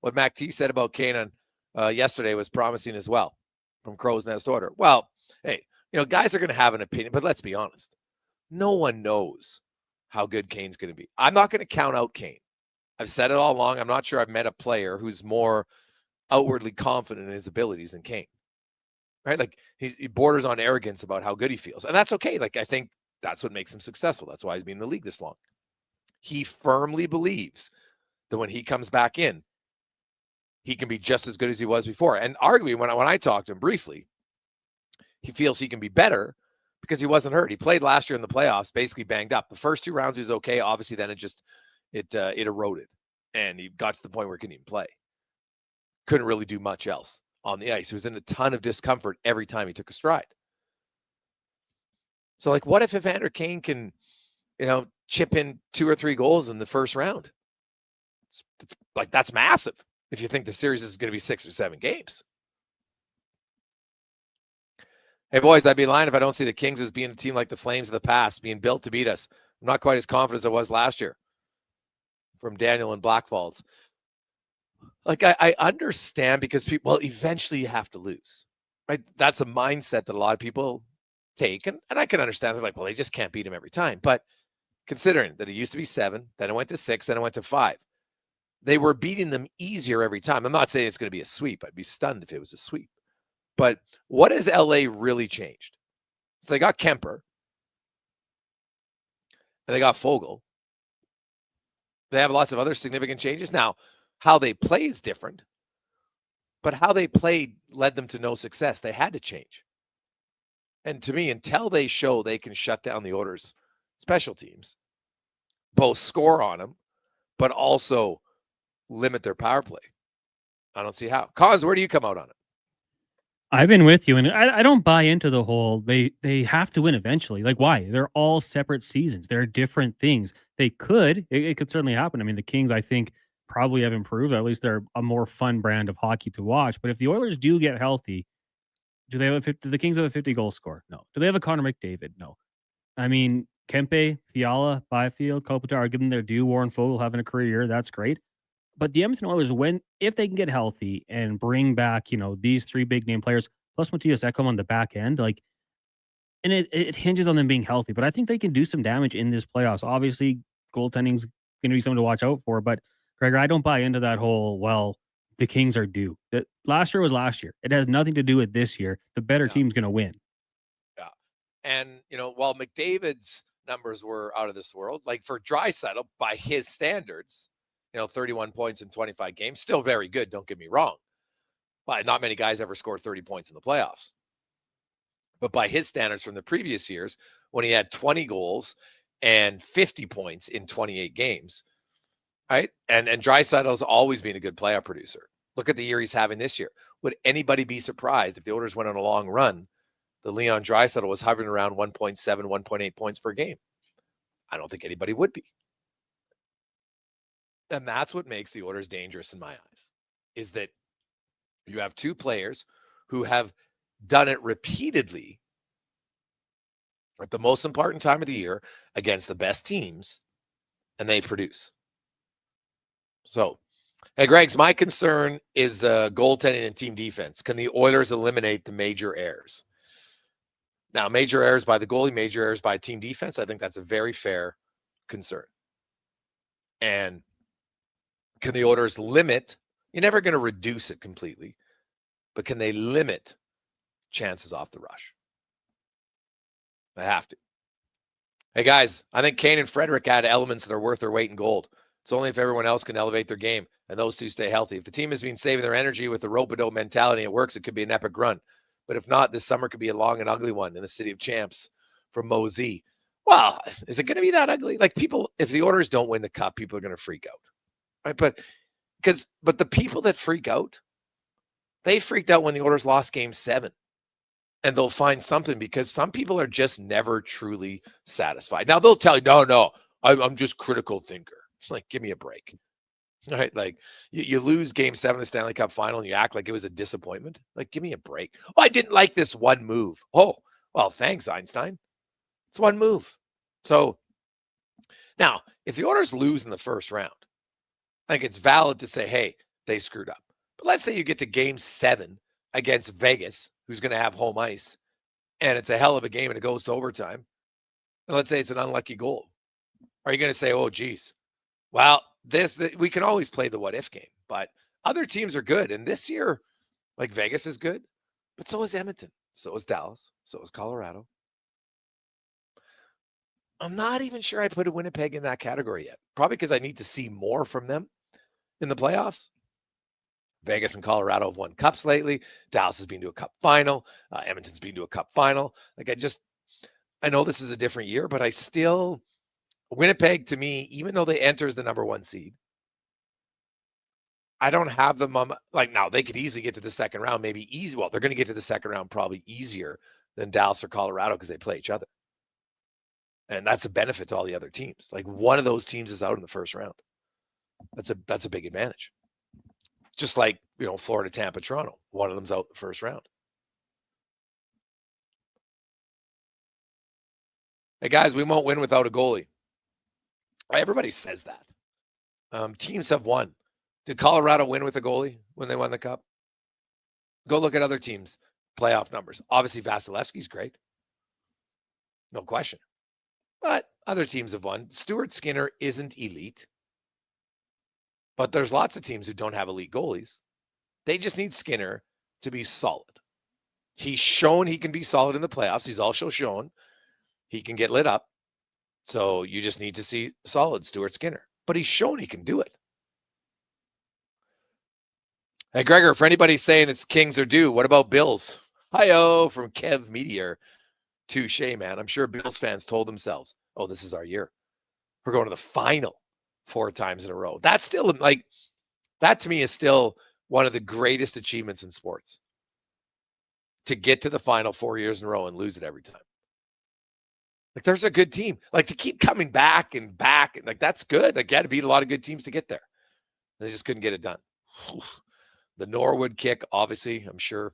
What Mac T said about Kane yesterday was promising as well from Crow's Nest Order. Well, hey, guys are going to have an opinion, but let's be honest. No one knows how good Kane's going to be. I'm not going to count out Kane. I've said it all along. I'm not sure I've met a player who's more outwardly confident in his abilities than Kane. Right? Like he borders on arrogance about how good he feels. And that's okay. Like I think that's what makes him successful. That's why he's been in the league this long. He firmly believes that when he comes back in, he can be just as good as he was before. And arguably, when I talked to him briefly, he feels he can be better because he wasn't hurt. He played last year in the playoffs, basically banged up. The first 2 rounds he was okay. Obviously, then it eroded, and he got to the point where he couldn't even play. Couldn't really do much else on the ice. He was in a ton of discomfort every time he took a stride. So, like, what if Evander Kane can, chip in 2 or 3 goals in the first round? It's like that's massive. If you think the series is going to be 6 or 7 games. Hey, boys, I'd be lying if I don't see the Kings as being a team like the Flames of the past, being built to beat us. I'm not quite as confident as I was last year. From Daniel in Black Falls. Like, I understand because eventually you have to lose. Right? That's a mindset that a lot of people take. And I can understand. They're like, well, they just can't beat him every time. But considering that it used to be 7, then it went to 6, then it went to 5. They were beating them easier every time. I'm not saying it's going to be a sweep. I'd be stunned if it was a sweep. But what has LA really changed? So they got Kemper. And they got Fogle. They have lots of other significant changes. Now, how they play is different. But how they played led them to no success. They had to change. And to me, until they show they can shut down the Oilers' special teams, both score on them, but also limit their power play, I don't see how. Cause, where do you come out on it? I've been with you, and I don't buy into the whole they have to win eventually. Like, why? They're all separate seasons. They're different things. It could certainly happen. I mean, the Kings, I think, probably have improved. At least they're a more fun brand of hockey to watch. But if the Oilers do get healthy, do the Kings have a 50-goal score? No. Do they have a Connor McDavid? No. I mean, Kempe, Fiala, Byfield, Kopitar, give them their due. Warren Fogle having a career year. That's great. But the Edmonton Oilers, if they can get healthy and bring back, these 3 big name players, plus Matthias Ekholm on the back end, and it hinges on them being healthy. But I think they can do some damage in this playoffs. Obviously, goaltending's going to be something to watch out for. But Gregor, I don't buy into that whole, the Kings are due. Last year was last year. It has nothing to do with this year. The better team's going to win. Yeah. And, while McDavid's numbers were out of this world, like for Draisaitl, by his standards, 31 points in 25 games, still very good, don't get me wrong. But not many guys ever scored 30 points in the playoffs. But by his standards from the previous years, when he had 20 goals and 50 points in 28 games, right? And Draisaitl's always been a good playoff producer. Look at the year he's having this year. Would anybody be surprised if the Oilers went on a long run, the Leon Draisaitl was hovering around 1.7, 1.8 points per game? I don't think anybody would be. And that's what makes the Oilers dangerous in my eyes, is that you have 2 players who have done it repeatedly at the most important time of the year against the best teams, and they produce. So, hey, Greg's, my concern is goaltending and team defense. Can the Oilers eliminate the major errors? Now, major errors by the goalie, major errors by team defense, I think that's a very fair concern. And can the Oilers limit? You're never going to reduce it completely, but can they limit chances off the rush? I have to. Hey, guys, I think Kane and Frederick add elements that are worth their weight in gold. It's only if everyone else can elevate their game and those two stay healthy. If the team has been saving their energy with the rope-a-dope mentality, it works. It could be an epic run. But if not, this summer could be a long and ugly one in the City of Champs from Mosey. Well, is it going to be that ugly? Like, people, if the Oilers don't win the cup, people are going to freak out. Right? But the people that freak out, they freaked out when the Oilers lost Game 7. And they'll find something, because some people are just never truly satisfied. Now, they'll tell you, no, I'm just critical thinker. Like, give me a break. All right? Like, you lose Game 7 of the Stanley Cup final and you act like it was a disappointment. Like, give me a break. Oh, I didn't like this one move. Oh, well, thanks, Einstein. It's one move. So, now, if the Oilers lose in the first round, I think it's valid to say, hey, they screwed up. But let's say you get to Game 7 against Vegas, who's going to have home ice, and it's a hell of a game and it goes to overtime. And let's say it's an unlucky goal. Are you going to say, oh, geez, well, we can always play the what-if game, but other teams are good. And this year, like, Vegas is good, but so is Edmonton. So is Dallas. So is Colorado. I'm not even sure I put a Winnipeg in that category yet. Probably because I need to see more from them in the playoffs. Vegas and Colorado have won cups lately. Dallas has been to a cup final. Edmonton's been to a cup final. Like, I know this is a different year, but Winnipeg, to me, even though they enter as the number 1 seed, I don't have them on, like, now they could easily get to the second round, maybe easy. Well, they're going to get to the second round probably easier than Dallas or Colorado because they play each other. And that's a benefit to all the other teams. Like, one of those teams is out in the first round. That's a big advantage. Just like, Florida, Tampa, Toronto. One of them's out in the first round. Hey, guys, we won't win without a goalie. Everybody says that. Teams have won. Did Colorado win with a goalie when they won the cup? Go look at other teams' playoff numbers. Obviously, Vasilevsky's great. No question. But other teams have won. Stuart Skinner isn't elite. But there's lots of teams who don't have elite goalies. They just need Skinner to be solid. He's shown he can be solid in the playoffs. He's also shown he can get lit up. So you just need to see solid Stuart Skinner. But he's shown he can do it. Hey, Gregor, for anybody saying it's Kings are due, what about Bills? Hi-oh, from Kev Meteor. Touche, man. I'm sure Bills fans told themselves, oh, this is our year. We're going to the final 4 times in a row. That's still, like, that to me is still one of the greatest achievements in sports. To get to the final 4 years in a row and lose it every time. Like, there's a good team. Like, to keep coming back and like, that's good. Like, you had to beat a lot of good teams to get there. They just couldn't get it done. The Norwood kick, obviously, I'm sure,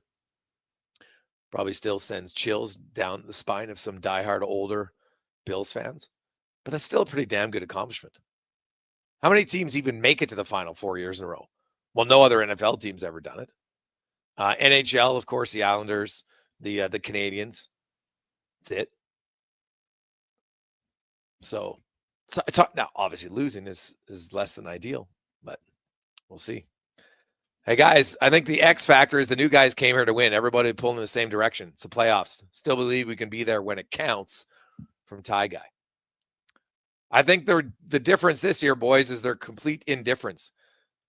probably still sends chills down the spine of some diehard older Bills fans. But that's still a pretty damn good accomplishment. How many teams even make it to the final 4 years in a row? Well, no other NFL team's ever done it. NHL, of course, the Islanders, the Canadians. That's it. So now, obviously, losing is less than ideal, but we'll see. Hey, guys, I think the X factor is the new guys came here to win. Everybody pulling in the same direction. So playoffs. Still believe we can be there when it counts, from Ty Guy. I think the difference this year, boys, is their complete indifference.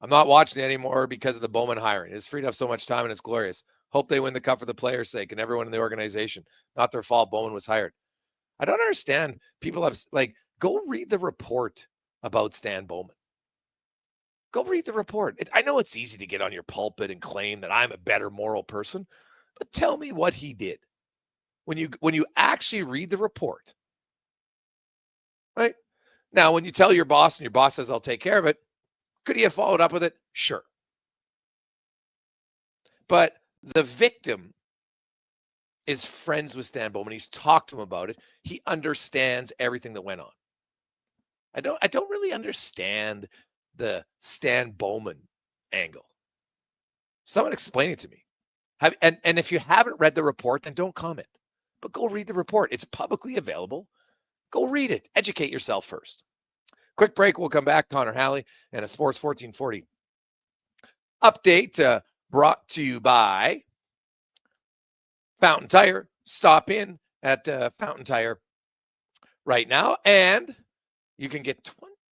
I'm not watching it anymore because of the Bowman hiring. It's freed up so much time and it's glorious. Hope they win the cup for the players' sake and everyone in the organization. Not their fault Bowman was hired. I don't understand. People have, like, go read the report about Stan Bowman. Go read the report. I know it's easy to get on your pulpit and claim that I'm a better moral person, but tell me what he did. When you actually read the report, right? Now, when you tell your boss and your boss says, I'll take care of it, could he have followed up with it? Sure. But the victim is friends with Stan Bowman. He's talked to him about it. He understands everything that went on. I don't really understand the Stan Bowman angle. Someone explain it to me. And if you haven't read the report, then don't comment. But go read the report. It's publicly available. Go read it. Educate yourself first. Quick break. We'll come back. Connor Halley and a Sports 1440 update brought to you by Fountain Tire. Stop in at Fountain Tire right now. And you can get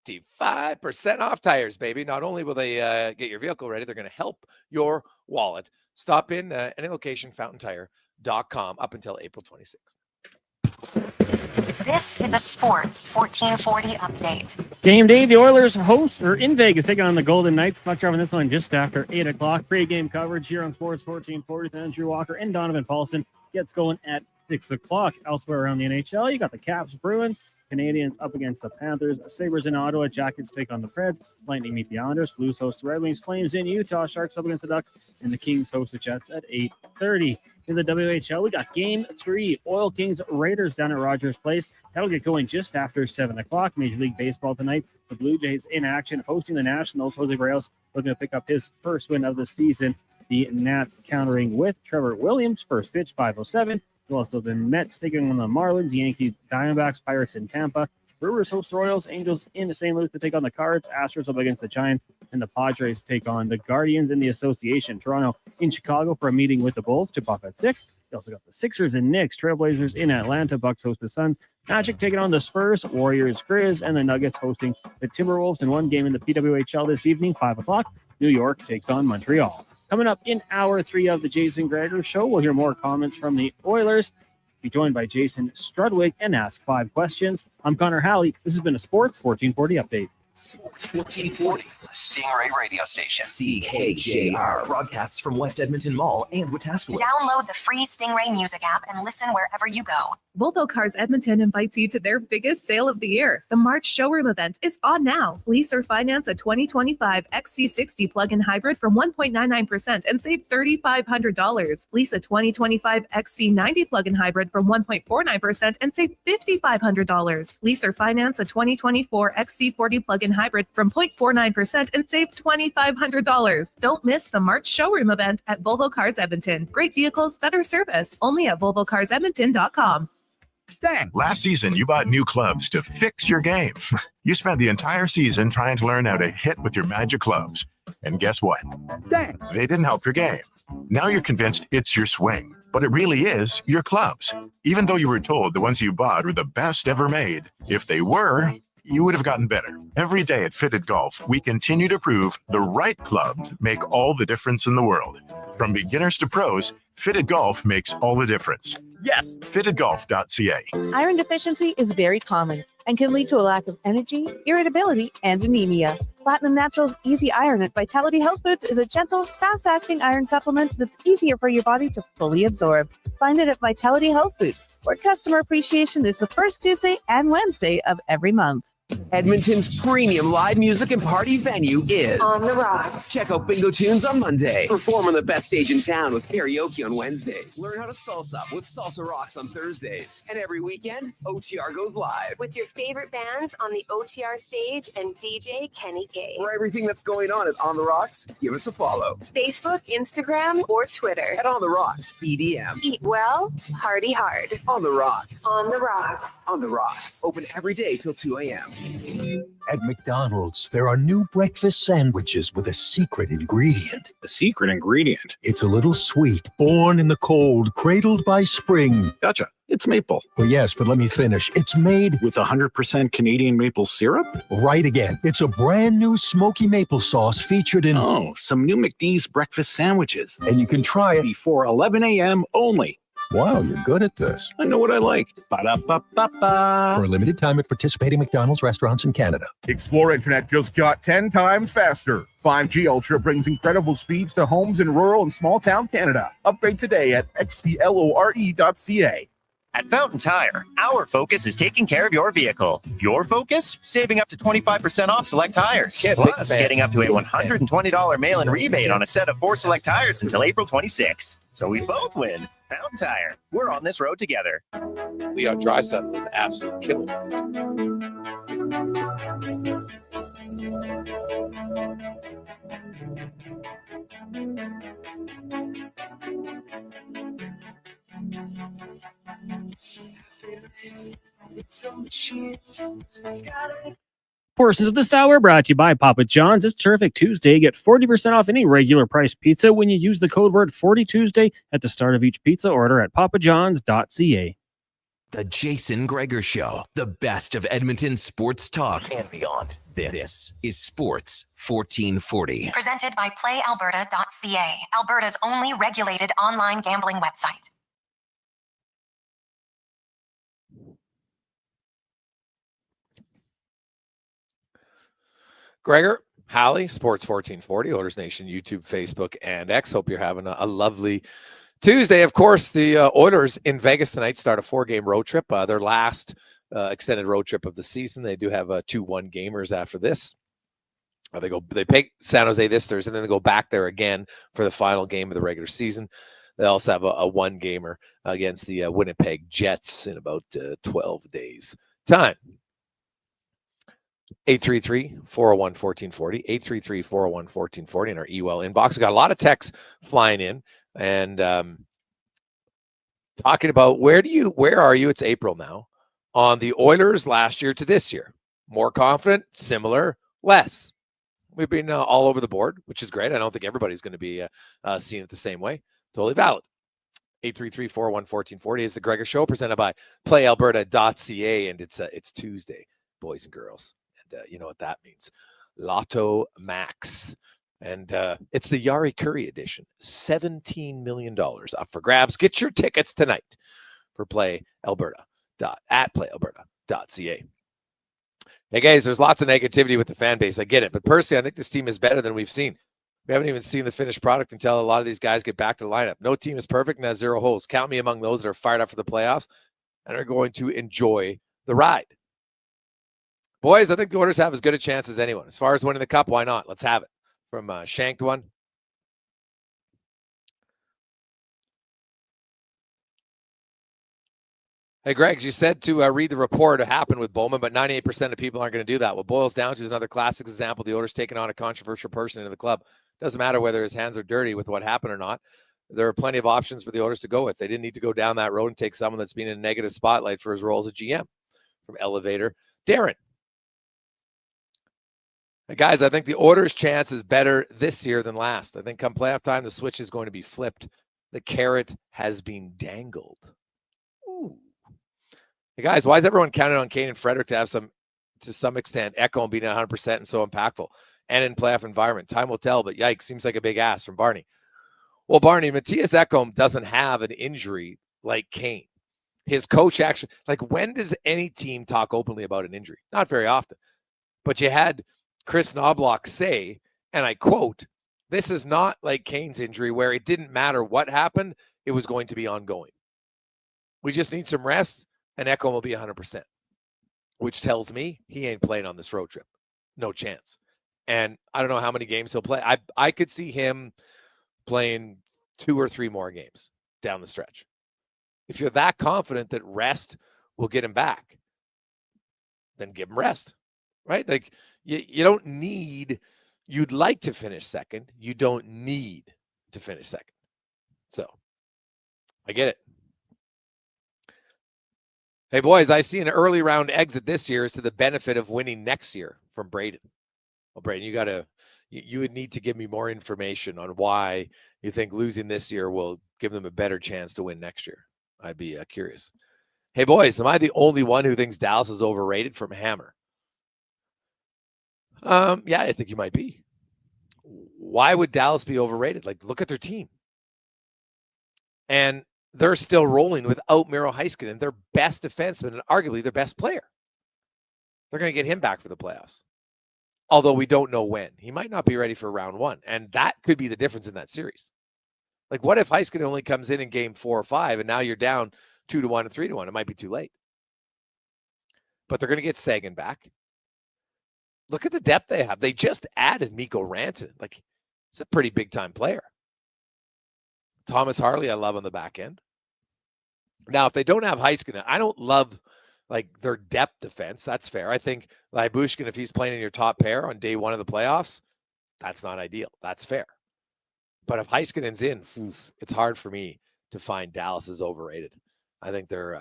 25% off tires, baby. Not only will they get your vehicle ready, they're going to help your wallet. Stop in any location, fountaintire.com, up until April 26th. This is a Sports 1440 update. Game day, the Oilers host or in Vegas taking on the Golden Knights. Puck driving this one just after 8 o'clock. Pre-game coverage here on Sports 1440. Then Drew Walker and Donovan Paulson gets going at 6 o'clock. Elsewhere around the NHL, you got the Caps, Bruins, Canadians up against the Panthers, Sabres in Ottawa, Jackets take on the Preds, Lightning meet the Islanders, Blues host the Red Wings, Flames in Utah, Sharks up against the Ducks, and the Kings host the Jets at 8:30. In the WHL, we got Game 3, Oil Kings Raiders down at Rogers Place. That'll get going just after 7 o'clock. Major League Baseball tonight. The Blue Jays in action, hosting the Nationals. Jose Barrios looking to pick up his first win of the season. The Nats countering with Trevor Williams. First pitch, 5:07. Also the Mets taking on the Marlins, Yankees, Diamondbacks, Pirates in Tampa. Brewers host the Royals, Angels in St. Louis to take on the Cards, Astros up against the Giants, and the Padres take on the Guardians in the association. Toronto in Chicago for a meeting with the Bulls, tip off at 6. You also got the Sixers and Knicks, Trailblazers in Atlanta, Bucks host the Suns, Magic taking on the Spurs, Warriors, Grizz, and the Nuggets hosting the Timberwolves in one game in the PWHL this evening, 5 o'clock. New York takes on Montreal. Coming up in hour 3 of the Jason Gregor Show, we'll hear more comments from the Oilers. Be joined by Jason Strudwick and ask 5 questions. I'm Connor Halley. This has been a Sports 1440 update. Sports 1440, Stingray radio station. CKJR broadcasts from West Edmonton Mall and Wetaskiwin. Download the free Stingray music app and listen wherever you go. Volvo Cars Edmonton invites you to their biggest sale of the year. The March showroom event is on now. Lease or finance a 2025 XC60 plug-in hybrid from 1.99% and save $3,500. Lease a 2025 XC90 plug-in hybrid from 1.49% and save $5,500. Lease or finance a 2024 XC40 plug-in hybrid from 0.49% and save $2,500. Don't miss the March showroom event at Volvo Cars Edmonton. Great vehicles, better service. Only at VolvoCarsEdmonton.com. Dang, last season you bought new clubs to fix your game. You spent the entire season trying to learn how to hit with your magic clubs. And guess what? Dang, they didn't help your game. Now you're convinced it's your swing, but it really is your clubs. Even though you were told the ones you bought were the best ever made, if they were, you would have gotten better. Every day at Fitted Golf, we continue to prove the right clubs make all the difference in the world. From beginners to pros, Fitted Golf makes all the difference. Yes, fittedgolf.ca. Iron deficiency is very common and can lead to a lack of energy, irritability, and anemia. Platinum Natural's Easy Iron at Vitality Health Foods is a gentle, fast-acting iron supplement that's easier for your body to fully absorb. Find it at Vitality Health Foods, where customer appreciation is the first Tuesday and Wednesday of every month. Edmonton's premium live music and party venue is On the Rocks. Check out Bingo Tunes on Monday. Perform on the best stage in town with karaoke on Wednesdays. Learn how to salsa with Salsa Rocks on Thursdays. And every weekend, OTR goes live. With your favorite bands on the OTR stage and DJ Kenny K. For everything that's going on at On the Rocks, give us a follow. Facebook, Instagram, or Twitter. At On the Rocks, EDM. Eat well, party hard. On the Rocks. On the Rocks. On the Rocks. Open every day till 2 a.m. At McDonald's, there are new breakfast sandwiches with a secret ingredient. A secret ingredient? It's a little sweet, born in the cold, cradled by spring. Gotcha. It's maple. Well, yes, but let me finish. It's made with 100% Canadian maple syrup? Right again. It's a brand new smoky maple sauce featured in... Oh, some new McD's breakfast sandwiches. And you can try it before 11 a.m. only. Wow, you're good at this. I know what I like. Ba-da-ba-ba-ba. For a limited time at participating McDonald's restaurants in Canada. Explore Internet just got 10 times faster. 5G Ultra brings incredible speeds to homes in rural and small town Canada. Upgrade today at xplore.ca. At Fountain Tire, our focus is taking care of your vehicle. Your focus? Saving up to 25% off select tires. Plus, getting up to a $120 mail-in rebate on a set of 4 select tires until April 26th. So we both win. Fountain Tire. We're on this road together. Leon Draisaitl is absolutely killing us. Portions of this hour brought to you by Papa John's. It's Terrific Tuesday. Get 40% off any regular price pizza when you use the code word 40Tuesday at the start of each pizza order at papajohns.ca. The Jason Gregor Show, the best of Edmonton sports talk and beyond. This is Sports 1440. Presented by PlayAlberta.ca, Alberta's only regulated online gambling website. Gregor, Halley, Sports 1440, Oilers Nation, YouTube, Facebook, and X. Hope you're having a lovely Tuesday. Of course, the Oilers in Vegas tonight start a 4-game road trip. Their last extended road trip of the season. They do have 2 1-gamers after this. They pick San Jose this Thursday, and then they go back there again for the final game of the regular season. They also have a 1-gamer against the Winnipeg Jets in about 12 days' time. 833-401-1440, 833-401-1440 in our email inbox. We got a lot of texts flying in and talking about where are you? It's April now on the Oilers last year to this year. More confident, similar, less. We've been all over the board, which is great. I don't think everybody's going to be seeing it the same way. Totally valid. 833-401-1440 is the Gregor Show presented by PlayAlberta.ca, and it's Tuesday, boys and girls. And you know what that means. Lotto Max. And it's the Yari Curry edition. $17 million up for grabs. Get your tickets tonight for PlayAlberta.ca. Hey, guys, there's lots of negativity with the fan base. I get it. But personally, I think this team is better than we've seen. We haven't even seen the finished product until a lot of these guys get back to the lineup. No team is perfect and has 0 holes. Count me among those that are fired up for the playoffs and are going to enjoy the ride. Boys, I think the Oilers have as good a chance as anyone. As far as winning the cup, why not? Let's have it. From Shanked One. Hey, Greg, you said to read the report to happen with Bowman, but 98% of people aren't going to do that. What boils down to is another classic example. The Oilers taking on a controversial person into the club. Doesn't matter whether his hands are dirty with what happened or not. There are plenty of options for the Oilers to go with. They didn't need to go down that road and take someone that's been in a negative spotlight for his role as a GM. From Elevator, Darren. Hey guys, I think the Oilers' chance is better this year than last. I think come playoff time, the switch is going to be flipped. The carrot has been dangled. Ooh. Hey guys, why is everyone counting on Kane and Frederick to have to some extent, echo and being 100% and so impactful and in playoff environment? Time will tell, but yikes, seems like a big ask from Barney. Well, Barney, Matthias Ekholm doesn't have an injury like Kane. His coach actually, when does any team talk openly about an injury? Not very often. But you had Chris Knobloch say, and I quote, "This is not like Kane's injury where it didn't matter what happened, it was going to be ongoing. We just need some rest, and Ekholm will be 100%, which tells me he ain't playing on this road trip. No chance. And I don't know how many games he'll play. I could see him playing 2 or 3 more games down the stretch. If you're that confident that rest will get him back, then give him rest, right? You don't need, you'd like to finish second. You don't need to finish second. So I get it. Hey, boys, I see an early round exit this year is to the benefit of winning next year from Braden. Well, Braden, you would need to give me more information on why you think losing this year will give them a better chance to win next year. I'd be curious. Hey, boys, am I the only one who thinks Dallas is overrated? From Hammer. Yeah, I think you might be. Why would Dallas be overrated? Look at their team. And they're still rolling without Miro Heiskanen, their best defenseman and arguably their best player. They're going to get him back for the playoffs. Although we don't know when. He might not be ready for round 1. And that could be the difference in that series. What if Heiskanen only comes in game 4 or 5 and now you're down 2-1 and 3-1? It might be too late. But they're going to get Sagan back. Look at the depth they have. They just added Mikko Rantanen. It's a pretty big-time player. Thomas Harley, I love on the back end. Now, if they don't have Heiskanen, I don't love their depth defense. That's fair. I think Lyubushkin, if he's playing in your top pair on day 1 of the playoffs, that's not ideal. That's fair. But if Heiskanen's in, it's hard for me to find Dallas is overrated. I think they're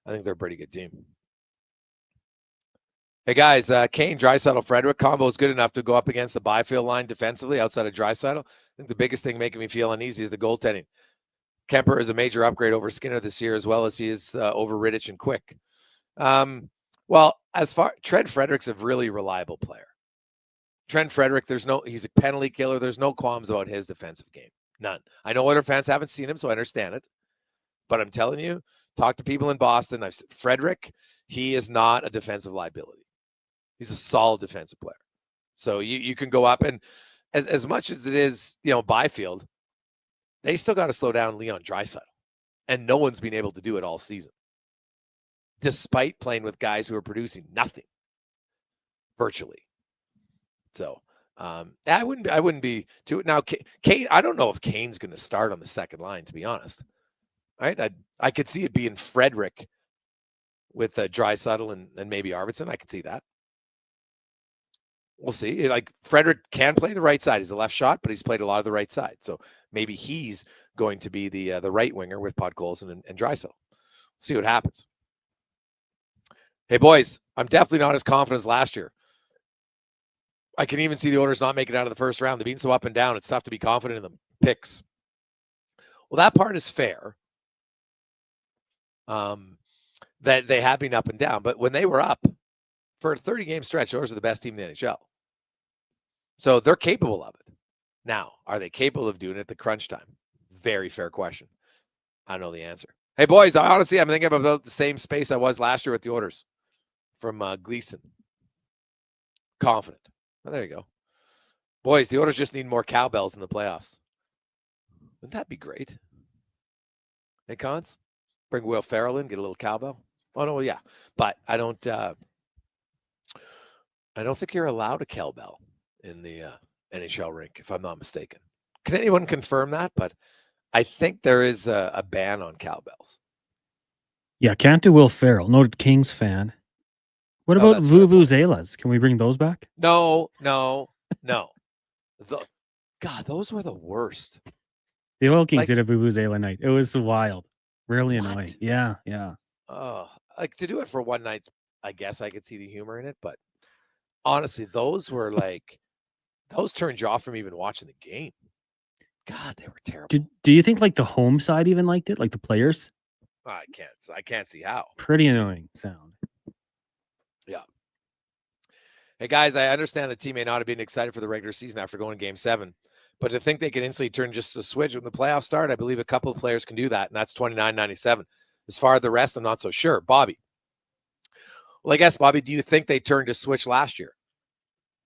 a pretty good team. Hey guys, Kane, Draisaitl, Frederick combo is good enough to go up against the Byfield line defensively outside of Draisaitl. I think the biggest thing making me feel uneasy is the goaltending. Kemper is a major upgrade over Skinner this year, as well as he is over Rittich and Quick. Well, as far Trent Frederic's a really reliable player. Trent Frederic, he's a penalty killer. There's no qualms about his defensive game. None. I know other fans haven't seen him, so I understand it. But I'm telling you, talk to people in Boston. Frederic, he is not a defensive liability. He's a solid defensive player. So you can go up, and as much as it is, Byfield, they still got to slow down Leon Draisaitl. And no one's been able to do it all season, despite playing with guys who are producing nothing virtually. So I wouldn't be too now. Kane, I don't know if Kane's going to start on the second line, to be honest. Right? I could see it being Frederic with Draisaitl and maybe Arvidsson. I could see that. We'll see. Like Frederic can play the right side. He's a left shot, but he's played a lot of the right side. So maybe he's going to be the right winger with Podkolzin and Draisaitl. See what happens. Hey boys, I'm definitely not as confident as last year. I can even see the Oilers not making it out of the first round. They've been so up and down. It's tough to be confident in them. Picks. Well, that part is fair. That they have been up and down, but when they were up for a 30-game stretch, the Oilers are the best team in the NHL. So they're capable of it. Now, are they capable of doing it at the crunch time? Very fair question. I don't know the answer. Hey, boys, I'm thinking about the same space I was last year with the Oilers from Gleason. Confident. Well, there you go. Boys, the Oilers just need more cowbells in the playoffs. Wouldn't that be great? Hey, Cons? Bring Will Ferrell in, get a little cowbell. Oh, no, yeah. But I don't think you're allowed a cowbell in the NHL rink, if I'm not mistaken. Can anyone confirm that? But I think there is a ban on cowbells. Yeah, can't do Will Ferrell. Noted Kings fan. What about vuvuzelas? Can we bring those back? No. God, those were the worst. The Oil Kings did a vuvuzela night. It was wild. Really annoying. Yeah. Oh, like to do it for one night, I guess I could see the humor in it. But honestly, those turned you off from even watching the game. God, they were terrible. Do you think like the home side even liked it? Like the players? I can't see how. Pretty annoying sound. Yeah. Hey guys, I understand the team may not have been excited for the regular season after going to Game 7, but to think they can instantly turn just a switch when the playoffs start, I believe a couple of players can do that, and that's 29-97. As far as the rest, I'm not so sure. Bobby. Well, I guess, Bobby, do you think they turned a switch last year?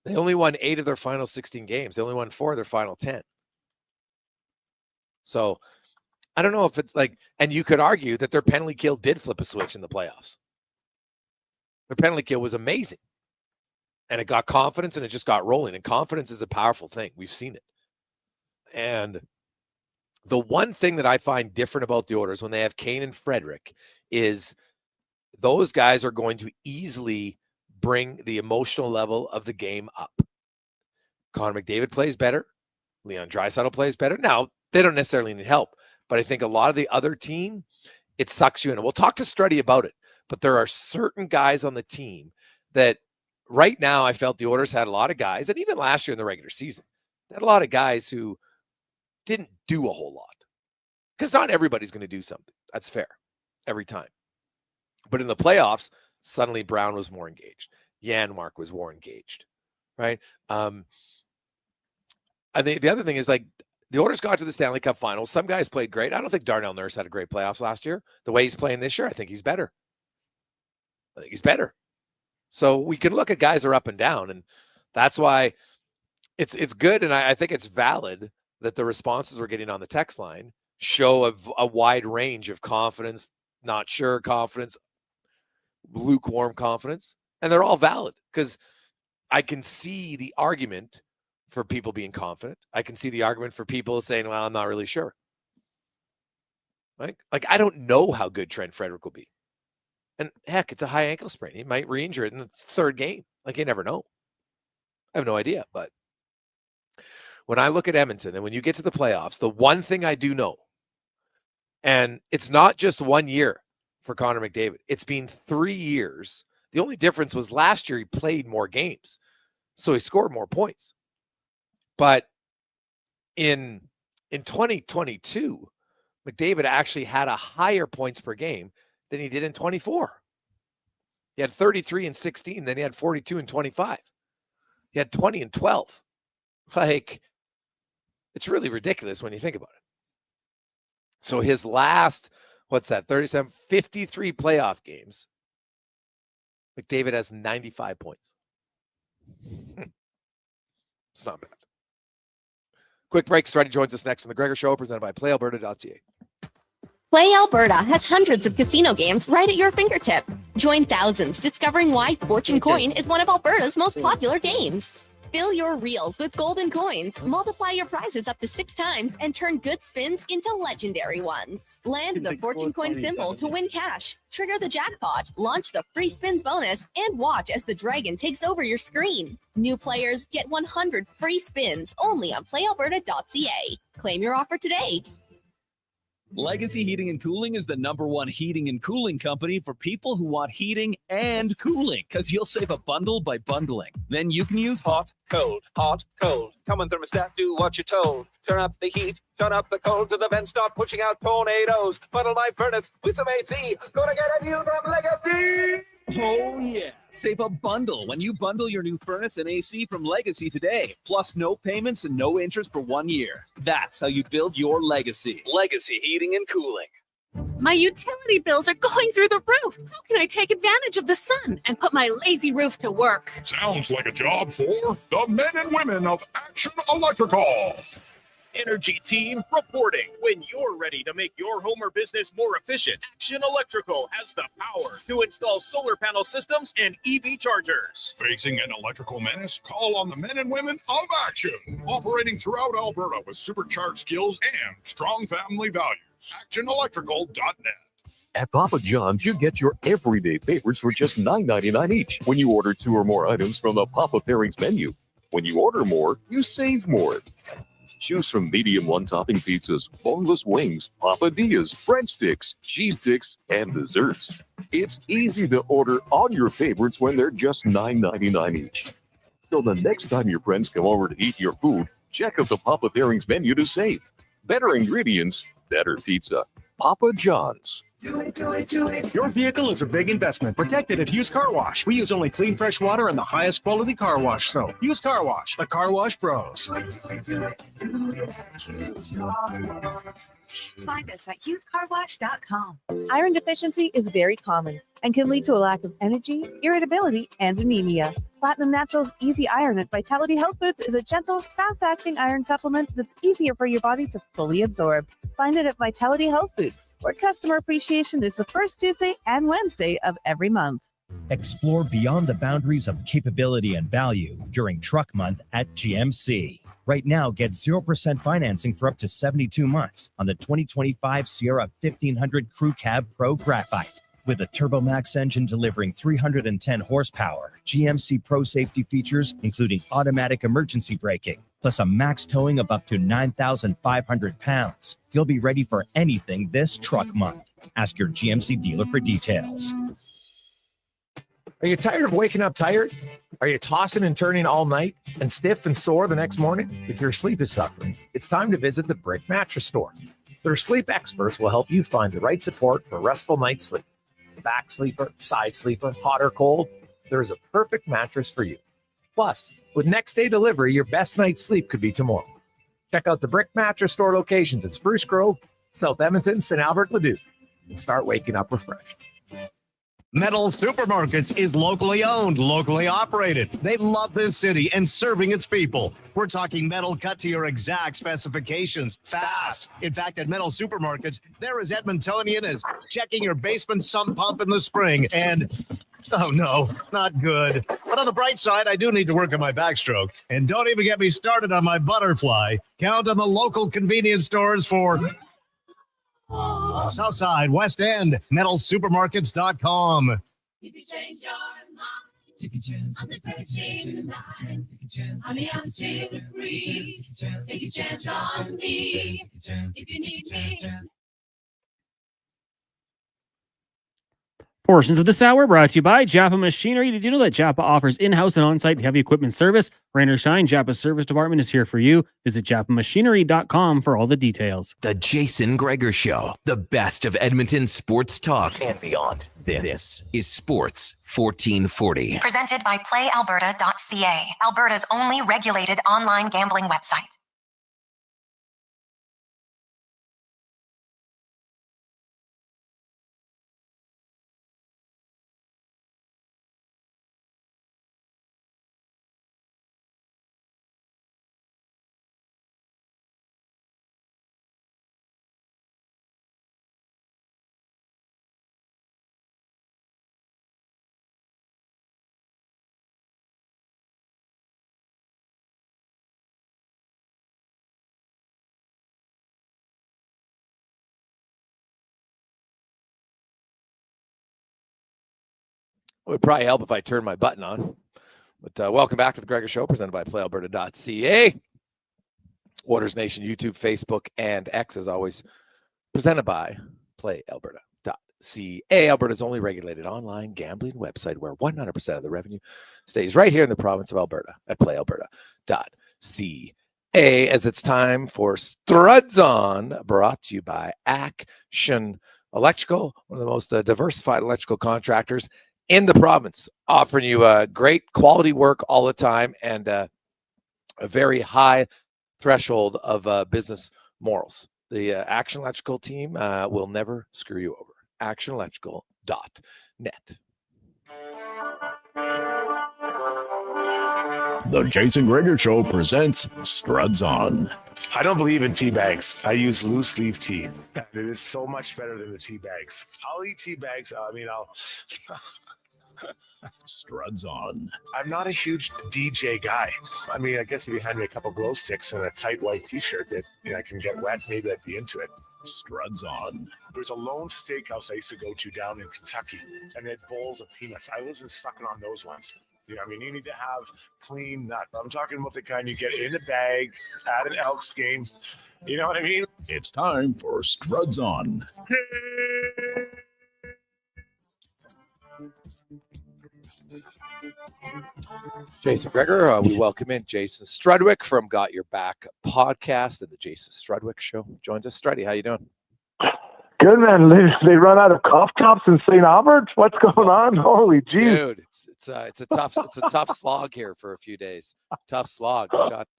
They only won 8 of their final 16 games. They only won 4 of their final 10. So I don't know if it's like, and you could argue that their penalty kill did flip a switch in the playoffs. Their penalty kill was amazing. And it got confidence and it just got rolling. And confidence is a powerful thing. We've seen it. And the one thing that I find different about the Oilers when they have Kane and Frederic is those guys are going to easily bring the emotional level of the game up. Connor McDavid plays better. Leon Draisaitl plays better. Now, they don't necessarily need help, but I think a lot of the other team, it sucks you in. And we'll talk to Struddy about it, but there are certain guys on the team that right now I felt the Oilers had a lot of guys, and even last year in the regular season, they had a lot of guys who didn't do a whole lot because not everybody's going to do something. That's fair every time. But in the playoffs, suddenly Brown was more engaged. Janmark was more engaged, right? I think the other thing is like the Oilers got to the Stanley Cup Finals. Some guys played great. I don't think Darnell Nurse had a great playoffs last year. The way he's playing this year, I think he's better. So we can look at guys that are up and down, and that's why it's good, and I think it's valid that the responses we're getting on the text line show a wide range of confidence, not sure confidence, lukewarm confidence, and they're all valid because I can see the argument for people being confident. I can see the argument for people saying, well, I'm not really sure. Like I don't know how good Trent Frederic will be. And heck, it's a high ankle sprain. He might re-injure it in the third game. Like you never know. I have no idea. But when I look at Edmonton and when you get to the playoffs, the one thing I do know, and it's not just 1 year for Connor McDavid. It's been 3 years. The only difference was last year he played more games. So he scored more points. But in 2022, McDavid actually had a higher points per game than he did in 24. He had 33 and 16, then he had 42 and 25. He had 20 and 12. Like, it's really ridiculous when you think about it. So his last, 37, 53 playoff games, McDavid has 95 points. It's not bad. Quick break. Strudwick joins us next on The Gregor Show, presented by PlayAlberta.ca. Play Alberta has hundreds of casino games right at your fingertip. Join thousands discovering why Fortune Coin is one of Alberta's most popular games. Fill your reels with golden coins, multiply your prizes up to 6 times, and turn good spins into legendary ones. Land the Fortune Coin thimble to win cash, trigger the jackpot, launch the free spins bonus, and watch as the dragon takes over your screen. New players get 100 free spins only on PlayAlberta.ca. Claim your offer today. Legacy Heating and Cooling is the #1 heating and cooling company for people who want heating and cooling, because you'll save a bundle by bundling. Then you can use hot, cold, Common thermostat, do what you're told. Turn up the heat, turn up the cold, till the vents start pushing out tornadoes. Bundle my furnace with some AC. Gonna get a new from Legacy! Oh yeah, save a bundle when you bundle your new furnace and AC from Legacy today. Plus no payments and no interest for 1 year. That's how you build your legacy. Legacy Heating and Cooling. My utility bills are going through the roof. How can I take advantage of the sun and put my lazy roof to work? Sounds like a job for the men and women of Action Electrical. Energy team reporting. When you're ready to make your home or business more efficient, Action Electrical has the power to install solar panel systems and EV chargers. Facing an electrical menace? Call on the men and women of Action. Operating throughout Alberta with supercharged skills and strong family values. ActionElectrical.net. At Papa John's, you get your everyday favorites for just $9.99 each when you order 2 or more items from the Papa Pairings menu. When you order more, you save more. Choose from medium one-topping pizzas, boneless wings, papadillas, breadsticks, cheese sticks, and desserts. It's easy to order all your favorites when they're just $9.99 each. So the next time your friends come over to eat your food, check out the Papa Pairings menu to save. Better ingredients, better pizza. Papa John's. Do it. Your vehicle is a big investment. Protect it at Hughes Car Wash. We use only clean, fresh water and the highest quality car wash soap. Hughes Car Wash, the car wash pros. Find us at hughescarwash.com. Iron deficiency is very common and can lead to a lack of energy, irritability, and anemia. Platinum Natural's Easy Iron at Vitality Health Foods is a gentle, fast-acting iron supplement that's easier for your body to fully absorb. Find it at Vitality Health Foods, where customer appreciation is the first Tuesday and Wednesday of every month. Explore beyond the boundaries of capability and value during Truck Month at GMC. Right now, get 0% financing for up to 72 months on the 2025 Sierra 1500 Crew Cab Pro Graphite. With a TurboMax engine delivering 310 horsepower, GMC Pro safety features, including automatic emergency braking, plus a max towing of up to 9,500 pounds. You'll be ready for anything this truck month. Ask your GMC dealer for details. Are you tired of waking up tired? Are you tossing and turning all night and stiff and sore the next morning? If your sleep is suffering, it's time to visit the Brick Mattress Store. Their sleep experts will help you find the right support for a restful night's sleep. Back sleeper, side sleeper, hot or cold, there is a perfect mattress for you. Plus, with next day delivery, your best night's sleep could be tomorrow. Check out the Brick Mattress Store locations in Spruce Grove, South Edmonton, St. Albert, Leduc, and start waking up refreshed. Metal Supermarkets is locally owned, locally operated. They love this city and serving its people. We're talking metal cut to your exact specifications, fast. In fact, at Metal Supermarkets, they're as Edmontonian as checking your basement sump pump in the spring. And, oh no, not good. But on the bright side, I do need to work on my backstroke. And don't even get me started on my butterfly. Count on the local convenience stores for Southside, West End, metalsupermarkets.com. If you change your mind, take a chance on the dating line. Honey, I'm still free. Take a chance on me. If you need me. Portions of this hour brought to you by Japa Machinery. Did you know that Japa offers in-house and on-site heavy equipment service? Rain or shine, Japa's service department is here for you. Visit japamachinery.com for all the details. The Jason Gregor Show, the best of Edmonton sports talk and beyond. This is Sports 1440. Presented by PlayAlberta.ca, Alberta's only regulated online gambling website. It would probably help if I turned my button on. But welcome back to the Gregor Show, presented by PlayAlberta.ca. Waters Nation, YouTube, Facebook, and X, as always, presented by PlayAlberta.ca. Alberta's only regulated online gambling website where 100% of the revenue stays right here in the province of Alberta at PlayAlberta.ca. As it's time for Struds On, brought to you by Action Electrical, one of the most diversified electrical contractors in the province, offering you great quality work all the time and a very high threshold of business morals. The Action Electrical team will never screw you over. actionelectrical.net. The Jason Gregor Show presents Struds On. I don't believe in tea bags. I use loose leaf tea. It is so much better than the tea bags. I'll eat tea bags. I'll Struds On. I'm not a huge DJ guy. I guess if you hand me a couple glow sticks and a tight white t-shirt that I can get wet, maybe I'd be into it. Struds On. There's a lone steakhouse I used to go to down in Kentucky, and they had bowls of peanuts. I wasn't sucking on those ones. You need to have clean nut. I'm talking about the kind you get in a bag at an Elks game. You know what I mean? It's time for Struds On. Jason Gregor, we welcome in Jason Strudwick from Got Your Back podcast and the Jason Strudwick Show. Joins us. Struddy, how you doing? Good, man. They run out of cough drops in St. Albert. What's going on? Holy geez, dude! It's a tough slog here for a few days. Tough slog. I've got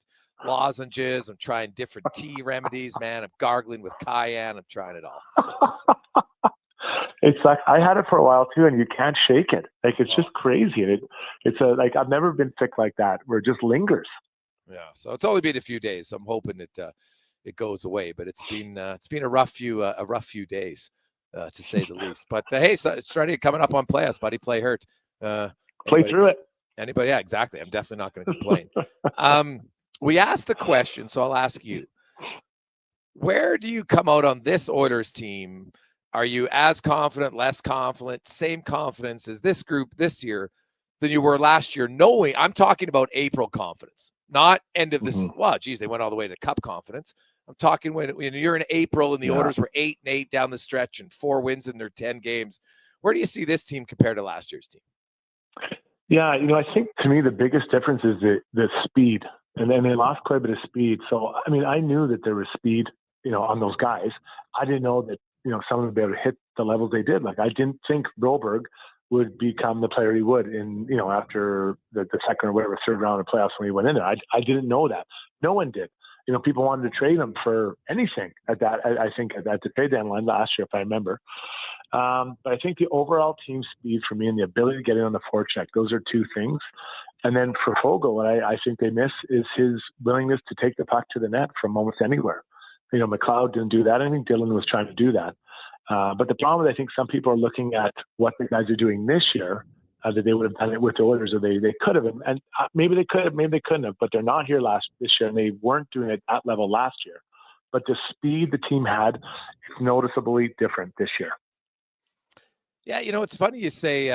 lozenges. I'm trying different tea remedies, man. I'm gargling with cayenne. I'm trying it all. It's like I had it for a while too, and you can't shake it. Like it's just crazy. And it's like I've never been sick like that, where it just lingers. Yeah. So it's only been a few days. So I'm hoping it goes away. But it's been a rough few days, to say the least. But hey, so it's ready coming up on playoffs, buddy. Play hurt. Play through it. Anybody? Yeah, exactly. I'm definitely not going to complain. We asked the question, so I'll ask you: where do you come out on this Oilers team? Are you as confident, less confident, same confidence as this group this year than you were last year? Knowing, I'm talking about April confidence, not end of this. Mm-hmm. Well, geez, they went all the way to Cup confidence. I'm talking when you're in April and the Oilers were 8-8 down the stretch and 4 wins in their 10 games. Where do you see this team compared to last year's team? Yeah, I think to me the biggest difference is the speed, and then they lost quite a bit of speed. So I knew that there was speed, on those guys. I didn't know that. Some of them would be able to hit the levels they did. Like I didn't think Broberg would become the player he would after the second or whatever third round of playoffs when he went in there. I didn't know that. No one did. People wanted to trade him for anything at that. I think at the trade deadline last year, if I remember. But I think the overall team speed for me and the ability to get in on the forecheck, those are two things. And then for Fogle, what I think they miss is his willingness to take the puck to the net from almost anywhere. McLeod didn't do that. I think Dylan was trying to do that. But the problem is I think some people are looking at what the guys are doing this year, that they would have done it with the Oilers, or they could have. And maybe they could have, maybe they couldn't have, but they're not here this year, and they weren't doing it at that level last year. But the speed the team had is noticeably different this year. Yeah, it's funny you say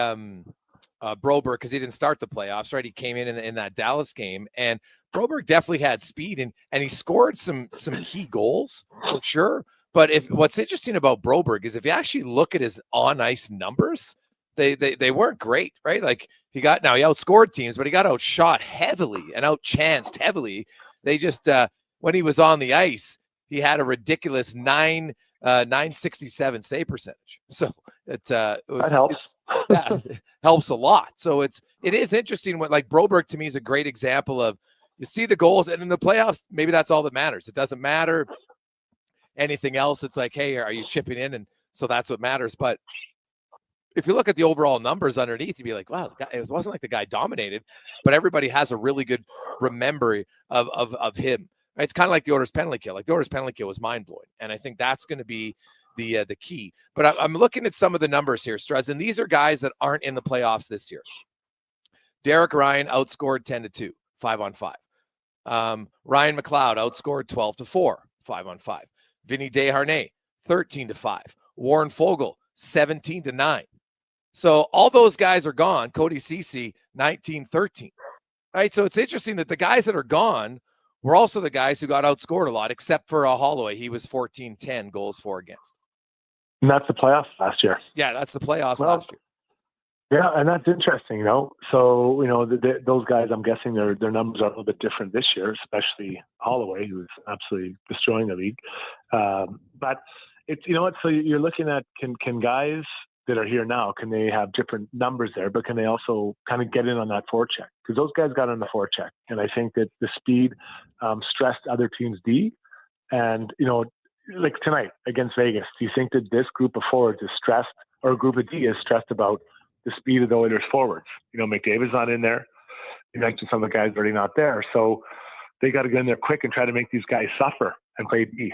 Broberg, because he didn't start the playoffs, right? He came in that Dallas game, and Broberg definitely had speed, and he scored some key goals for sure. But what's interesting about Broberg is if you actually look at his on ice numbers, they weren't great, right? Like he outscored teams, but he got outshot heavily and outchanced heavily. They just when he was on the ice, he had a ridiculous 967 save percentage. So that helps. It helps a lot. So it is interesting when, like, Broberg to me is a great example of, you see the goals, and in the playoffs, maybe that's all that matters. It doesn't matter anything else. It's like, hey, are you chipping in? And so that's what matters. But if you look at the overall numbers underneath, you'd be like, wow, it wasn't like the guy dominated, but everybody has a really good memory of him. It's kind of like the Oilers penalty kill. Like the Oilers penalty kill was mind-blowing. And I think that's going to be the key. But I'm looking at some of the numbers here, Struds, and these are guys that aren't in the playoffs this year. Derek Ryan outscored 10-2, 5-on-5. Ryan McLeod outscored 12-4, 5-on-5. Vinny Desharnais, 13-5. Warren Fogle, 17-9. So all those guys are gone. Cody Ceci, 19-13. Right. So it's interesting that the guys that are gone were also the guys who got outscored a lot, except for Holloway. He was 14-10 goals for against. And that's the playoffs last year. Yeah, that's the playoffs last year. Yeah, and that's interesting, So, those guys, I'm guessing their numbers are a little bit different this year, especially Holloway, who's absolutely destroying the league. But it's, so you're looking at, can guys that are here now, can they have different numbers there, but can they also kind of get in on that forecheck? Because those guys got on the forecheck. And I think that the speed stressed other teams' D. And, like tonight against Vegas, do you think that this group of forwards is stressed, or a group of D is stressed about the speed of the Oilers forwards? McDavid's not in there. You mentioned some of the guys already not there. So they got to get in there quick and try to make these guys suffer and play D.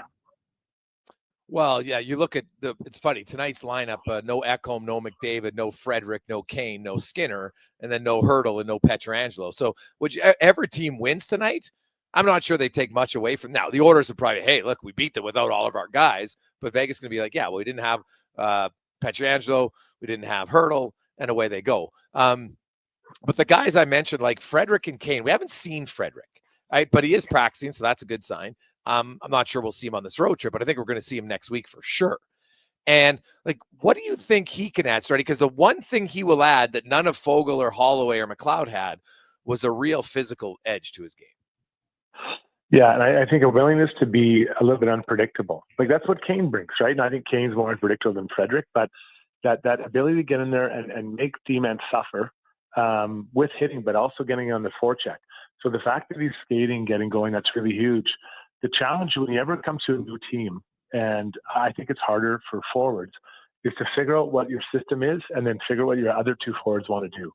Well, yeah, you look at it's funny, tonight's lineup, no Ekholm, no McDavid, no Frederick, no Kane, no Skinner, and then no Hurdle and no Pietrangelo. So whichever team wins tonight, I'm not sure they take much away from. Now, the Oilers would probably, hey, look, we beat them without all of our guys. But Vegas is going to be like, yeah, well, we didn't have Pietrangelo, we didn't have Hurdle, and away they go. But the guys I mentioned, like Frederick and Kane, we haven't seen Frederick, right? But he is practicing, so that's a good sign. I'm not sure we'll see him on this road trip, but I think we're going to see him next week for sure. And like, what do you think he can add, Struddy? Because the one thing he will add that none of Fogle or Holloway or McLeod had was a real physical edge to his game. Yeah, and I think a willingness to be a little bit unpredictable. Like that's what Kane brings, right? And I think Kane's more unpredictable than Frederick, but that ability to get in there and make D-men suffer with hitting, but also getting on the forecheck. So the fact that he's skating, getting going, that's really huge. The challenge when you ever come to a new team, and I think it's harder for forwards, is to figure out what your system is and then figure out what your other two forwards want to do.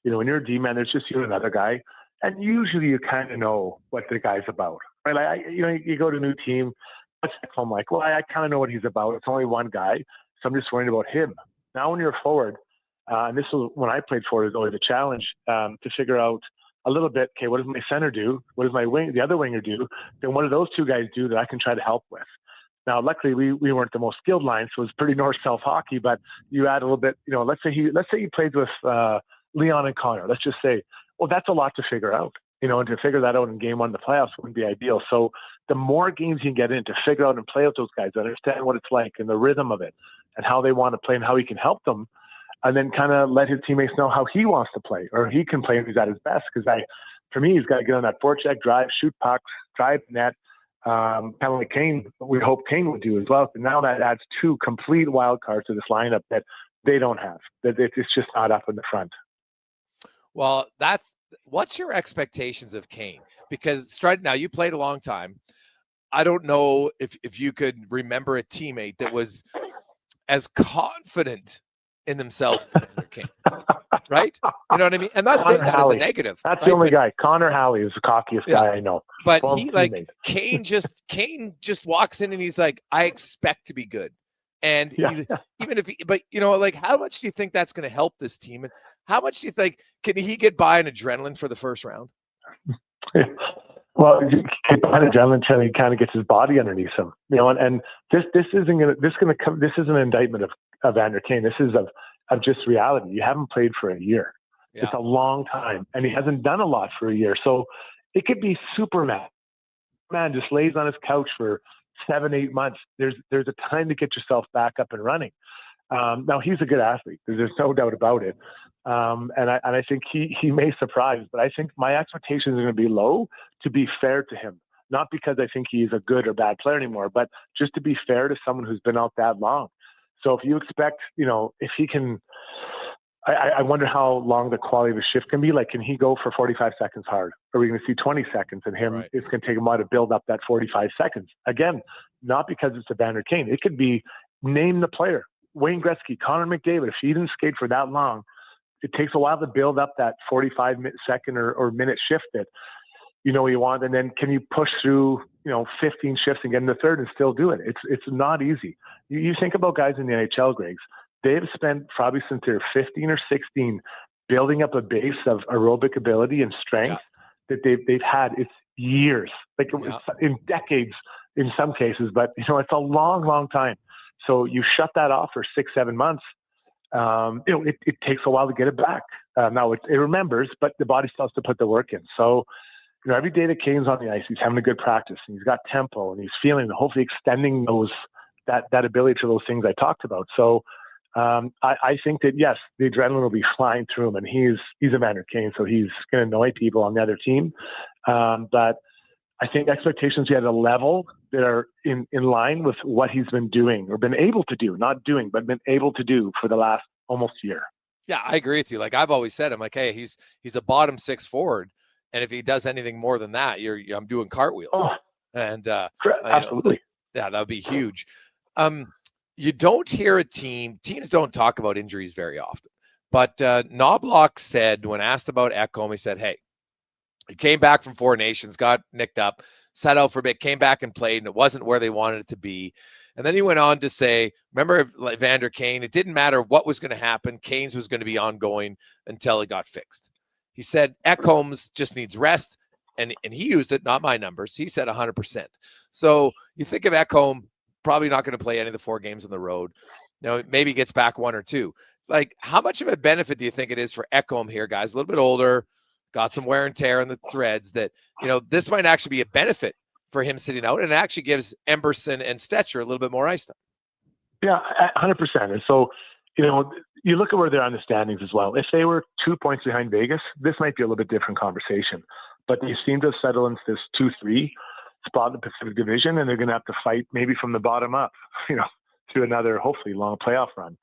When you're a D-man, there's just you and another guy, and usually you kind of know what the guy's about, right? Like, you go to a new team, I'm like, well, I kind of know what he's about. It's only one guy, so I'm just worried about him. Now when you're a forward, and this was when I played forward, is always a challenge to figure out a little bit, okay, what does my center do? What does the other winger do? Then what do those two guys do that I can try to help with? Now, luckily, we weren't the most skilled line, so it was pretty north-south hockey, but you add a little bit, let's say he played with Leon and Connor. Let's just say, well, that's a lot to figure out, and to figure that out in game one of the playoffs wouldn't be ideal. So the more games you can get in to figure out and play with those guys, understand what it's like and the rhythm of it and how they want to play and how he can help them, and then kind of let his teammates know how he wants to play, or he can play if he's at his best. Because for me, he's got to get on that forecheck, drive, shoot pucks, drive net, kind of like Kane. We hope Kane would do as well. And now that adds two complete wild cards to this lineup that they don't have. That it's just not up in the front. Well, what's your expectations of Kane? Because Strud, now you played a long time. I don't know if you could remember a teammate that was as confident in themselves as Kane, right? You know what I mean? I'm not saying that as a negative. That's right? The only guy. Connor Halley is the cockiest guy I know. But Kane just walks in and he's like, I expect to be good. And even if how much do you think that's going to help this team? And how much do you think, can he get by an adrenaline for the first round? Well, get by an adrenaline until he kind of gets his body underneath him, and this isn't an indictment of Vander Kane. This is of just reality. You haven't played for a year. Yeah. It's a long time, and he hasn't done a lot for a year. So it could be Superman. Man just lays on his couch for 7-8 months. There's a time to get yourself back up and running. Now he's a good athlete. There's no doubt about it. And I think he may surprise, but I think my expectations are going to be low to be fair to him. Not because I think he's a good or bad player anymore, but just to be fair to someone who's been out that long. So if you expect, if he can, I wonder how long the quality of a shift can be. Like, can he go for 45 seconds hard? Are we going to see 20 seconds and him? Right. It's going to take him a while to build up that 45 seconds. Again, not because it's Evander Kane. It could be name the player. Wayne Gretzky, Connor McDavid. If he didn't skate for that long, it takes a while to build up that 45-second or minute shift that you want. And then can you push through, 15 shifts and get in the third and still do it? It's not easy. You think about guys in the NHL, Griggs. They've spent probably since they're 15 or 16 building up a base of aerobic ability and strength that they've had. It's years, it's in decades in some cases, but it's a long, long time. So you shut that off for 6-7 months. It takes a while to get it back. Now it remembers, but the body still has to put the work in. So, every day that Kane's on the ice, he's having a good practice and he's got tempo and he's feeling, hopefully extending that ability to those things I talked about. So, I think that, yes, the adrenaline will be flying through him, and he's Evander Kane, so he's going to annoy people on the other team. But I think expectations be at a level that are in line with what he's been doing or been able to do, not doing, but been able to do for the last almost year. Yeah, I agree with you. Like I've always said, I'm like, hey, he's a bottom six forward, and if he does anything more than that, I'm doing cartwheels. Oh, and absolutely, that would be huge. You don't hear teams don't talk about injuries very often, but Knobloch said when asked about Ekholm, he said, hey, he came back from Four Nations, got nicked up, sat out for a bit, came back and played, and it wasn't where they wanted it to be. And then he went on to say, remember Evander Kane, it didn't matter what was going to happen. Kane's was going to be ongoing until it got fixed. He said Ekholm's just needs rest, and he used it, not my numbers. He said 100%. So you think of Ekholm, probably not going to play any of the 4 games on the road. Maybe he gets back 1 or 2. Like, how much of a benefit do you think it is for Ekholm here, guys? A little bit older, got some wear and tear in the threads that, this might actually be a benefit for him sitting out, and it actually gives Emberson and Stetcher a little bit more ice time. Yeah, 100%. And so, you look at where they're on the standings as well. If they were 2 points behind Vegas, this might be a little bit different conversation. But they seem to settle into this 2-3 spot in the Pacific Division, and they're going to have to fight maybe from the bottom up, through another hopefully long playoff run.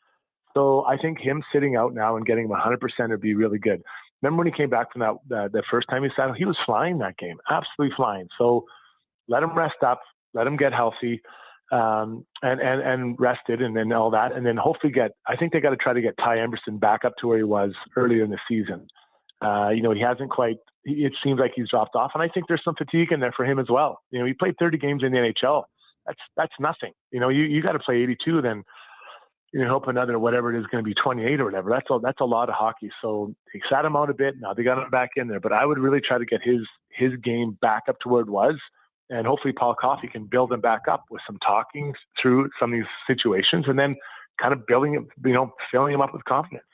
So I think him sitting out now and getting 100% would be really good. Remember when he came back from that the first time he sat out, he was flying that game, absolutely flying. So let him rest up, let him get healthy, and rested, and then all that, and then hopefully I think they got to try to get Ty Emberson back up to where he was earlier in the season. He hasn't quite. It seems like he's dropped off, and I think there's some fatigue in there for him as well. He played 30 games in the NHL. That's nothing. You got to play 82, then hope another whatever it is going to be 28 or whatever. That's a lot of hockey. So they sat him out a bit. Now they got him back in there, but I would really try to get his game back up to where it was, and hopefully Paul Coffey can build him back up with some talking through some of these situations, and then kind of building him, filling him up with confidence.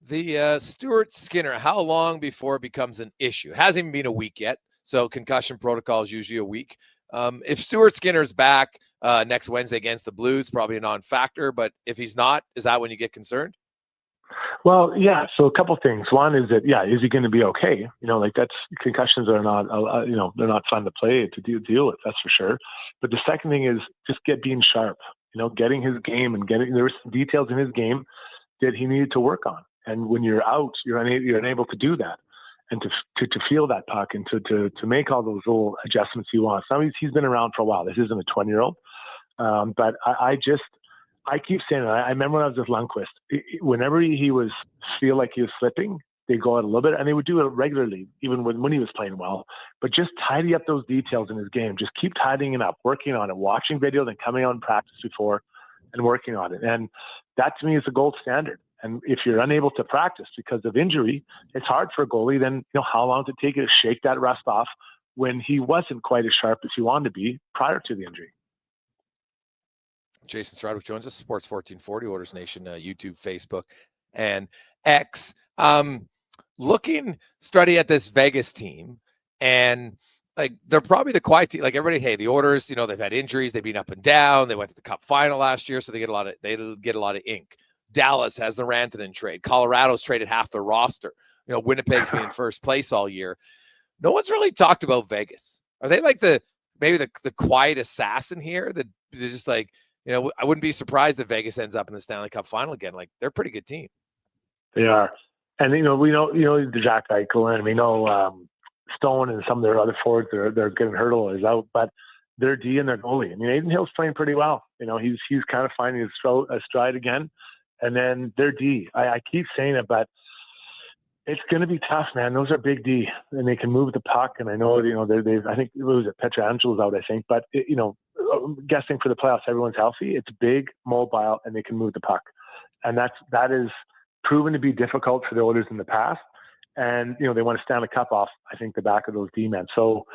The Stuart Skinner, how long before it becomes an issue? It hasn't even been a week yet, so concussion protocol is usually a week. If Stuart Skinner's back next Wednesday against the Blues, probably a non-factor, but if he's not, is that when you get concerned? Well, yeah. So a couple things. One is that, is he going to be okay? Concussions are not, they're not fun to play to deal with. That's for sure. But the second thing is just being sharp. Getting his game and there were some details in his game that he needed to work on. And when you're out, you're unable to do that, and to feel that puck and to make all those little adjustments he wants. Now he's been around for a while. This isn't a 20-year-old, but I keep saying it. I remember when I was with Lundqvist, whenever he was feel like he was slipping, they go out a little bit, and they would do it regularly, even when he was playing well. But just tidy up those details in his game. Just keep tidying it up, working on it, watching video, then coming out and practice before and working on it. And that to me is the gold standard. And if you're unable to practice because of injury, it's hard for a goalie. Then, how long does it take you to shake that rust off when he wasn't quite as sharp as he wanted to be prior to the injury? Jason Strudwick joins us, Sports 1440, Oilers Nation, YouTube, Facebook, and X. Looking, Struddy, at this Vegas team, and like they're probably the quiet team. Like everybody, hey, the Oilers, they've had injuries, they've been up and down. They went to the Cup final last year, so they get a lot of ink. Dallas has the Rantanen trade. Colorado's traded half their roster. Winnipeg's been in first place all year. No one's really talked about Vegas. Are they like maybe the quiet assassin here? That they're just like, I wouldn't be surprised if Vegas ends up in the Stanley Cup final again. Like they're a pretty good team. They are, and we know the Jack Eichel, and we know Stone and some of their other forwards they're getting hurt is out, but their D and their goalie. I mean, Aiden Hill's playing pretty well. He's kind of finding his stride again, and then their D. I keep saying it, but it's going to be tough, man. Those are big D, and they can move the puck. And I know, I think it was Petrangelo's out, I think, but guessing for the playoffs, everyone's healthy. It's big, mobile, and they can move the puck, and that is proven to be difficult for the Oilers in the past. And, they want to stand a cup off, I think, the back of those D-men. So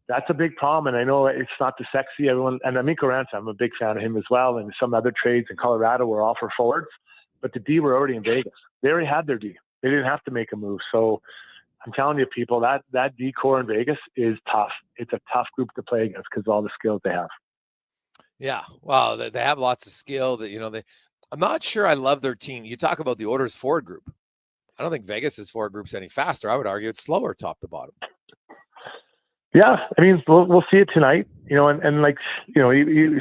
that's a big problem. And I know it's not the sexy everyone. And Mikko Rantanen, I'm a big fan of him as well. And some other trades in Colorado were all for forwards. But the D were already in Vegas. They already had their D. They didn't have to make a move. So I'm telling you, people, that D core in Vegas is tough. It's a tough group to play against because of all the skills they have. Yeah. Well, they have lots of skill that, I'm not sure I love their team. You talk about the Oilers forward group. I don't think Vegas's forward group's any faster. I would argue it's slower top to bottom. Yeah, I mean, we'll see it tonight. And like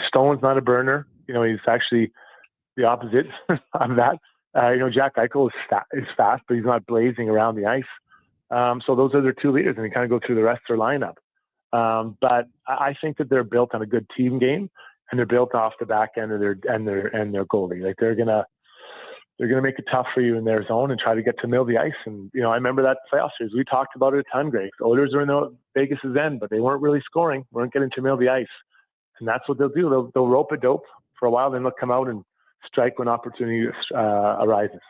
Stone's not a burner. He's actually the opposite of that. Jack Eichel is fast, but he's not blazing around the ice. So those are their two leaders, and they kind of go through the rest of their lineup. But I think that they're built on a good team game, and they're built off the back end of their goalie. Like they're gonna make it tough for you in their zone and try to get to mill the ice. And, I remember that playoff series. We talked about it a ton, Greg. The Oilers are in the Vegas's end, but they weren't really scoring, weren't getting to mill the ice. And that's what they'll do. They'll rope a dope for a while, then they'll come out and strike when opportunity arises.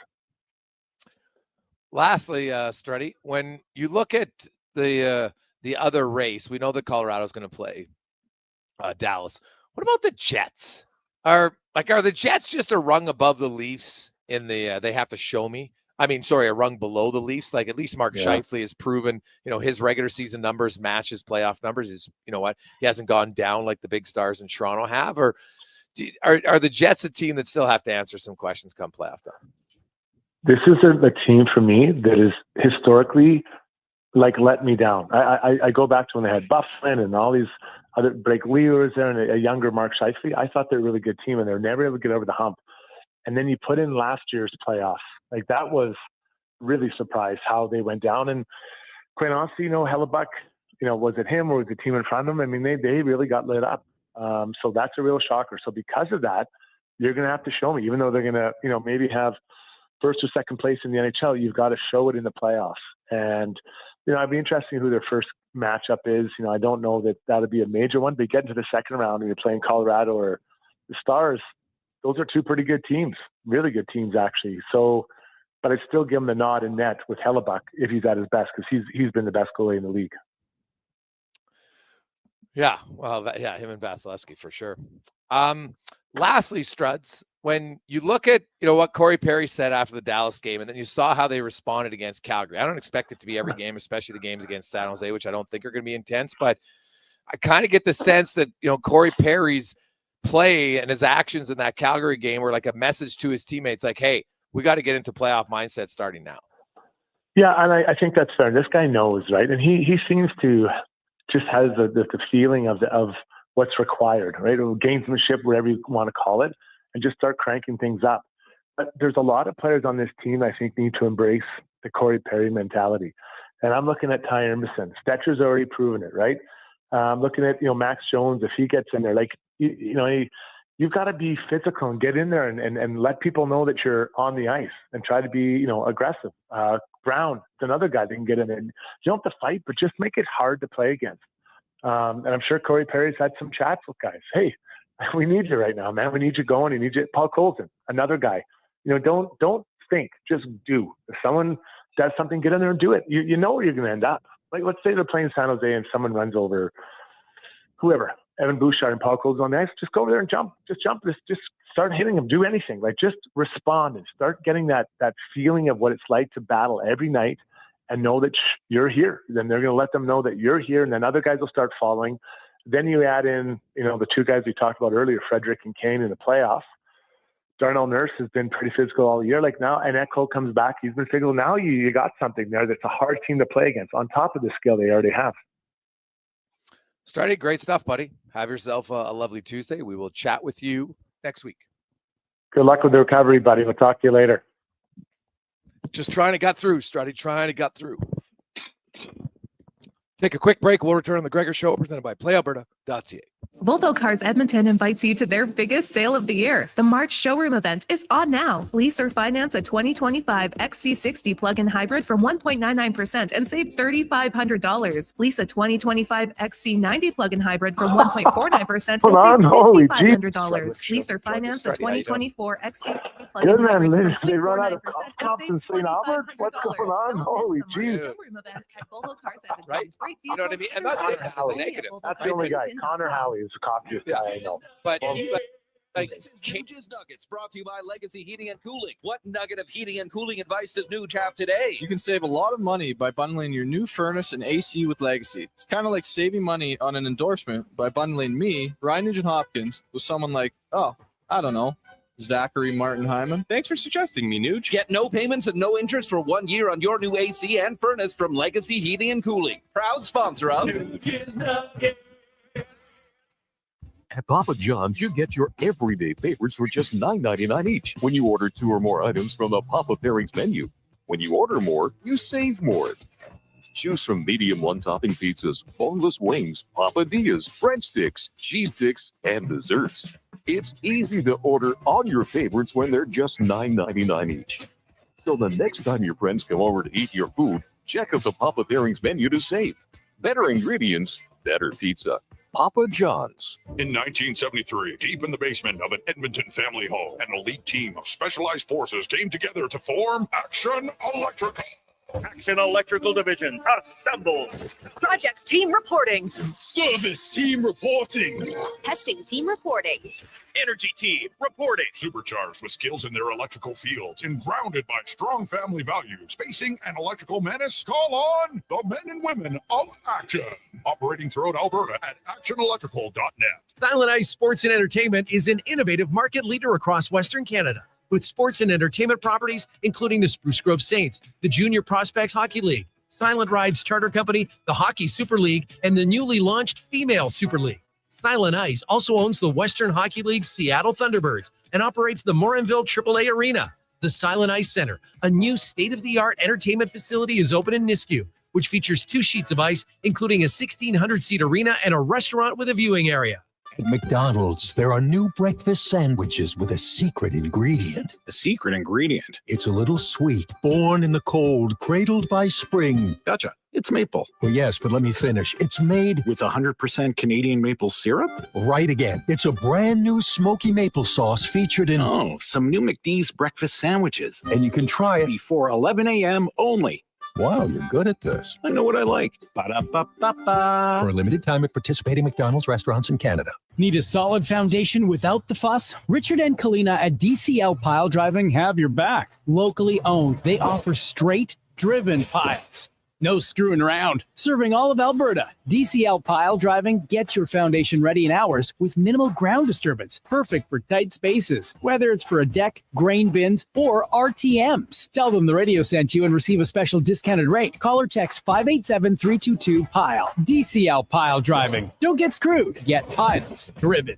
Lastly, Struddy, when you look at the other race, we know that Colorado's going to play Dallas. What about the Jets? Are the Jets just a rung above the Leafs in the they have to show me? I mean, sorry, a rung below the Leafs. Like at least Mark Scheifele has proven, his regular season numbers match his playoff numbers. He hasn't gone down like the big stars in Toronto have. Or are the Jets a team that still have to answer some questions come playoff time? This is a team for me that is historically let me down. I go back to when they had Bufflin and all these other Blake Wheeler was there and a younger Mark Scheifele. I thought they were a really good team, and they were never able to get over the hump. And then you put in last year's playoffs. Like that was really surprised how they went down. And quite honestly, Hellebuck, was it him or was the team in front of him? I mean, they really got lit up. So that's a real shocker. So because of that, you're going to have to show me, even though they're going to, maybe have first or second place in the NHL, you've got to show it in the playoffs. And, I'd be interested in who their first matchup is. I don't know that that'll be a major one, but get into the second round and you're playing Colorado or the Stars. Those are two pretty good teams, really good teams actually. So, but I'd still give him the nod in net with Hellebuck if he's at his best, because he's been the best goalie in the league. Yeah, well, him and Vasilevsky for sure. Lastly, Struds, when you look at what Corey Perry said after the Dallas game, and then you saw how they responded against Calgary. I don't expect it to be every game, especially the games against San Jose, which I don't think are going to be intense. But I kind of get the sense that Corey Perry's play and his actions in that Calgary game were like a message to his teammates, like, "Hey, we got to get into playoff mindset starting now." Yeah, and I think that's fair. This guy knows, right? And he seems to just has the feeling of what's required, right? Or gamesmanship, whatever you want to call it, and just start cranking things up. But there's a lot of players on this team I think need to embrace the Corey Perry mentality. And I'm looking at Ty Emerson. Stetcher's already proven it, right? I'm looking at Max Jones. If he gets in there, like you've got to be physical and get in there and let people know that you're on the ice and try to be aggressive. Brown is another guy that can get in there. You don't have to fight, but just make it hard to play against. And I'm sure Corey Perry's had some chats with guys. Hey, we need you right now, man. We need you going. We need you. Paul Colton, another guy. Don't think, just do. If someone does something, get in there and do it. You know where you're going to end up. Like, let's say they're playing San Jose and someone runs over whoever, Evan Bouchard and Paul Colton on the ice. Just go over there and jump. Just jump. Just start hitting them. Do anything. Like, just respond and start getting that feeling of what it's like to battle every night and know that you're here. Then they're going to let them know that you're here, and then other guys will start following. Then you add in, the two guys we talked about earlier, Frederick and Kane in the playoffs. Darnell Nurse has been pretty physical all year. Like now, and Echo comes back. He's been physical. Now you got something there that's a hard team to play against on top of the skill they already have. Strudwick, great stuff, buddy. Have yourself a lovely Tuesday. We will chat with you next week. Good luck with the recovery, buddy. We'll talk to you later. Just trying to get through, Strudwick, trying to get through. Take a quick break. We'll return on the Gregor Show, presented by PlayAlberta.ca. Volvo Cars Edmonton invites you to their biggest sale of the year. The March showroom event is on now. Lease or finance a 2025 XC60 plug-in hybrid from 1.99% and save $3,500. Lease a 2025 XC90 plug-in hybrid from 1.49% and save $5,500. Lease or finance a 2024 XC90 plug-in hybrid from 1.49% They run out of and cops in St. Albert? What's going on? Holy jeez. Showroom event at Volvo Cars Edmonton. Right? Great You know what I mean? And that's the negative. That's the only guy. Connor Halley is the copyist guy I know. But This is Changes Nuggets, brought to you by Legacy Heating and Cooling. What nugget of heating and cooling advice does Nuge have today? You can save a lot of money by bundling your new furnace and AC with Legacy. It's kind of like saving money on an endorsement by bundling me, Ryan Nugent-Hopkins, with someone like, Zachary Martin Hyman. Thanks for suggesting me, Nuge. Get no payments and no interest for 1 year on your new AC and furnace from Legacy Heating and Cooling. Proud sponsor of Nuge's Nuggets. At Papa John's, you get your everyday favorites for just $9.99 each when you order 2 or more items from the Papa Pairings menu. When you order more, you save more. Choose from medium one-topping pizzas, boneless wings, papadillas, breadsticks, cheese sticks, and desserts. It's easy to order all your favorites when they're just $9.99 each. So the next time your friends come over to eat your food, check out the Papa Pairings menu to save. Better ingredients, better pizza. Papa John's. In 1973, deep in the basement of an Edmonton family home, an elite team of specialized forces came together to form Action Electrical. Action Electrical Divisions assembled. Projects team reporting. Service team reporting. Testing team reporting. Energy team reporting. Supercharged with skills in their electrical fields and grounded by strong family values. Facing an electrical menace? Call on the men and women of Action. Operating throughout Alberta at actionelectrical.net. Silent Ice Sports and Entertainment is an innovative market leader across Western Canada, with sports and entertainment properties including the Spruce Grove Saints, the Junior Prospects Hockey League, Silent Rides Charter Company, the Hockey Super League, and the newly launched Female Super League. Silent Ice also owns the Western Hockey League's Seattle Thunderbirds and operates the Morinville AAA Arena. The Silent Ice Center, a new state-of-the-art entertainment facility, is open in Nisku, which features 2 sheets of ice, including a 1,600-seat arena and a restaurant with a viewing area. At McDonald's, there are new breakfast sandwiches with a secret ingredient. A secret ingredient? It's a little sweet, born in the cold, cradled by spring. Gotcha. It's maple. Well, yes, but let me finish. It's made with 100% Canadian maple syrup? Right again. It's a brand new smoky maple sauce featured in... Oh, some new McD's breakfast sandwiches. And you can try it before 11 a.m. only. Wow, you're good at this. I know what I like. Ba-da-ba-ba-ba. For a limited time at participating McDonald's restaurants in Canada. Need a solid foundation without the fuss? Richard and Kalina at DCL Pile Driving have your back. Locally owned, they offer straight, driven piles. No screwing around. Serving all of Alberta, DCL Pile Driving gets your foundation ready in hours with minimal ground disturbance. Perfect for tight spaces, whether it's for a deck, grain bins, or RTMs. Tell them the radio sent you and receive a special discounted rate. Call or text 587-322-PILE. DCL Pile Driving. Don't get screwed. Get piles driven.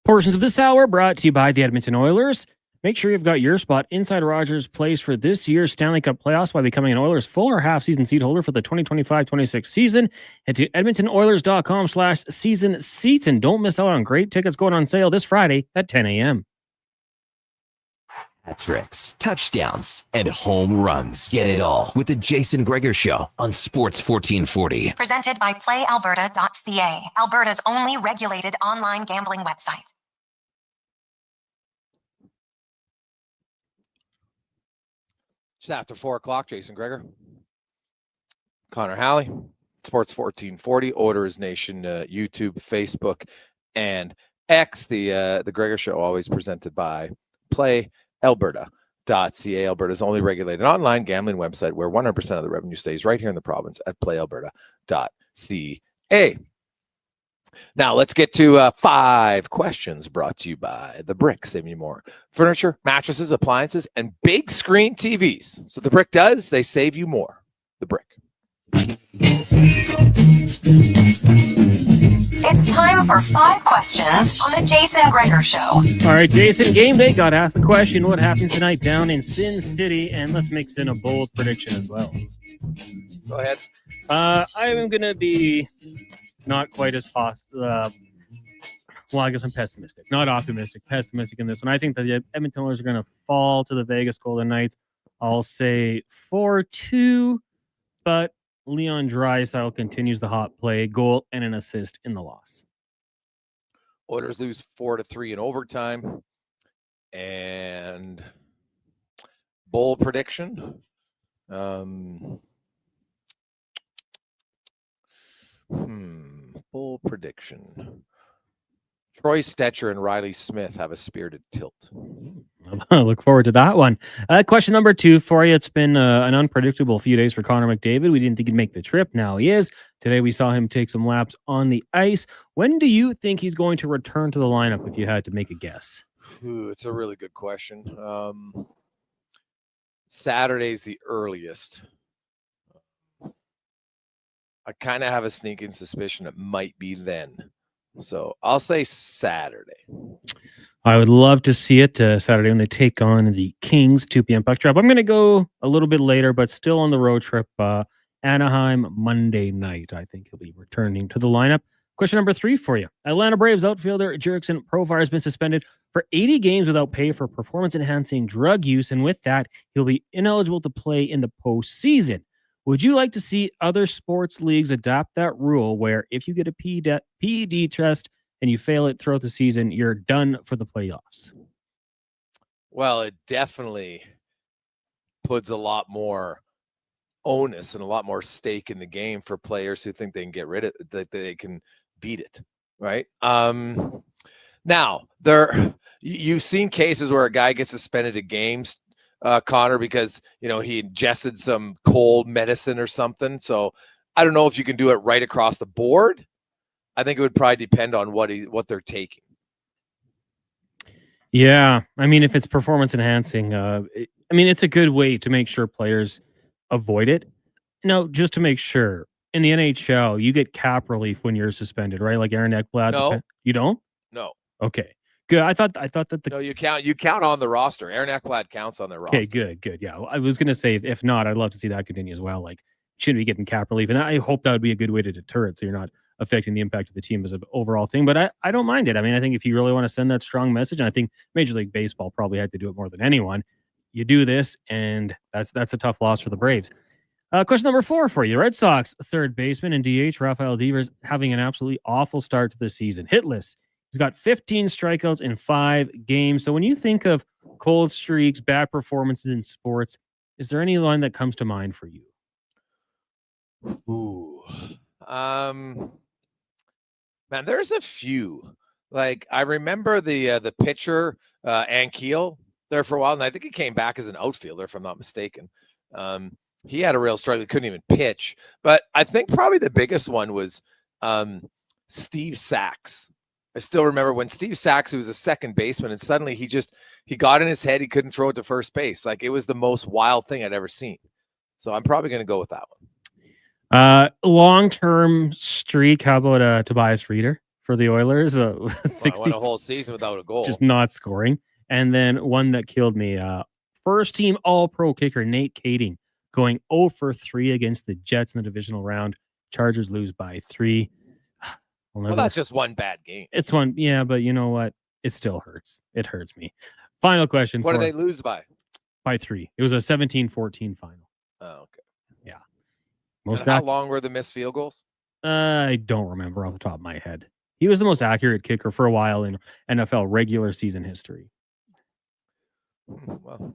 Portions of this hour brought to you by the Edmonton Oilers. Make sure you've got your spot inside Rogers Place for this year's Stanley Cup playoffs by becoming an Oilers full or half season seat holder for the 2025-26 season. Head to edmontonoilers.com/season seats and don't miss out on great tickets going on sale this Friday at 10 a.m. Tricks, touchdowns, and home runs. Get it all with the Jason Gregor Show on Sports 1440. Presented by PlayAlberta.ca, Alberta's only regulated online gambling website. Just after 4 o'clock, Jason Gregor, Connor Halley, Sports 1440, Oilers Nation, YouTube, Facebook, and X. The Gregor Show, always presented by PlayAlberta.ca. Alberta's only regulated online gambling website where 100% of the revenue stays right here in the province at PlayAlberta.ca. Now let's get to 5 questions brought to you by The Brick. Saving you more furniture, mattresses, appliances, and big screen TVs. So The Brick does, they save you more. The Brick. It's time for 5 questions on the Jason Gregor Show. All right, Jason, Gameday got asked the question, what happens tonight down in Sin City? And let's mix in a bold prediction as well. Go ahead. I am going to be not quite as well, I guess I'm pessimistic. Not optimistic, pessimistic in this one. I think that the Edmonton Oilers are going to fall to the Vegas Golden Knights. I'll say 4-2, but Leon Draisaitl continues the hot play, goal and an assist in the loss. Oilers lose 4-3 in overtime. And bold prediction. Bold prediction. Troy Stetcher and Riley Smith have a spirited tilt. I look forward to that one. Question number 2 for you. It's been an unpredictable few days for Connor McDavid. We didn't think he'd make the trip. Now he is. Today we saw him take some laps on the ice. When do you think he's going to return to the lineup if you had to make a guess? It's a really good question. Saturday's the earliest. I kind of have a sneaking suspicion it might be then. So I'll say Saturday. I would love to see it Saturday when they take on the Kings, 2 p.m. puck drop. I'm going to go a little bit later, but still on the road trip. Anaheim, Monday night. I think he'll be returning to the lineup. Question number 3 for you. Atlanta Braves outfielder Jurickson Profar has been suspended for 80 games without pay for performance-enhancing drug use, and with that, he'll be ineligible to play in the postseason. Would you like to see other sports leagues adapt that rule where if you get a PED test and you fail it throughout the season, you're done for the playoffs? Well, it definitely puts a lot more onus and a lot more stake in the game for players who think they can get rid of it, that they can beat it, right? Now, you've seen cases where a guy gets suspended at games, Connor, because he ingested some cold medicine or something. So I don't know if you can do it right across the board. I think it would probably depend on what they're taking. Yeah, I mean, if it's performance enhancing, it's a good way to make sure players avoid it. No, just to make sure. In the NHL, you get cap relief when you're suspended, right? Like Aaron Ekblad. No, you don't. No. Okay. Good. I thought that no, you count on the roster. Aaron Ekblad counts on their roster. Okay, good. Yeah, I was gonna say if not, I'd love to see that continue as well. Like, shouldn't be getting cap relief, and I hope that would be a good way to deter it, so you're not affecting the impact of the team as an overall thing. But I don't mind it. I mean, I think if you really want to send that strong message, and I think Major League Baseball probably had to do it more than anyone, you do this, and that's a tough loss for the Braves. Question number 4 for you. Red Sox third baseman and DH Rafael Devers having an absolutely awful start to the season. Hitless. He's got 15 strikeouts in 5 games. So when you think of cold streaks, bad performances in sports, is there any line that comes to mind for you? Ooh. Man, there's a few. Like, I remember the pitcher, Ankiel, there for a while, and I think he came back as an outfielder, if I'm not mistaken. He had a real struggle. He couldn't even pitch. But I think probably the biggest one was Steve Sachs. I still remember when Steve Sachs, who was a second baseman, and suddenly he got in his head, he couldn't throw it to first base. Like, it was the most wild thing I'd ever seen. So I'm probably going to go with that one. Long-term streak, how about Tobias Reeder for the Oilers? I went a whole season without a goal. Just not scoring. And then one that killed me, first-team All-Pro kicker Nate Kading going 0 for 3 against the Jets in the divisional round. Chargers lose by 3. Well, that's just one bad game. It's one, yeah, but you know what? It still hurts. It hurts me. Final question. What did they lose by? By 3. It was a 17-14 final. Oh, okay. Yeah. How long were the missed field goals? I don't remember off the top of my head. He was the most accurate kicker for a while in NFL regular season history. Well,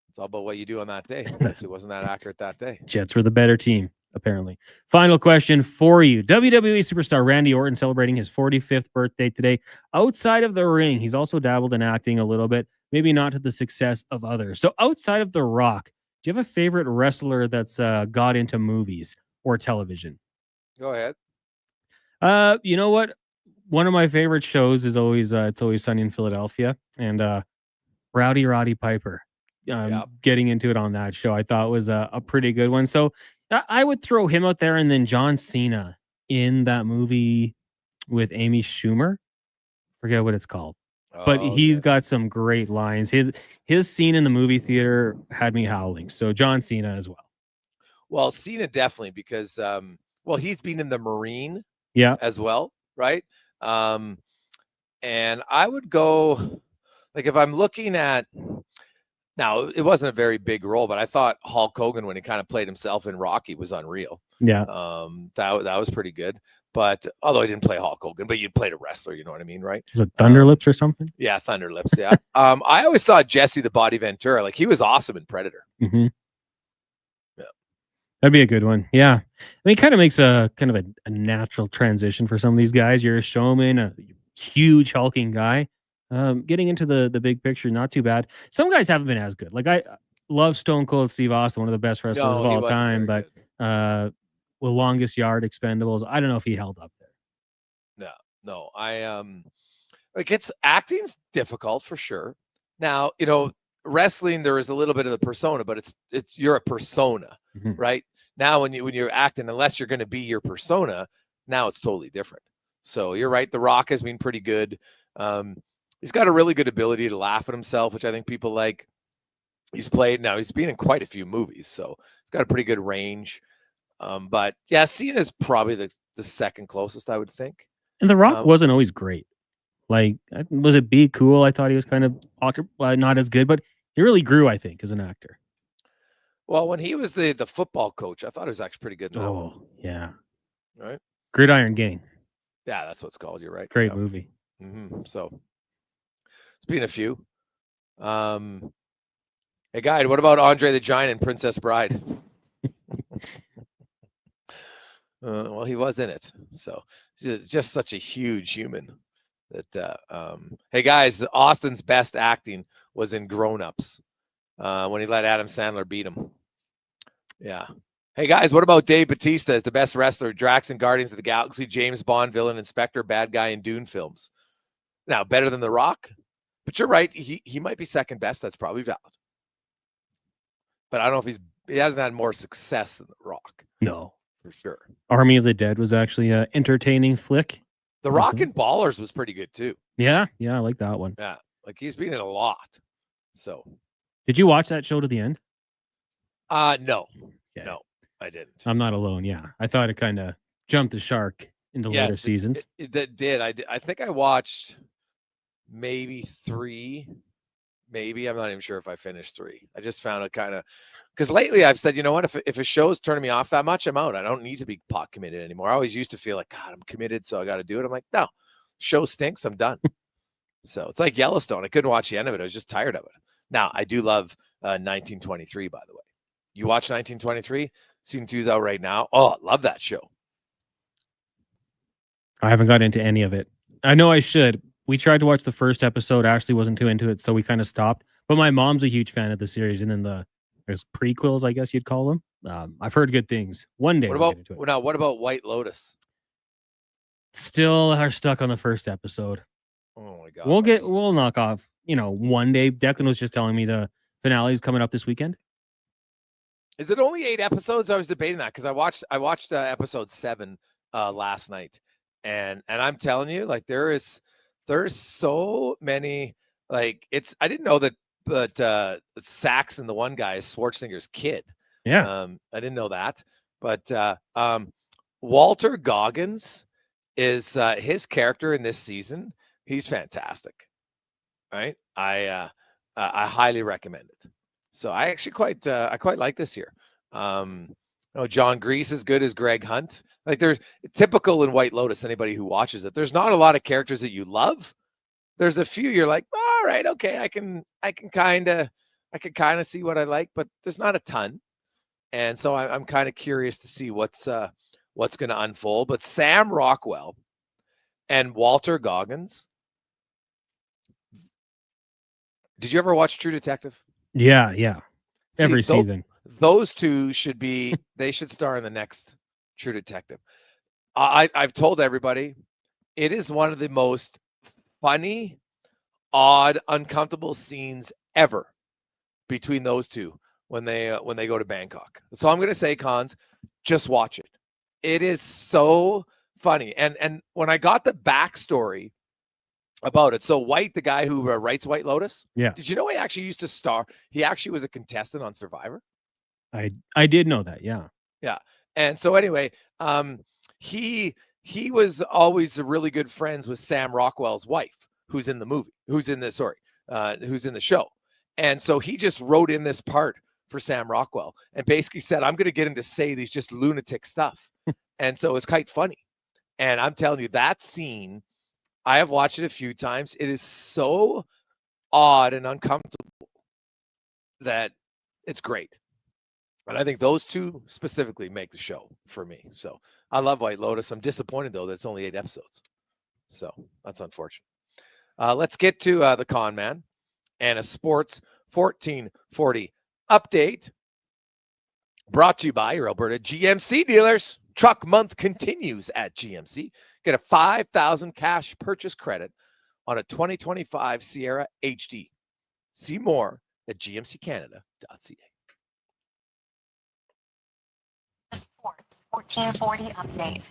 it's all about what you do on that day. That's who wasn't that accurate that day. Jets were the better team. apparently. Final question for you. WWE superstar Randy Orton celebrating his 45th birthday today. Outside of the ring, he's also dabbled in acting a little bit, maybe not to the success of others. So outside of The Rock, do you have a favorite wrestler that's got into movies or television? Go ahead. You know what? One of my favorite shows is always It's Always Sunny in Philadelphia, and Roddy Piper. Getting into it on that show, I thought was a pretty good one. So I would throw him out there, and then John Cena in that movie with Amy Schumer. Forget what it's called, but he's got some great lines. His scene in the movie theater had me howling. So John Cena as well. Well, Cena definitely, because he's been in the Marine as well, right? And I would go, like, if I'm looking at, now it wasn't a very big role, but I thought Hulk Hogan, when he kind of played himself in Rocky, was unreal. Yeah. That was pretty good. But although I didn't play Hulk Hogan, but you played a wrestler, you know what I mean, right? Was it Thunderlips or something? Yeah, Thunderlips. Yeah. I always thought Jesse the Body Ventura, like, he was awesome in Predator. Mm-hmm. Yeah, that'd be a good one. Yeah, I mean, it kind of makes a natural transition for some of these guys. You're a showman, a huge hulking guy. Getting into the big picture, not too bad. Some guys haven't been as good. Like, I love Stone Cold Steve Austin, one of the best wrestlers of all time, but with Longest Yard, Expendables, I don't know if he held up there. No. Like, it's acting's difficult for sure. Now, wrestling, there is a little bit of the persona, but it's you're a persona, right? Now, when you're acting, unless you're going to be your persona, now it's totally different. So you're right. The Rock has been pretty good. He's got a really good ability to laugh at himself, which I think people like. He's been in quite a few movies, so he's got a pretty good range. But yeah, Cena's probably the second closest, I would think. And The Rock wasn't always great. Like, was it Be Cool? I thought he was kind of not as good, but he really grew, I think, as an actor. Well, when he was the football coach, I thought he was actually pretty good in that one. Yeah. Right? Gridiron Gang. Yeah, that's what it's called. You're right. Great movie. So it's been a few. Hey, guy, what about Andre the Giant and Princess Bride? Well, he was in it. So he's just such a huge human that, hey, guys, Austin's best acting was in Grown Ups when he let Adam Sandler beat him. Yeah. Hey, guys, what about Dave Bautista as the best wrestler, Drax in Guardians of the Galaxy, James Bond villain, Inspector, bad guy in Dune films? Now, better than The Rock? But you're right. He might be second best. That's probably valid. But I don't know if he hasn't had more success than The Rock. No. For sure. Army of the Dead was actually an entertaining flick. The Rock and Ballers was pretty good too. Yeah, I like that one. Yeah, like, he's been in a lot. So, did you watch that show to the end? No, no, I didn't. I'm not alone. Yeah, I thought it kind of jumped the shark in the later seasons. That did. I think I watched maybe 3. Maybe I'm not even sure if I finished 3. I just found it kind of, because lately I've said, you know what, if a show's turning me off that much, I'm out. I don't need to be pot committed anymore. I always used to feel like, God, I'm committed, so I got to do it. I'm like, no, show stinks. I'm done. So it's like Yellowstone. I couldn't watch the end of it. I was just tired of it. Now, I do love 1923, by the way. You watch 1923? Season 2's out right now. Oh, I love that show. I haven't got into any of it. I know I should. We tried to watch the first episode. Ashley wasn't too into it, so we kind of stopped. But my mom's a huge fan of the series, and then there's prequels, I guess you'd call them. I've heard good things. One day. What about White Lotus? Still are stuck on the first episode. Oh my God. We'll knock off, one day. Declan was just telling me the finale is coming up this weekend. Is it only 8 episodes? I was debating that because I watched episode 7 last night, and I'm telling you, like, there's so many, like, I didn't know that Saxon, the one guy, is Schwarzenegger's kid. Yeah. I didn't know that, but Walter Goggins is his character in this season. He's fantastic. Right. I highly recommend it. So I actually quite like this here. John Grease is good as Greg Hunt. Like, they're typical in White Lotus. Anybody who watches it, there's not a lot of characters that you love. There's a few you're like, all right, okay, I can kind of see what I like, but there's not a ton. And so I'm kind of curious to see what's going to unfold. But Sam Rockwell and Walter Goggins. Did you ever watch True Detective? Yeah. Every season. Those two they should star in the next True Detective. I've told everybody it is one of the most funny, odd, uncomfortable scenes ever between those two when they go to Bangkok. So I'm going to say, Cons, just watch it. It is so funny. And when I got the backstory about it, so White, the guy who writes White Lotus, did you know he actually used to star? He actually was a contestant on Survivor. I did know that. Yeah. And so anyway, he was always really good friends with Sam Rockwell's wife, who's in the show. And so he just wrote in this part for Sam Rockwell and basically said, I'm going to get him to say these just lunatic stuff. And so it's quite funny. And I'm telling you, that scene, I have watched it a few times. It is so odd and uncomfortable that it's great. And I think those two specifically make the show for me. So I love White Lotus. I'm disappointed, though, that it's only 8 episodes. So that's unfortunate. Let's get to the Con Man and a Sports 1440 update brought to you by your Alberta GMC dealers. Truck month continues at GMC. Get a $5,000 cash purchase credit on a 2025 Sierra HD. See more at gmccanada.ca. Sports 1440 update.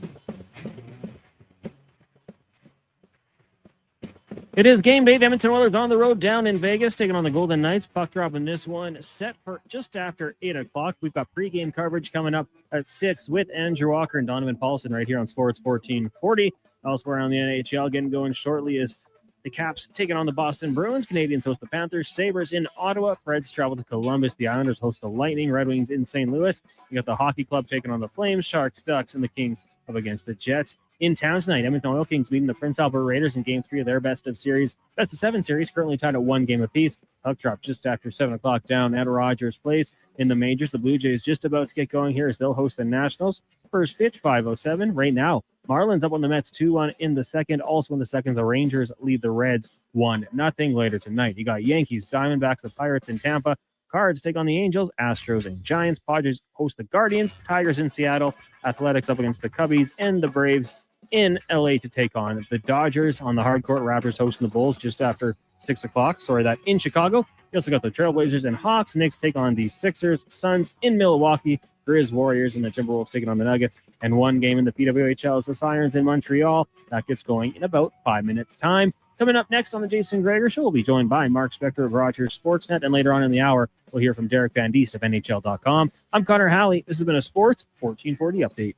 It is game day. The Edmonton Oilers on the road down in Vegas, taking on the Golden Knights. Puck drop in this one, set for just after 8 o'clock. We've got pregame coverage coming up at 6 with Andrew Walker and Donovan Paulson right here on Sports 1440. Elsewhere on the NHL, getting going shortly is the Caps taking on the Boston Bruins. Canadians host the Panthers. Sabres in Ottawa. Preds travel to Columbus. The Islanders host the Lightning. Red Wings in St. Louis. You got the Hockey Club taking on the Flames, Sharks, Ducks, and the Kings up against the Jets. In town tonight, Edmonton Oil Kings meeting the Prince Albert Raiders in Game 3 of their best of 7 series, currently tied at 1 game apiece. Puck drop just after 7 o'clock down at Rogers Place in the majors. The Blue Jays just about to get going here as they'll host the Nationals. First pitch, 5:07 right now. Marlins up on the Mets 2-1 in the second. Also in the second, the Rangers lead the Reds 1-0 later tonight. You got Yankees, Diamondbacks, the Pirates in Tampa. Cards take on the Angels, Astros, and Giants. Padres host the Guardians, Tigers in Seattle, Athletics up against the Cubbies, and the Braves in LA to take on the Dodgers. On the hard court, Raptors hosting the Bulls just after 6 o'clock. In Chicago. You also got the Trailblazers and Hawks. Knicks take on the Sixers, Suns in Milwaukee, Grizz, Warriors, and the Timberwolves taking on the Nuggets. And one game in the PWHL is the Sirens in Montreal. That gets going in about 5 minutes' time. Coming up next on the Jason Gregor Show, we'll be joined by Mark Spector of Rogers Sportsnet, and later on in the hour, we'll hear from Derek Van Diest of NHL.com. I'm Connor Halley. This has been a Sports 1440 update.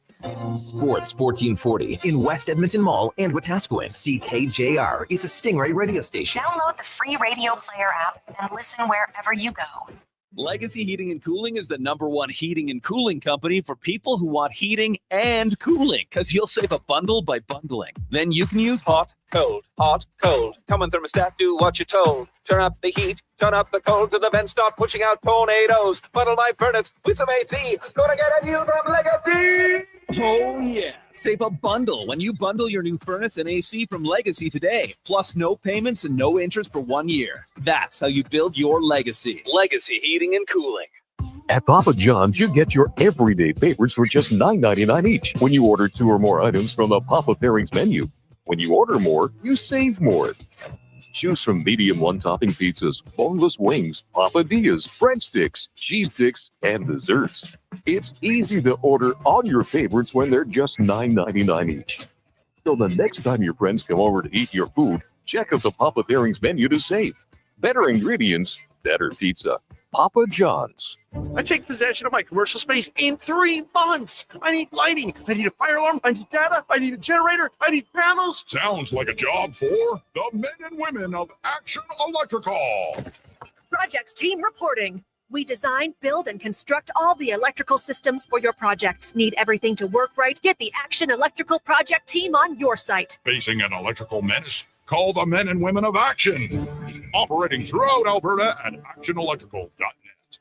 Sports 1440 in West Edmonton Mall and Wetaskiwin. CKJR is a Stingray radio station. Download the free radio player app and listen wherever you go. Legacy Heating and Cooling is the #1 heating and cooling company for people who want heating and cooling, because you'll save a bundle by bundling. Then you can use hot, cold, hot, cold. Come on, thermostat, do what you're told. Turn up the heat, turn up the cold, till the vents start pushing out tornadoes. Bundle my furnace with some AC. Gonna get a new from Legacy! Oh, yeah. Save a bundle when you bundle your new furnace and AC from Legacy today. Plus no payments and no interest for 1 year. That's how you build your legacy. Legacy Heating and Cooling. At Papa John's, you get your everyday favorites for just $9.99 each when you order 2 or more items from the Papa Pairings menu. When you order more, you save more. Choose from medium one-topping pizzas, boneless wings, papadillas, breadsticks, cheese sticks, and desserts. It's easy to order all your favorites when they're just $9.99 each. So the next time your friends come over to eat your food, check out the Papa Pairings menu to save. Better ingredients, better pizza. Papa John's. I take possession of my commercial space in 3 months. I need lighting. I need a fire alarm. I need data. I need a generator. I need panels. Sounds like a job for the men and women of Action Electrical. Projects team reporting. We design, build, and construct all the electrical systems for your projects. Need everything to work right? Get the Action Electrical project team on your site. Facing an electrical menace? Call the men and women of Action. Operating throughout Alberta at actionelectrical.net.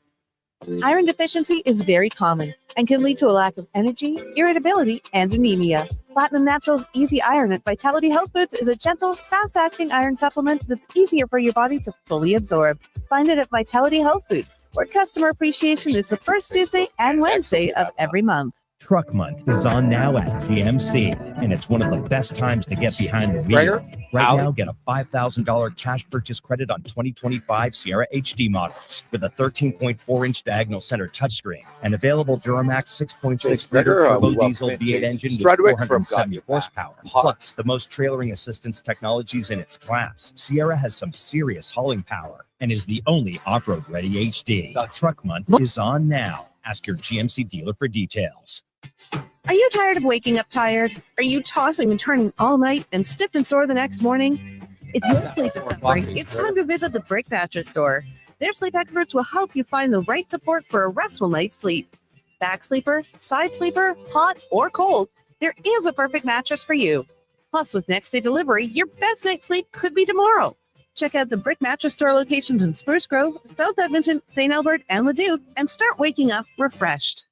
Iron deficiency is very common and can lead to a lack of energy, irritability, and anemia. Platinum Natural's Easy Iron at Vitality Health Foods is a gentle, fast-acting iron supplement that's easier for your body to fully absorb. Find it at Vitality Health Foods, where customer appreciation is the first Tuesday and Wednesday of every month. Truck Month is on now at GMC, and it's one of the best times to get behind the wheel. Gregor, Right now, get a $5,000 cash purchase credit on 2025 Sierra HD models with a 13.4-inch diagonal center touchscreen and available Duramax 6.6-liter turbo diesel V8 engine with Strudwick 470 horsepower. Plus, the most trailering assistance technologies in its class. Sierra has some serious hauling power and is the only off-road ready HD. Truck Month is on now. Ask your GMC dealer for details. Are you tired of waking up tired? Are you tossing and turning all night and stiff and sore the next morning? If your sleep is suffering, it's time to visit the Brick Mattress Store. Their sleep experts will help you find the right support for a restful night's sleep. Back sleeper, side sleeper, hot or cold, there is a perfect mattress for you. Plus, with next day delivery, your best night's sleep could be tomorrow. Check out the Brick Mattress Store locations in Spruce Grove, South Edmonton, St. Albert, and Leduc, and start waking up refreshed.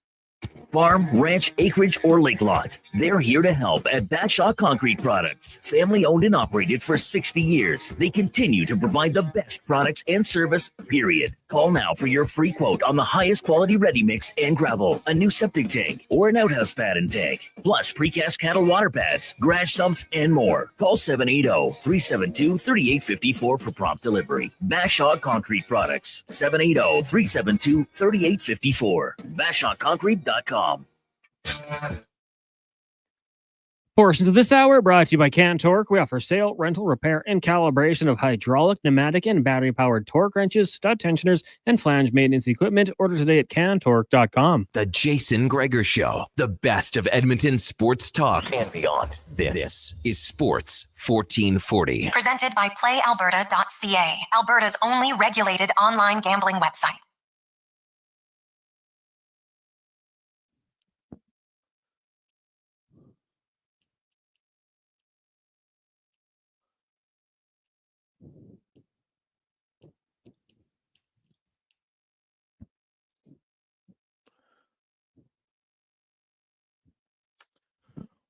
Farm, ranch, acreage, or lake lot. They're here to help at Bashaw Concrete Products. Family owned and operated for 60 years. They continue to provide the best products and service, period. Call now for your free quote on the highest quality ready mix and gravel, a new septic tank, or an outhouse pad and tank. Plus precast cattle water pads, garage sumps, and more. Call 780-372-3854 for prompt delivery. Bashaw Concrete Products. 780-372-3854. BashawConcrete.com. Portions of this hour brought to you by Can Torque. We offer sale, rental, repair, and calibration of hydraulic, pneumatic, and battery-powered torque wrenches, stud tensioners, and flange maintenance equipment. Order today at cantorque.com. The Jason Gregor Show, the best of Edmonton sports talk and beyond. This is Sports 1440. Presented by PlayAlberta.ca, Alberta's only regulated online gambling website.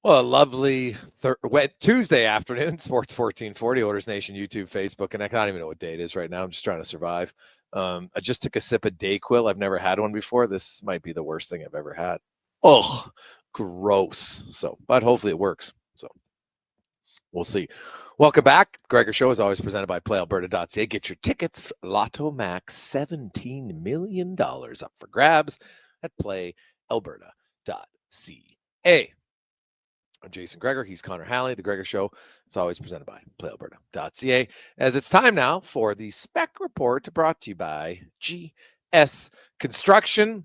Well, a lovely wet Tuesday afternoon, Sports 1440, Oilers Nation, YouTube, Facebook, and I don't even know what day it is right now. I'm just trying to survive. I just took a sip of Dayquil. I've never had one before. This might be the worst thing I've ever had. Oh, gross. So, but hopefully it works. So we'll see. Welcome back. Gregor Show is always presented by PlayAlberta.ca. Get your tickets. Lotto Max, $17 million up for grabs at PlayAlberta.ca. I'm Jason Gregor. He's Connor Halley. The Gregor Show is always presented by PlayAlberta.ca. As it's time now for the Spec Report brought to you by GS Construction.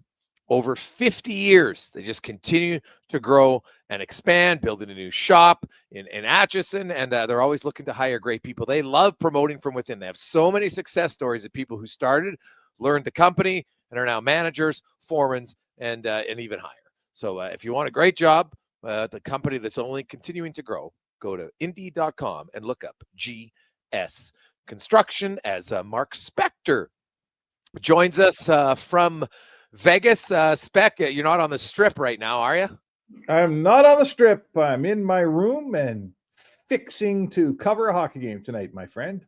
Over 50 years, they just continue to grow and expand, building a new shop in Atchison, and they're always looking to hire great people. They love promoting from within. They have so many success stories of people who started, learned the company, and are now managers, foremans, and even higher. So if you want a great job, the company that's only continuing to grow, go to Indeed.com and look up GS Construction as Mark Spector joins us from Vegas. Spec, you're not on the Strip right now, are you? I'm not on the Strip. I'm in my room and fixing to cover a hockey game tonight, my friend.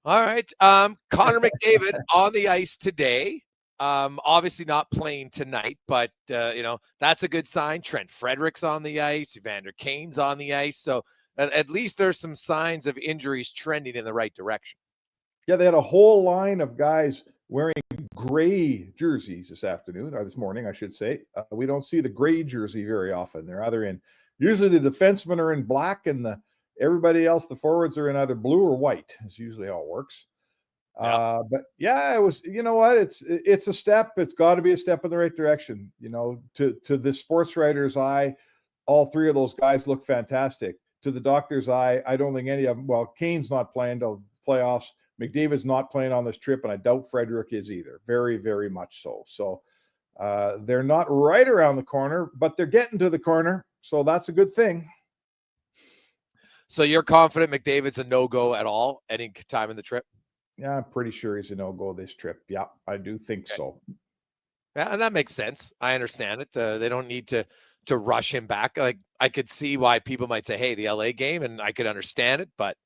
All right. Connor McDavid on the ice today. Obviously not playing tonight, but that's a good sign. Trent Frederick's on the ice. Evander Kane's on the ice. So at least there's some signs of injuries trending in the right direction. Yeah, they had a whole line of guys wearing gray jerseys this afternoon, or this morning, I should say. We don't see the gray jersey very often. They're either usually the defensemen are in black and everybody else, the forwards, are in either blue or white. That's usually how it works. Yeah. But yeah, it was, you know what? It's a step. It's got to be a step in the right direction. To the sports writer's eye, all three of those guys look fantastic. To the doctor's eye, I don't think any of them, well, Kane's not playing till playoffs. McDavid's not playing on this trip, and I doubt Frederick is either. Very, very much so. So they're not right around the corner, but they're getting to the corner. So that's a good thing. So you're confident McDavid's a no-go at all any time in the trip? Yeah, I'm pretty sure he's a no-go this trip. Yeah, I do think so. Yeah, and that makes sense. I understand it. They don't need to rush him back. Like, I could see why people might say, "Hey, the LA game," and I could understand it. But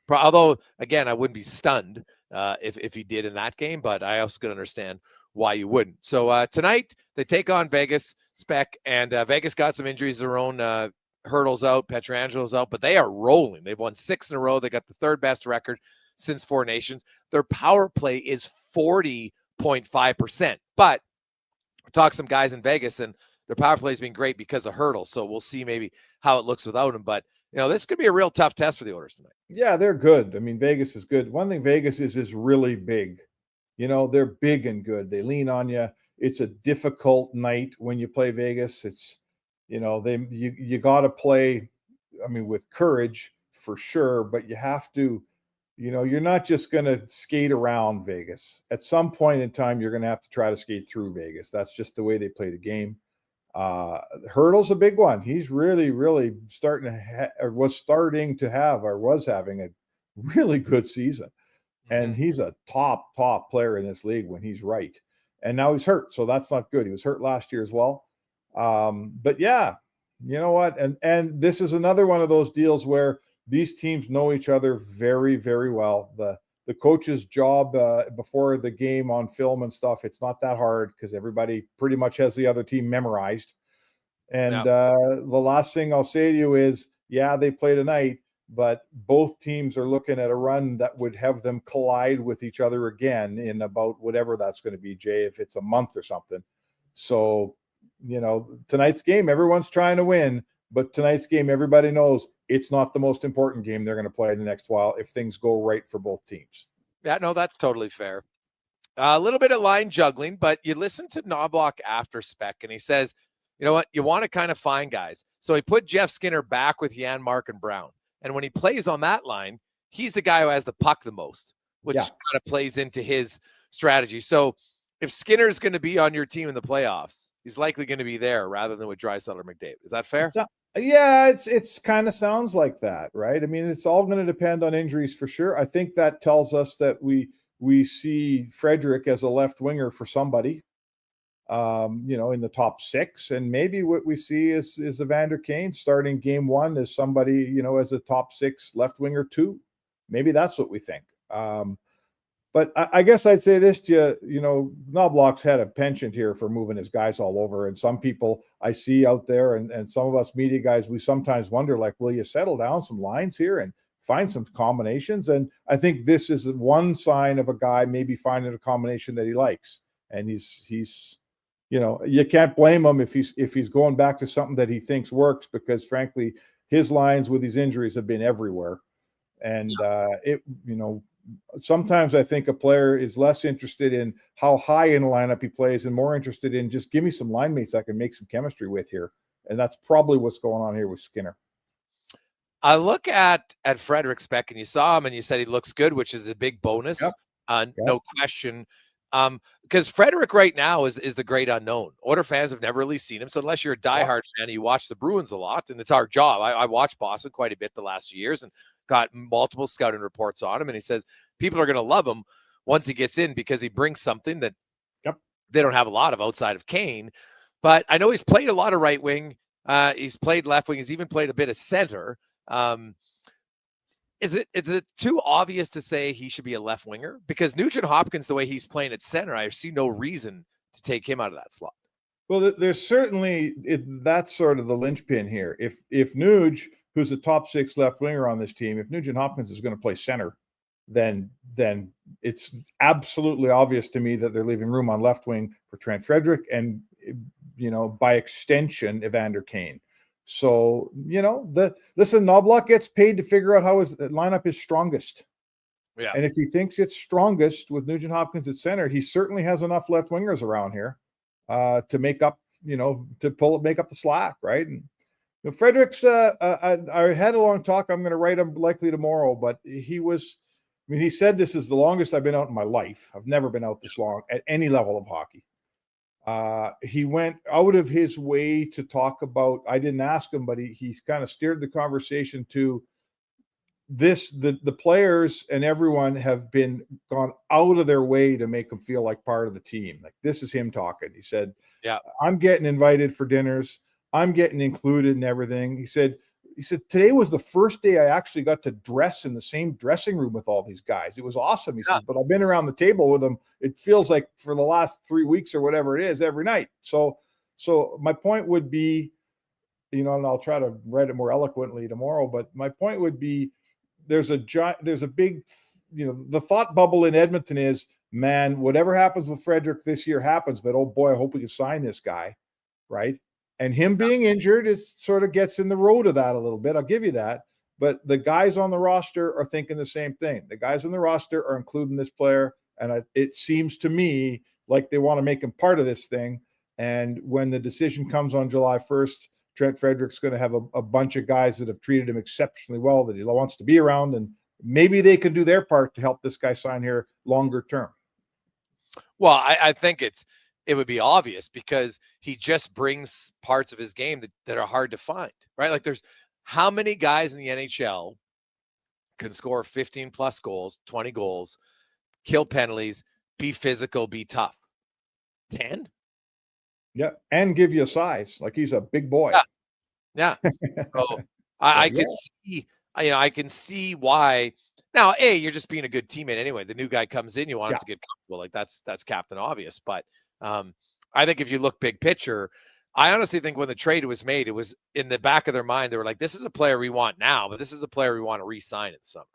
although again, I wouldn't be stunned if he did in that game. But I also could understand why you wouldn't. So tonight they take on Vegas, Spec, and Vegas got some injuries of their own. Hurdle's out, Petrangelo's out, but they are rolling. They've won 6 in a row. They got the 3rd best record since Four Nations. Their power play is 40.5%. But talk to some guys in Vegas, and their power play has been great because of Hurdle. So we'll see maybe how it looks without him. But this could be a real tough test for the Oilers tonight. Yeah, they're good. I mean, Vegas is good. One thing Vegas is really big. They're big and good. They lean on you. It's a difficult night when you play Vegas. It's you got to play, with courage for sure, but you have to, you're not just going to skate around Vegas. At some point in time, you're going to have to try to skate through Vegas. That's just the way they play the game. Hurdle's a big one. He's really, really was having a really good season. And he's a top player in this league when he's right. And now he's hurt, so that's not good. He was hurt last year as well. But yeah, you know what? And this is another one of those deals where these teams know each other very, very well. The coach's job before the game on film and stuff, it's not that hard because everybody pretty much has the other team memorized. And the last thing I'll say to you is, yeah, they play tonight, but both teams are looking at a run that would have them collide with each other again in about whatever that's going to be, Jay, if it's a month or something. So, tonight's game, everyone's trying to win, but tonight's game, everybody knows it's not the most important game they're going to play in the next while if things go right for both teams. Yeah, no, that's totally fair. A little bit of line juggling, but you listen to Knobloch after Spec, and he says, you know what, you want to kind of find guys. So he put Jeff Skinner back with Janmark and Brown. And when he plays on that line, he's the guy who has the puck the most, which kind of plays into his strategy. So if Skinner's going to be on your team in the playoffs, he's likely going to be there rather than with Draisaitl or McDavid. Is that fair? Yeah, it's kind of sounds like that, right? I mean, it's all going to depend on injuries for sure. I think that tells us that we see Frederick as a left winger for somebody, in the top 6, and maybe what we see is Evander Kane starting game 1 as somebody, as a top 6 left winger too. Maybe that's what we think. But I guess I'd say this to you, Knobloch's had a penchant here for moving his guys all over. And some people I see out there and some of us media guys, we sometimes wonder, like, will you settle down some lines here and find some combinations? And I think this is one sign of a guy maybe finding a combination that he likes. And he's you can't blame him if he's going back to something that he thinks works, because frankly, his lines with these injuries have been everywhere. And sometimes I think a player is less interested in how high in the lineup he plays and more interested in just give me some line mates I can make some chemistry with here. And that's probably what's going on here with Skinner. I look at Frederick Spec, and you saw him and you said he looks good, which is a big bonus. Yep. No question. Because Frederick right now is the great unknown. Oiler fans have never really seen him. So unless you're a diehard fan, you watch the Bruins a lot, and it's our job. I watched Boston quite a bit the last few years and got multiple scouting reports on him. And he says people are going to love him once he gets in because he brings something that they don't have a lot of outside of Kane. But I know he's played a lot of right wing. He's played left wing. He's even played a bit of center. Is it too obvious to say he should be a left winger? Because Nugent Hopkins, the way he's playing at center, I see no reason to take him out of that slot. Well, there's certainly that's sort of the linchpin here. If Nuge, who's a top 6 left winger on this team, if Nugent Hopkins is going to play center, then it's absolutely obvious to me that they're leaving room on left wing for Trent Frederick and, by extension, Evander Kane. So, Knobloch gets paid to figure out how his lineup is strongest. Yeah. And if he thinks it's strongest with Nugent Hopkins at center, he certainly has enough left wingers around here to make up, make up the slack, right? And Frederick's, I had a long talk. I'm going to write him likely tomorrow, but he said this is the longest I've been out in my life. I've never been out this long at any level of hockey. He went out of his way to talk about, I didn't ask him, but he's kind of steered the conversation to the players and everyone have gone out of their way to make him feel like part of the team. Like, this is him talking. He said, yeah, I'm getting invited for dinners. I'm getting included in everything. He said, today was the first day I actually got to dress in the same dressing room with all these guys. It was awesome. He says, but I've been around the table with them. It feels like for the last 3 weeks or whatever it is every night. So my point would be, and I'll try to write it more eloquently tomorrow, but my point would be, there's a big, the thought bubble in Edmonton is, man, whatever happens with Frederick this year happens, but oh boy, I hope we can sign this guy, right? And him being injured is sort of gets in the road of that a little bit. I'll give you that. But the guys on the roster are thinking the same thing. The guys on the roster are including this player, and it seems to me like they want to make him part of this thing. And when the decision comes on July 1st, Trent Frederick's going to have a bunch of guys that have treated him exceptionally well, that he wants to be around, and maybe they can do their part to help this guy sign here longer term. Well, I think it would be obvious, because he just brings parts of his game that are hard to find, right? Like, there's how many guys in the NHL can score 15 plus goals, 20 goals, kill penalties, be physical, be tough? 10? Yeah, and give you a size. Like, he's a big boy. Yeah. So I could see, I can see why. Now, you're just being a good teammate anyway. The new guy comes in, you want him to get comfortable. Like, that's Captain Obvious. But I think if you look big picture, I honestly think when the trade was made, it was in the back of their mind. They were like, this is a player we want now, but this is a player we want to re-sign in the summer.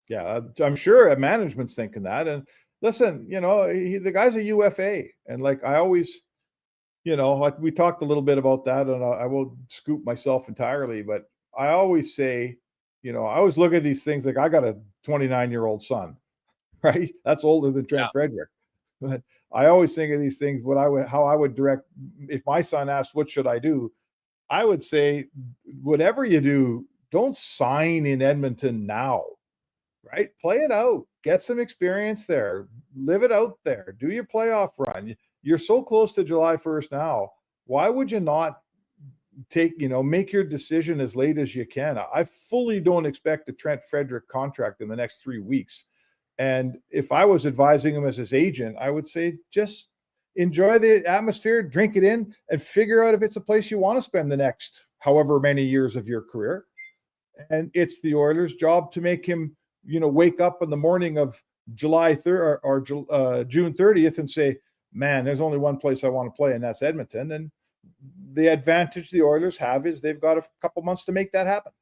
Yeah, I'm sure management's thinking that. And listen, the guy's a UFA. And like, I always, like, we talked a little bit about that, and I won't scoop myself entirely, but I always say, I always look at these things like, I got a 29-year-old son, right? That's older than Trent Frederick. But I always think of these things, how I would direct, if my son asked, what should I do? I would say, whatever you do, don't sign in Edmonton now, right? Play it out, get some experience there, live it out there, do your playoff run. You're so close to July 1st now. Why would you not make your decision as late as you can? I fully don't expect a Trent Frederick contract in the next 3 weeks. And if I was advising him as his agent, I would say, just enjoy the atmosphere, drink it in, and figure out if it's a place you want to spend the next however many years of your career. And it's the Oilers' job to make him, wake up in the morning of July 3rd or June 30th and say, man, there's only one place I want to play, and that's Edmonton. And the advantage the Oilers have is they've got a couple months to make that happen.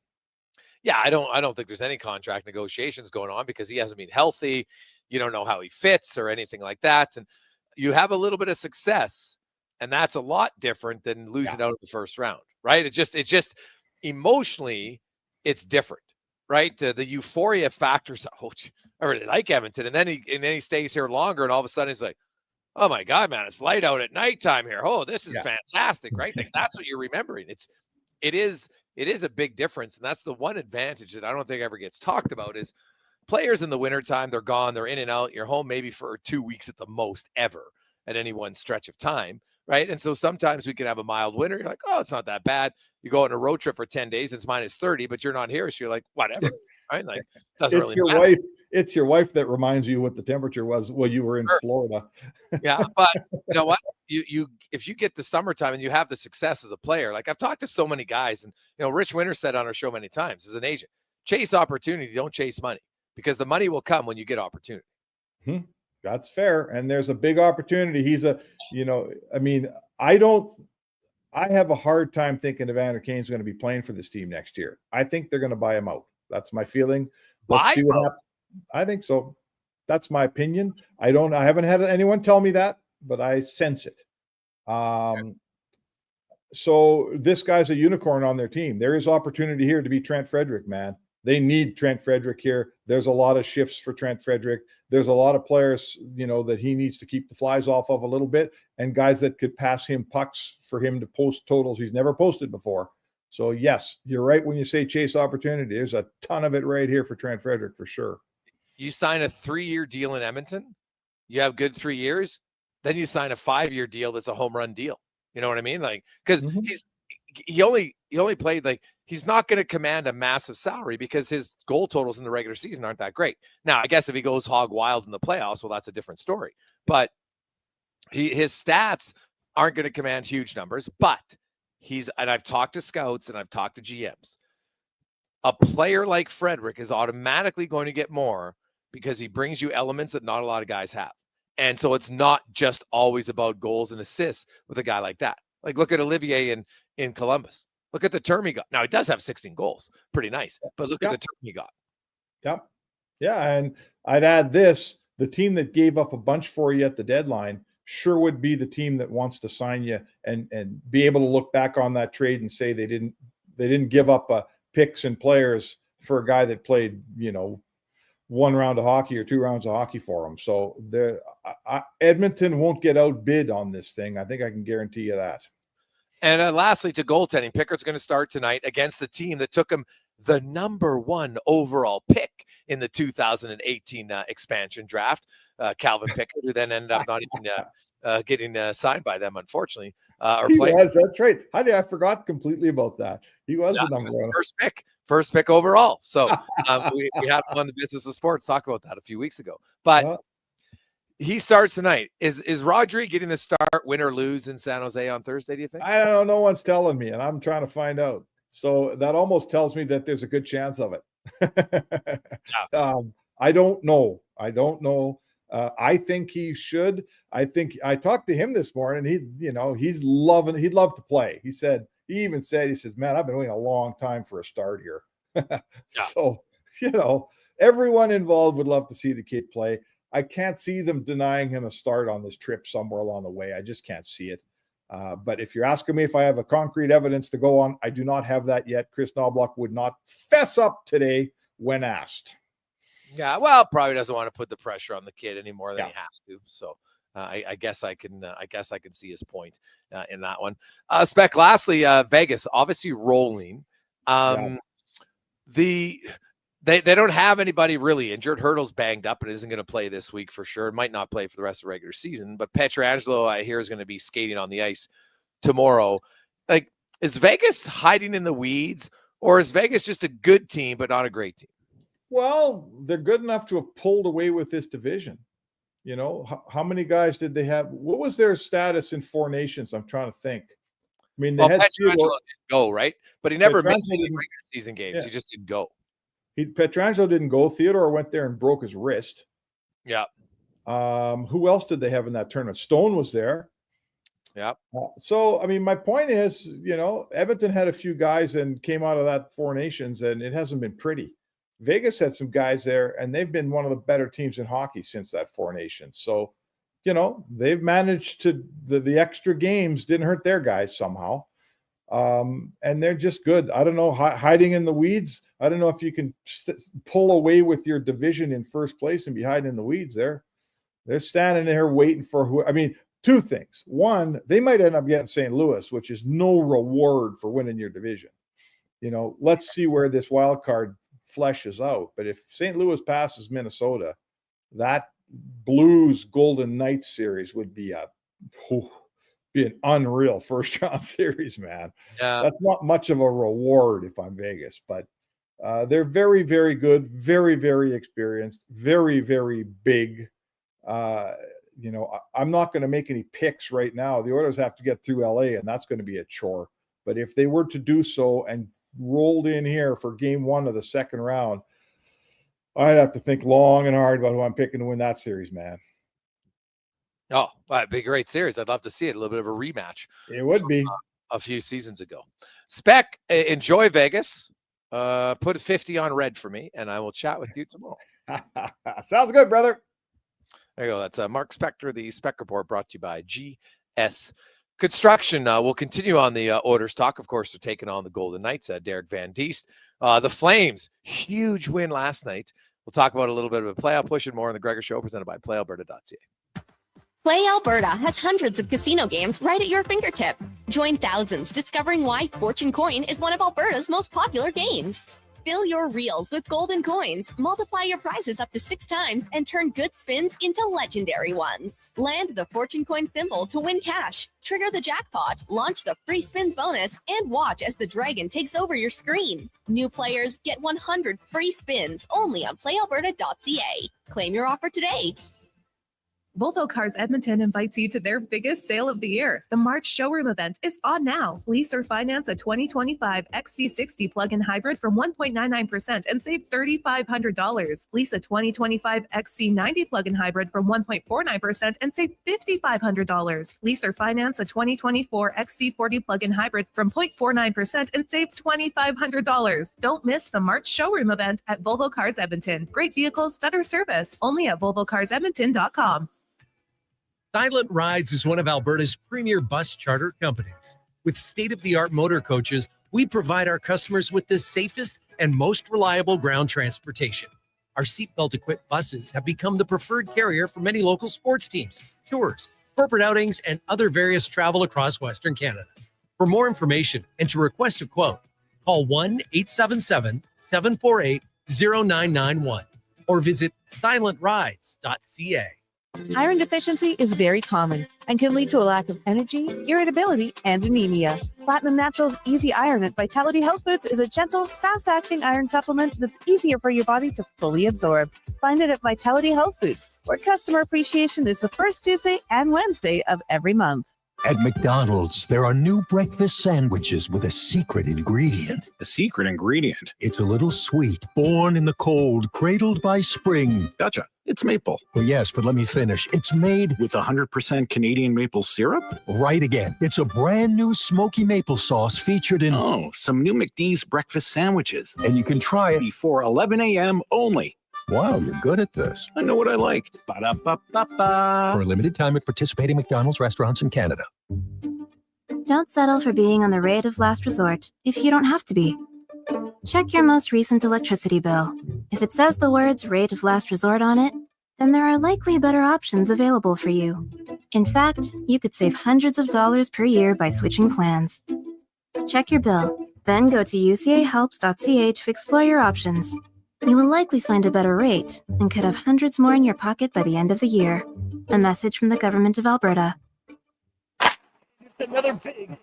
Yeah, I don't think there's any contract negotiations going on, because he hasn't been healthy. You don't know how he fits or anything like that. And you have a little bit of success, and that's a lot different than losing out in the first round, right? It just emotionally, it's different, right? The euphoria factors. Oh, I really like Edmonton. And then he stays here longer, and all of a sudden he's like, oh my God, man, it's light out at nighttime here. Oh, this is fantastic, right? Like, that's what you're remembering. It is a big difference. And that's the one advantage that I don't think ever gets talked about, is players in the wintertime, they're gone, they're in and out. You're home maybe for 2 weeks at the most ever at any one stretch of time, right? And so sometimes we can have a mild winter. You're like, oh, it's not that bad. You go on a road trip for 10 days, it's minus 30, but you're not here. So you're like, whatever, right? Like, doesn't really matter. It's your wife that reminds you what the temperature was while you were in Florida. Yeah, but you know what? You if you get the summertime and you have the success as a player, like, I've talked to so many guys, and Rich Winter said on our show many times, as an agent, chase opportunity, don't chase money, because the money will come when you get opportunity. That's fair. And there's a big opportunity. He's I have a hard time thinking Evander Kane's going to be playing for this team next year. I think they're going to buy him out. That's my feeling. Let's see what happens. I think so. That's my opinion. I haven't had anyone tell me that, but I sense it. So this guy's a unicorn on their team. There is opportunity here to be Trent Frederick, man. They need Trent Frederick here. There's a lot of shifts for Trent Frederick. There's a lot of players, that he needs to keep the flies off of a little bit, and guys that could pass him pucks for him to post totals he's never posted before. So yes, you're right when you say chase opportunity. There's a ton of it right here for Trent Frederick for sure. You sign a 3-year deal in Edmonton, you have good 3 years, then you sign a 5-year deal that's a home run deal. You know what I mean? Like, because he only played like he's not going to command a massive salary because his goal totals in the regular season aren't that great. Now, I guess if he goes hog wild in the playoffs, well, that's a different story. But his stats aren't going to command huge numbers. But and I've talked to scouts and I've talked to GMs. A player like Frederick is automatically going to get more because he brings you elements that not a lot of guys have. And so it's not just always about goals and assists with a guy like that. Like, look at Olivier in Columbus. Look at the term he got. Now, he does have 16 goals. Pretty nice. But look at the term he got. Yep. Yeah, and I'd add this. The team that gave up a bunch for you at the deadline sure would be the team that wants to sign you and be able to look back on that trade and say they didn't give up picks and players for a guy that played, 1 round of hockey or 2 rounds of hockey for him. So Edmonton won't get outbid on this thing. I think I can guarantee you that. And lastly, to goaltending, Pickard's going to start tonight against the team that took him the number 1 overall pick in the 2018 expansion draft, Calvin Pickard, who then ended up not even getting signed by them, unfortunately. That's right. I forgot completely about that. He was the number 1 first pick overall. So we had him on the Business of Sports talk about that a few weeks ago. But he starts tonight. Is Rodri getting the start, win or lose, in San Jose on Thursday, do you think? I don't know. No one's telling me, and I'm trying to find out. So that almost tells me that there's a good chance of it. I don't know. I think he should. I think I talked to him this morning. He'd love to play. He said, man, I've been waiting a long time for a start here. So, everyone involved would love to see the kid play. I can't see them denying him a start on this trip somewhere along the way. I just can't see it. But if you're asking me if I have a concrete evidence to go on, I do not have that yet. Chris Knobloch would not fess up today when asked. Yeah, well, probably doesn't want to put the pressure on the kid any more than he has to. So I guess I can see his point in that one. Spec. Lastly, Vegas obviously rolling. They don't have anybody really injured. Hurdle's banged up and isn't going to play this week for sure. Might not play for the rest of the regular season. But Pietrangelo, I hear, is going to be skating on the ice tomorrow. Like, is Vegas hiding in the weeds, or is Vegas just a good team but not a great team? Well, they're good enough to have pulled away with this division. How many guys did they have? What was their status in Four Nations? I'm trying to think. I mean, they had Pietrangelo didn't go, right? But he never missed any regular season games. Yeah. He just didn't go. Pietrangelo didn't go. Theodore went there and broke his wrist. Yeah. Who else did they have in that tournament? Stone was there. Yeah. So, I mean, my point is, Edmonton had a few guys and came out of that Four Nations, and it hasn't been pretty. Vegas had some guys there, and they've been one of the better teams in hockey since that Four Nations. So, they've managed to the extra games didn't hurt their guys somehow. And they're just good. I don't know, hiding in the weeds. I don't know if you can pull away with your division in first place and be hiding in the weeds there. They're standing there waiting for two things. One, they might end up getting St. Louis, which is no reward for winning your division. Let's see where this wild card fleshes out. But if St. Louis passes Minnesota, that Blues Golden Knights series would be an unreal first round series, man. Yeah. That's not much of a reward if I'm Vegas, but they're very, very good, very, very experienced, very, very big. I'm not going to make any picks right now. The Oilers have to get through LA, and that's going to be a chore. But if they were to do so and rolled in here for game 1 of the second round, I'd have to think long and hard about who I'm picking to win that series, man. Oh, that'd be a great series. I'd love to see it. A little bit of a rematch. It would be a few seasons ago. Spec, enjoy Vegas. Put 50 on red for me, and I will chat with you tomorrow. Sounds good, brother. There you go. That's Mark Spector, the Spec Report, brought to you by GS Construction. We'll continue on the Oilers talk. Of course, they're taking on the Golden Knights. Derek Van Diest. The Flames, huge win last night. We'll talk about a little bit of a playoff push and more on the Gregor Show, presented by PlayAlberta.ca. Play Alberta has hundreds of casino games right at your fingertip. Join thousands discovering why Fortune Coin is one of Alberta's most popular games. Fill your reels with golden coins, multiply your prizes up to 6 times, and turn good spins into legendary ones. Land the fortune coin symbol to win cash. Trigger the jackpot, launch the free spins bonus, and watch as the dragon takes over your screen. New players get 100 free spins only on playalberta.ca. Claim your offer today. Volvo Cars Edmonton invites you to their biggest sale of the year. The March showroom event is on now. Lease or finance a 2025 XC60 plug-in hybrid from 1.99% and save $3,500. Lease a 2025 XC90 plug-in hybrid from 1.49% and save $5,500. Lease or finance a 2024 XC40 plug-in hybrid from 0.49% and save $2,500. Don't miss the March showroom event at Volvo Cars Edmonton. Great vehicles, better service. Only at VolvoCarsEdmonton.com. Silent Rides is one of Alberta's premier bus charter companies. With state-of-the-art motor coaches, we provide our customers with the safest and most reliable ground transportation. Our seatbelt-equipped buses have become the preferred carrier for many local sports teams, tours, corporate outings, and other various travel across Western Canada. For more information and to request a quote, call 1-877-748-0991 or visit silentrides.ca. Iron deficiency is very common and can lead to a lack of energy, irritability, and anemia. Platinum Natural's Easy Iron at Vitality Health Foods is a gentle, fast-acting iron supplement that's easier for your body to fully absorb. Find it at Vitality Health Foods, where customer appreciation is the first Tuesday and Wednesday of every month. At McDonald's, there are new breakfast sandwiches with a secret ingredient. A secret ingredient? It's a little sweet, born in the cold, cradled by spring. Gotcha. It's maple. Well, yes, but let me finish. It's made with 100% Canadian maple syrup? Right again. It's a brand new smoky maple sauce featured in... Oh, some new McD's breakfast sandwiches. And you can try it before 11 a.m. only. Wow, you're good at this. I know what I like. Ba-da-ba-ba-ba. For a limited time at participating McDonald's restaurants in Canada. Don't settle for being on the rate of last resort if you don't have to be. Check your most recent electricity bill. If it says the words rate of last resort on it, then there are likely better options available for you. In fact, you could save hundreds of dollars per year by switching plans. Check your bill, then go to ucahelps.ca to explore your options. You will likely find a better rate and could have hundreds more in your pocket by the end of the year. A message from the Government of Alberta. It's another big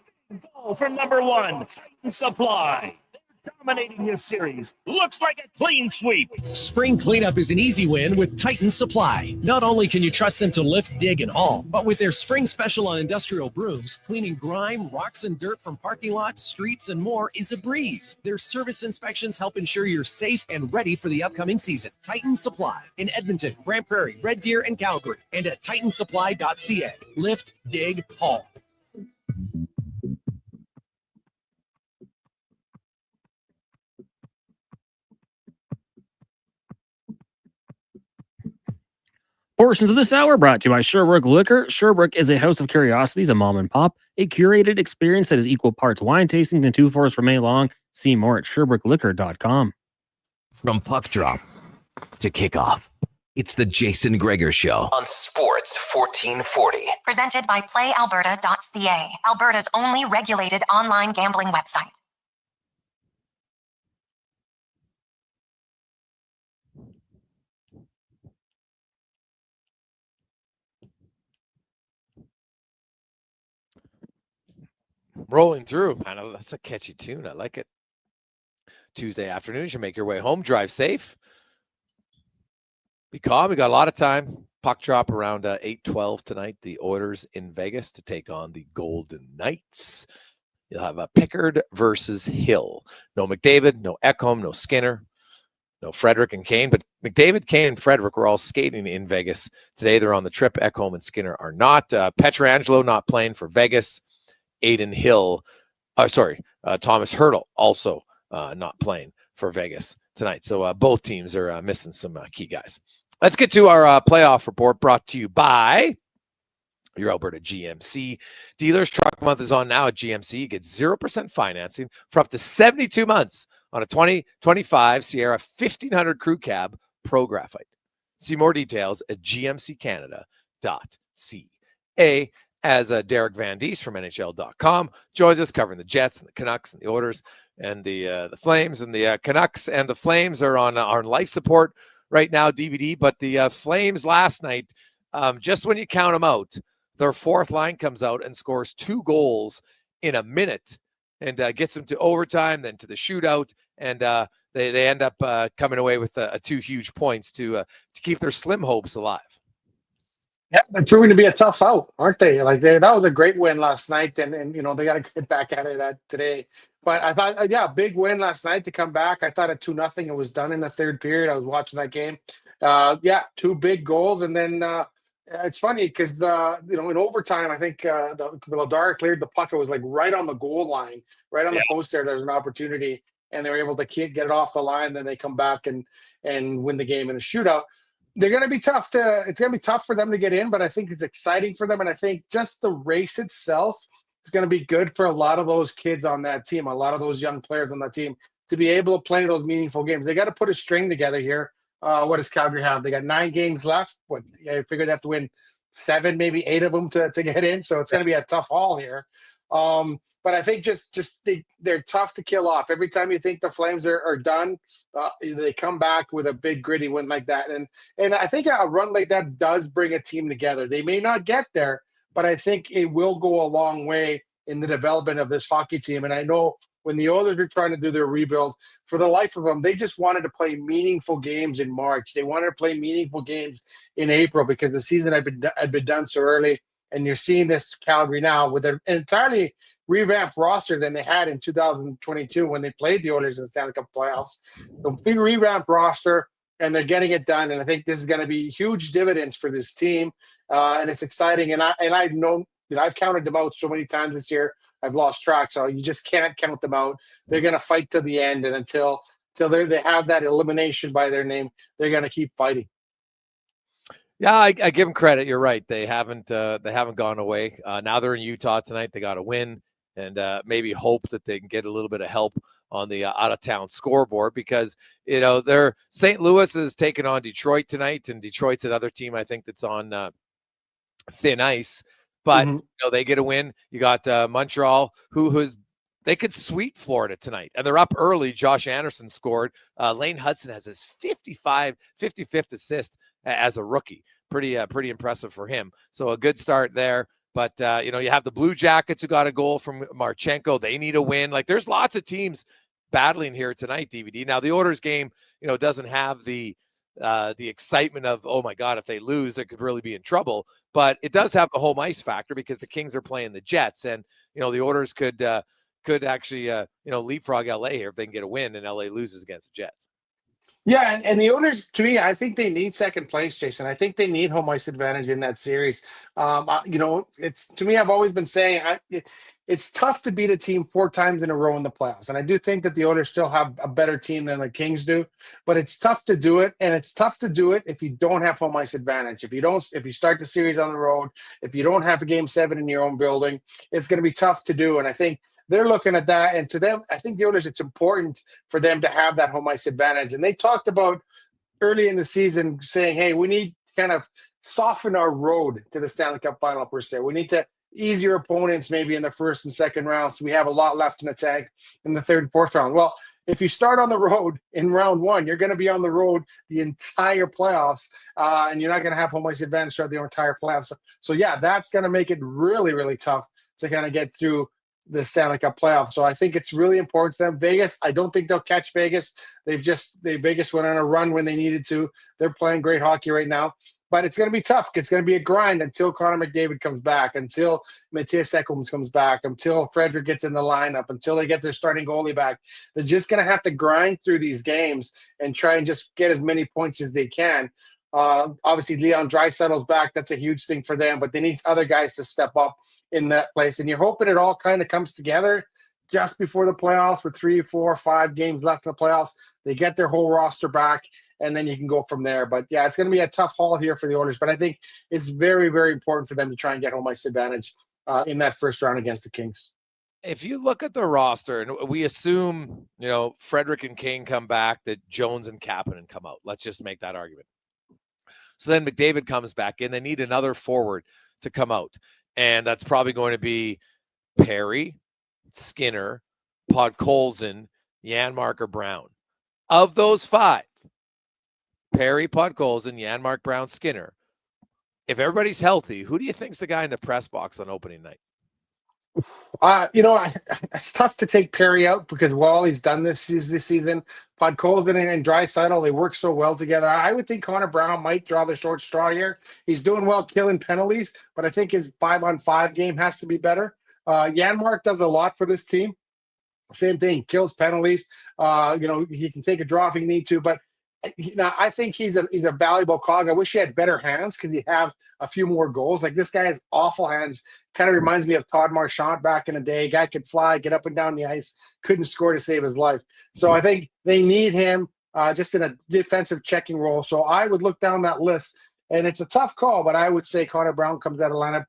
goal for number 1, Titan Supply. They're dominating this series. Looks like a clean sweep. Spring cleanup is an easy win with Titan Supply. Not only can you trust them to lift, dig, and haul, but with their spring special on industrial brooms, cleaning grime, rocks, and dirt from parking lots, streets, and more is a breeze. Their service inspections help ensure you're safe and ready for the upcoming season. Titan Supply in Edmonton, Grand Prairie, Red Deer, and Calgary, and at titansupply.ca. Lift, dig, haul. Portions of this hour brought to you by Strudwick Liquor. Strudwick is a house of curiosities, a mom and pop, a curated experience that is equal parts wine tastings and 2-4s for May long. See more at StrudwickLiquor.com. From puck drop to kickoff, it's the Jason Gregor Show on Sports 1440. Presented by playalberta.ca, Alberta's only regulated online gambling website. Rolling through. I know that's a catchy tune. I like it. Tuesday afternoons, you make your way home. Drive safe. Be calm. We got a lot of time. Puck drop around 8:12 tonight. The Oilers in Vegas to take on the Golden Knights. You'll have a Pickard versus Hill. No McDavid, no Ekholm, no Skinner, no Frederick and Kane. But McDavid, Kane, and Frederick were all skating in Vegas. Today they're on the trip. Ekholm and Skinner are not. Pietrangelo not playing for Vegas. Thomas Hertl also not playing for Vegas tonight. So both teams are missing some key guys. Let's get to our playoff report brought to you by your Alberta GMC dealers. Truck month is on now at GMC. You get 0% financing for up to 72 months on a 2025 Sierra 1500 Crew Cab Pro Graphite. See more details at gmccanada.ca. as Derek Van Diest from NHL.com joins us, covering the Jets and the Canucks and the Oilers and the Flames. And the Canucks and the Flames are on life support right now, DVD. But the Flames last night, just when you count them out, their fourth line comes out and scores 2 goals in a minute and gets them to overtime, then to the shootout. And they end up coming away with 2 huge points to keep their slim hopes alive. Yeah, they're proving to be a tough out, aren't they? Like that was a great win last night, and you know they got to get back at it today. But I thought, yeah, big win last night to come back. I thought at 2-0 it was done in the third period. I was watching that game. 2 big goals, and then it's funny because in overtime I think the Vladar cleared the puck. It was like right on the goal line, right on the post there. There's an opportunity, and they were able to get it off the line. Then they come back and win the game in a shootout. They're going to be tough it's going to be tough for them to get in, but I think it's exciting for them. And I think just the race itself is going to be good for a lot of those kids on that team, a lot of those young players on that team to be able to play those meaningful games. They got to put a string together here. What does Calgary have? They got 9 games left. I figure they have to win 7, maybe 8 of them to get in. So it's going to be a tough haul here. But I think they're tough to kill off. Every time you think the Flames are done, they come back with a big gritty win like that. And I think a run like that does bring a team together. They may not get there, but I think it will go a long way in the development of this hockey team. And I know when the Oilers were trying to do their rebuild, for the life of them, they just wanted to play meaningful games in March. They wanted to play meaningful games in April because the season had been done so early. And you're seeing this Calgary now with an entirely revamped roster than they had in 2022 when they played the Oilers in the Stanley Cup playoffs. The big revamped roster, and they're getting it done. And I think this is going to be huge dividends for this team, and it's exciting. And I've known that I've counted them out so many times this year, I've lost track. So you just can't count them out. They're going to fight to the end, and until they have that elimination by their name, they're going to keep fighting. Yeah, I give them credit. You're right. They haven't gone away. Now they're in Utah tonight. They got to win and maybe hope that they can get a little bit of help on the out-of-town scoreboard because, they're St. Louis is taking on Detroit tonight, and Detroit's another team I think that's on thin ice. But, they get a win. You got Montreal, who's they could sweep Florida tonight, and they're up early. Josh Anderson scored. Lane Hudson has his 55th assist as a rookie. Pretty impressive for him. So a good start there. But, you have the Blue Jackets who got a goal from Marchenko. They need a win. Like, there's lots of teams battling here tonight, DVD. Now, the Oilers game, doesn't have the excitement of, oh, my God, if they lose, they could really be in trouble. But it does have the home ice factor because the Kings are playing the Jets. And, the Oilers could actually, leapfrog LA here if they can get a win and LA loses against the Jets. Yeah, and the Oilers, to me, I think they need second place, Jason. I think they need home ice advantage in that series. It's to me, I've always been saying it's tough to beat a team 4 times in a row in the playoffs, and I do think that the Oilers still have a better team than the Kings do. But it's tough to do it, and it's tough to do it if you don't have home ice advantage. If you start the series on the road, if you don't have a Game 7 in your own building, it's going to be tough to do. And I think they're looking at that, and to them, I think the Oilers, it's important for them to have that home ice advantage. And they talked about early in the season saying, hey, we need to kind of soften our road to the Stanley Cup final, per se. We need to ease your opponents maybe in the first and second rounds. We have a lot left in the tank in the third and fourth round. Well, if you start on the road in round 1, you're going to be on the road the entire playoffs, and you're not going to have home ice advantage throughout the entire playoffs. So yeah, that's going to make it really, really tough to kind of get through the Stanley Cup playoffs. So I think it's really important to them. Vegas, I don't think they'll catch Vegas. Vegas went on a run when they needed to. They're playing great hockey right now. But it's going to be tough. It's going to be a grind until Connor McDavid comes back, until Matthias Ekholm comes back, until Frederick gets in the lineup, until they get their starting goalie back. They're just going to have to grind through these games and try and just get as many points as they can. Obviously, Leon Draisaitl's back. That's a huge thing for them, but they need other guys to step up in that place. And you're hoping it all kind of comes together just before the playoffs with 3, 4, 5 games left in the playoffs. They get their whole roster back, and then you can go from there. But yeah, it's going to be a tough haul here for the Oilers, but I think it's very, very important for them to try and get home ice advantage in that first round against the Kings. If you look at the roster, and we assume, Frederick and Kane come back, that Jones and Kapanen come out. Let's just make that argument. So then McDavid comes back in. They need another forward to come out. And that's probably going to be Perry, Skinner, Podkolzin, Janmark, or Brown. Of those 5, Perry, Podkolzin, Janmark, Brown, Skinner, if everybody's healthy, who do you think's the guy in the press box on opening night? It's tough to take Perry out because all he's done this season, Podkolzin and Draisaitl, they work so well together. I would think Connor Brown might draw the short straw here. He's doing well killing penalties, but I think his 5-on-5 game has to be better. Janmark does a lot for this team. Same thing, kills penalties. He can take a draw if he need to, but I think he's a valuable cog. I wish he had better hands because he'd have a few more goals. Like, this guy has awful hands. Kind of reminds me of Todd Marchand back in the day. Guy could fly, get up and down the ice, couldn't score to save his life. So I think they need him just in a defensive checking role. So I would look down that list, and it's a tough call, but I would say Connor Brown comes out of lineup.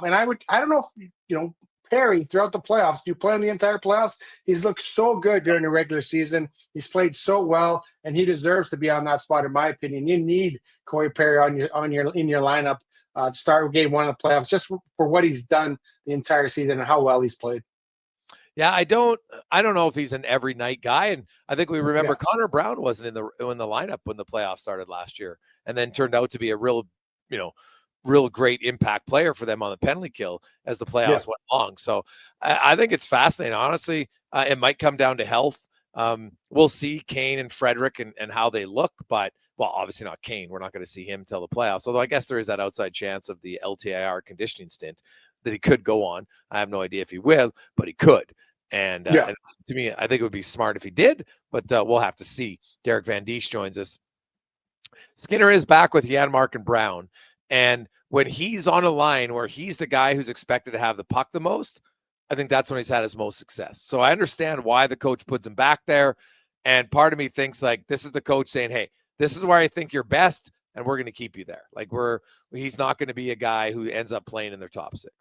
And I don't know if, Perry, throughout the playoffs, you play in the entire playoffs, he's looked so good during the regular season. He's played so well, and he deserves to be on that spot, in my opinion. You need Corey Perry in your lineup to start with game 1 of the playoffs, just for what he's done the entire season and how well he's played. Yeah, I don't know if he's an every night guy, and I think we remember Connor Brown wasn't in the lineup when the playoffs started last year, and then turned out to be a real great impact player for them on the penalty kill as the playoffs went along. So I think it's fascinating. Honestly, it might come down to health. We'll see Kane and Frederick and how they look, but obviously not Kane. We're not going to see him until the playoffs. Although I guess there is that outside chance of the LTIR conditioning stint that he could go on. I have no idea if he will, but he could. And to me, I think it would be smart if he did, but we'll have to see. Derek Van Diest joins us. Skinner is back with Janmark and Brown. And when he's on a line where he's the guy who's expected to have the puck the most, I think that's when he's had his most success. So I understand why the coach puts him back there. And part of me thinks, like, this is the coach saying, hey, this is where I think you're best, and we're going to keep you there. Like, he's not going to be a guy who ends up playing in their top 6.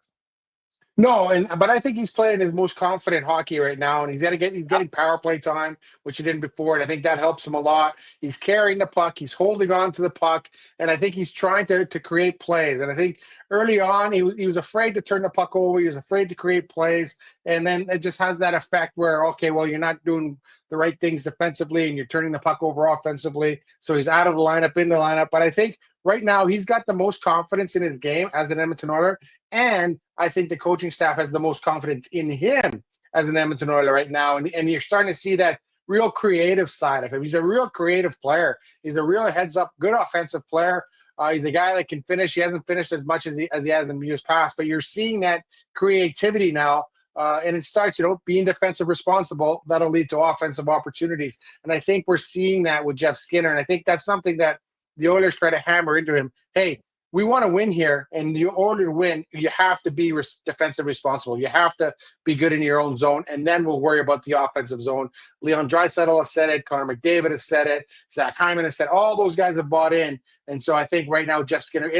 No, but I think he's playing his most confident hockey right now, and he's getting power play time, which he didn't before, and I think that helps him a lot. He's carrying the puck, he's holding on to the puck, and I think he's trying to create plays. And I think early on he was afraid to turn the puck over, he was afraid to create plays, and then it just has that effect where, okay, well, you're not doing the right things defensively, and you're turning the puck over offensively. So he's out of the lineup, in the lineup. But I think right now he's got the most confidence in his game as an Edmonton Oiler, and I think the coaching staff has the most confidence in him as an Edmonton Oiler right now. And you're starting to see that real creative side of him. He's a real creative player. He's a real heads-up, good offensive player. He's a guy that can finish. He hasn't finished as much as he has in years past, but you're seeing that creativity now. And it starts, being defensive responsible. That'll lead to offensive opportunities. And I think we're seeing that with Jeff Skinner. And I think that's something that the Oilers try to hammer into him. Hey, we want to win here, and in order to win, you have to be defensive responsible. You have to be good in your own zone, and then we'll worry about the offensive zone. Leon Draisaitl has said it. Connor McDavid has said it. Zach Hyman has said it. All those guys have bought in. And so I think right now Jeff Skinner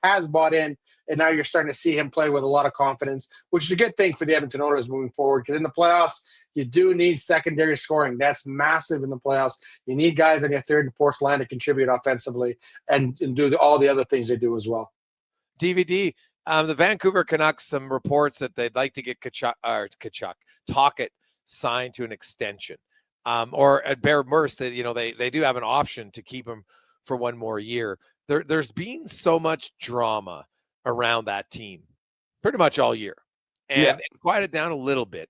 has bought in, and now you're starting to see him play with a lot of confidence, which is a good thing for the Edmonton Oilers moving forward, because in the playoffs, you do need secondary scoring. That's massive in the playoffs. You need guys on your third and fourth line to contribute offensively and do all the other things they do as well. DVD, the Vancouver Canucks, some reports that they'd like to get Tocchet signed to an extension, or at bare worst, that they do have an option to keep him for one more year. There's been so much drama around that team pretty much all year, and it's quieted down a little bit.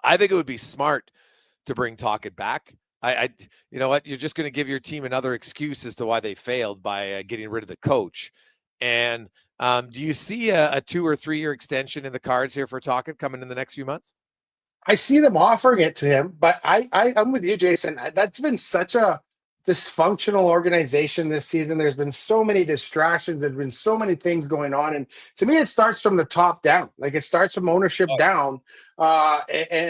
I think it would be smart to bring Tocchet back. You know what? You're just going to give your team another excuse as to why they failed by getting rid of the coach. And do you see a 2 or 3 year extension in the cards here for Tocchet coming in the next few months? I see them offering it to him, but I'm with you, Jason. That's been such a dysfunctional organization this season. There's been so many distractions. There's been so many things going on. And to me, it starts from the top down. Like, it starts from ownership down, and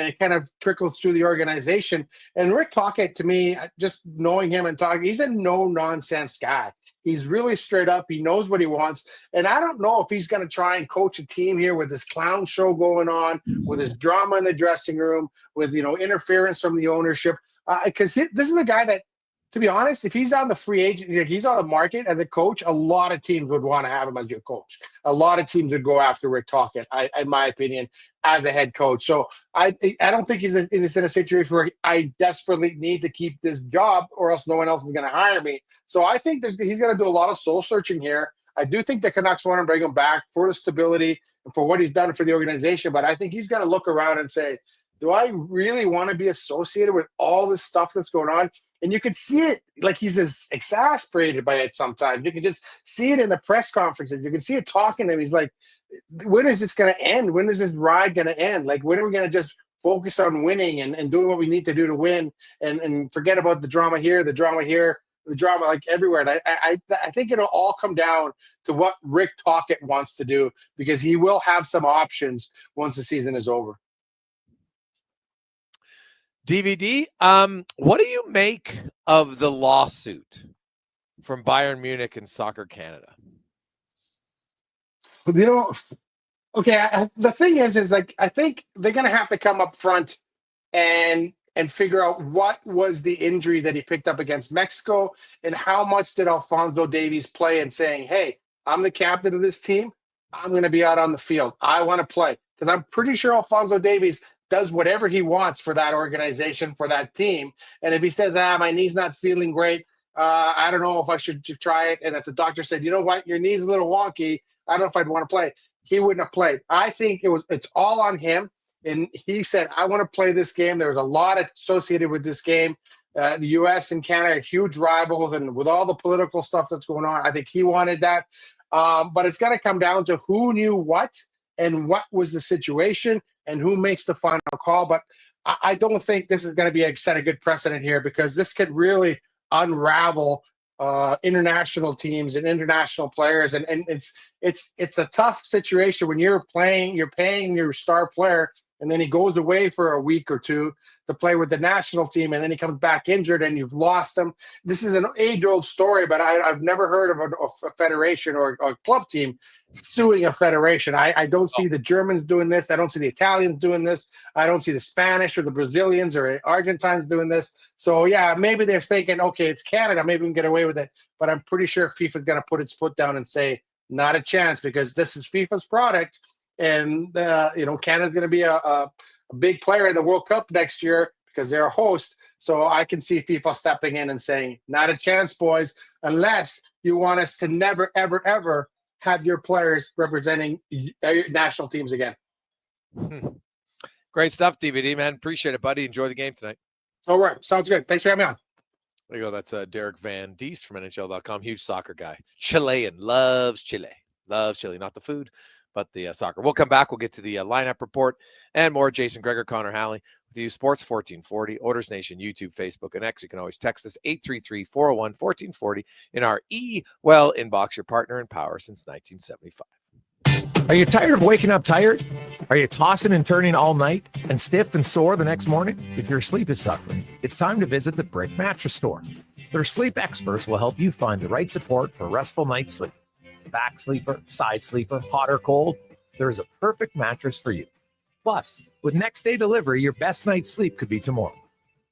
it kind of trickles through the organization. And Rick Tocchet, to me, just knowing him and talking, he's a no-nonsense guy. He's really straight up. He knows what he wants. And I don't know if he's going to try and coach a team here with this clown show going on, with his drama in the dressing room, with, interference from the ownership. Because this is a guy that to be honest, if he's on the free agent, like he's on the market as a coach, a lot of teams would want to have him as your coach. A lot of teams would go after Rick Tocchet, in my opinion, as a head coach. So I don't think he's in a situation where I desperately need to keep this job or else no one else is going to hire me. So I think he's going to do a lot of soul searching here. I do think the Canucks want to bring him back for the stability and for what he's done for the organization. But I think he's going to look around and say, do I really want to be associated with all this stuff that's going on? And you could see it, like he's exasperated by it sometimes. You can just see it in the press conferences. You can see it talking to him. He's like, when is this going to end? When is this ride going to end? Like, when are we going to just focus on winning and doing what we need to do to win and forget about the drama here, the drama like everywhere. And I think it'll all come down to what Rick Tocchet wants to do, because he will have some options once the season is over. DVD, what do you make of the lawsuit from Bayern Munich and Soccer Canada? You know, okay, the thing is like, I think they're going to have to come up front and figure out what was the injury that he picked up against Mexico and how much did Alphonso Davies play in saying, hey, I'm the captain of this team. I'm going to be out on the field. I want to play. Because I'm pretty sure Alphonso Davies does whatever he wants for that organization, for that team. And if he says, my knee's not feeling great, I don't know if I should try it. And if the doctor said, you know what, your knee's a little wonky, I don't know if I'd want to play, he wouldn't have played. I think it's all on him. And he said, I want to play this game. There was a lot associated with this game. The U.S. and Canada are huge rivals, and with all the political stuff that's going on, I think he wanted that. But it's going to come down to who knew what and what was the situation and who makes the final call. But I don't think this is going to be set a good precedent here, because this could really unravel international teams and international players. And it's a tough situation when you're paying your star player, and then he goes away for a week or two to play with the national team, and then he comes back injured and you've lost him. This is an age-old story, but I've never heard of a federation or a club team suing a federation. I don't see the Germans doing this. I don't see the Italians doing this. I don't see the Spanish or the Brazilians or Argentines doing this. So, yeah, maybe they're thinking, okay, it's Canada. Maybe we can get away with it. But I'm pretty sure FIFA's going to put its foot down and say, not a chance, because this is FIFA's product. And, Canada's going to be a big player in the World Cup next year because they're a host. So I can see FIFA stepping in and saying, not a chance, boys, unless you want us to never, ever, ever have your players representing national teams again. Great stuff, DVD, man. Appreciate it, buddy. Enjoy the game tonight. All right. Sounds good. Thanks for having me on. There you go. That's Derek Van Diest from NHL.com. Huge soccer guy. Chilean. Loves Chile. Loves Chile. Not the food, but the soccer. We'll come back. We'll get to the lineup report and more. Jason Gregor, Connor Halley with you. Sports 1440, Oilers Nation, YouTube, Facebook, and X. You can always text us 833-401-1440 in our inbox, your partner in power since 1975. Are you tired of waking up tired? Are you tossing and turning all night and stiff and sore the next morning? If your sleep is suffering, it's time to visit the Brick Mattress Store. Their sleep experts will help you find the right support for restful night's sleep. Back sleeper, side sleeper, hot or cold, there is a perfect mattress for you. Plus, with next day delivery, your best night's sleep could be tomorrow.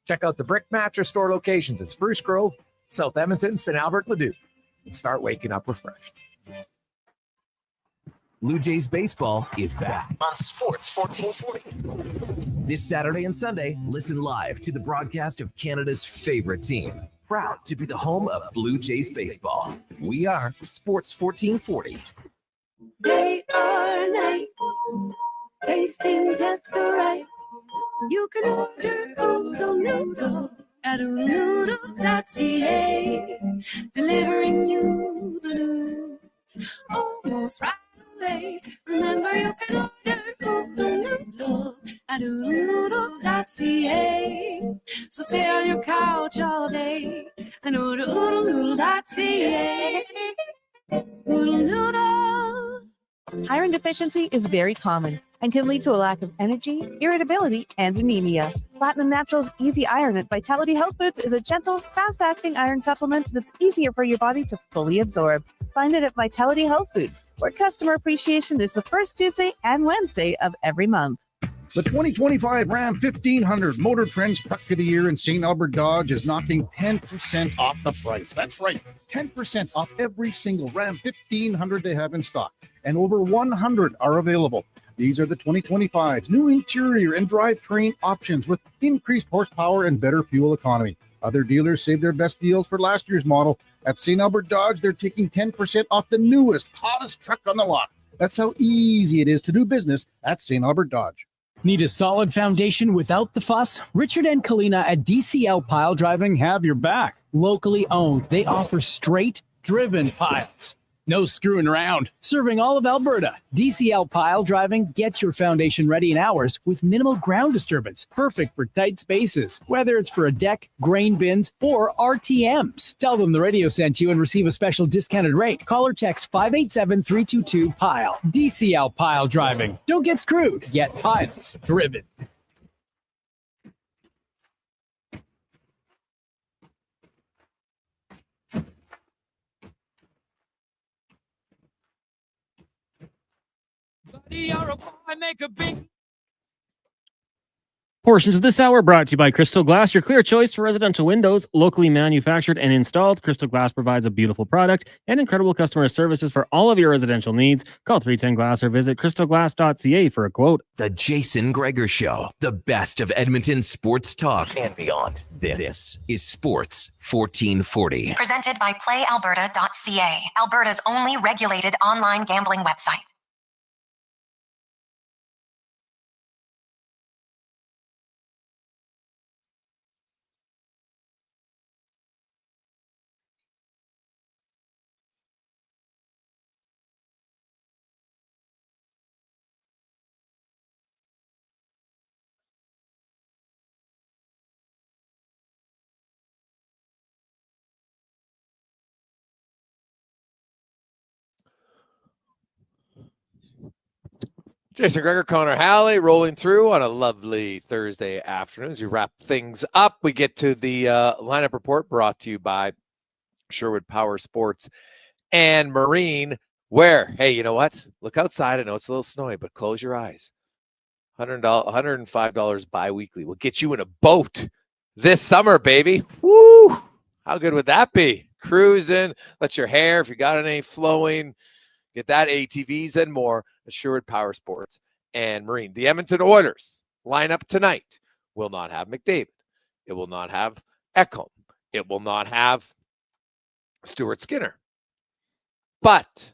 Check out the Brick Mattress Store locations in Spruce Grove, South Edmonton, St. Albert, Leduc, and start waking up refreshed. Blue Jays baseball is back on Sports 1440. This Saturday and Sunday, listen live to the broadcast of Canada's favorite team. Proud to be the home of Blue Jays baseball. We are Sports 1440. Day or night, tasting just the right. You can order oodle noodle at oodlenoodle.ca, delivering you the news almost right away. Remember, you can order oodle noodle at oodlenoodle.ca. So stay on your couch all day and order oodlenoodle.ca. Oodle noodle. Iron deficiency is very common and can lead to a lack of energy, irritability, and anemia. Platinum Naturals Easy Iron at Vitality Health Foods is a gentle, fast-acting iron supplement that's easier for your body to fully absorb. Find it at Vitality Health Foods, where customer appreciation is the first Tuesday and Wednesday of every month. The 2025 Ram 1500 Motor Trend's Truck of the Year in St. Albert Dodge is knocking 10% off the price. That's right, 10% off every single Ram 1500 they have in stock, and over 100 are available. These are the 2025's new interior and drivetrain options with increased horsepower and better fuel economy. Other dealers save their best deals for last year's model. At St. Albert Dodge, they're taking 10% off the newest, hottest truck on the lot. That's how easy it is to do business at St. Albert Dodge. Need a solid foundation without the fuss? Richard and Kalina at DCL Pile Driving have your back. Locally owned, they offer straight, driven piles. No screwing around. Serving all of Alberta, DCL Pile Driving gets your foundation ready in hours with minimal ground disturbance. Perfect for tight spaces, whether it's for a deck, grain bins, or RTMs. Tell them the radio sent you and receive a special discounted rate. Call or text 587-322-PILE. DCL Pile Driving. Don't get screwed. Get piles driven. Portions of this hour brought to you by Crystal Glass, your clear choice for residential windows, locally manufactured and installed. Crystal Glass provides a beautiful product and incredible customer services for all of your residential needs. Call 310 Glass or visit crystalglass.ca for a quote. The Jason Gregor Show, the best of Edmonton sports talk and beyond. This is Sports 1440. Presented by PlayAlberta.ca, Alberta's only regulated online gambling website. Jason Gregor, Connor Halley rolling through on a lovely Thursday afternoon. As we wrap things up, we get to the lineup report brought to you by Sherwood Power Sports and Marine, where, hey, you know what? Look outside. I know it's a little snowy, but close your eyes. $105 bi-weekly will get you in a boat this summer, baby. Woo! How good would that be? Cruising, let your hair, if you got any flowing, get that ATVs and more. Assured Power Sports and Marine. The Edmonton Oilers lineup tonight will not have McDavid. It will not have Ekholm. It will not have Stuart Skinner. But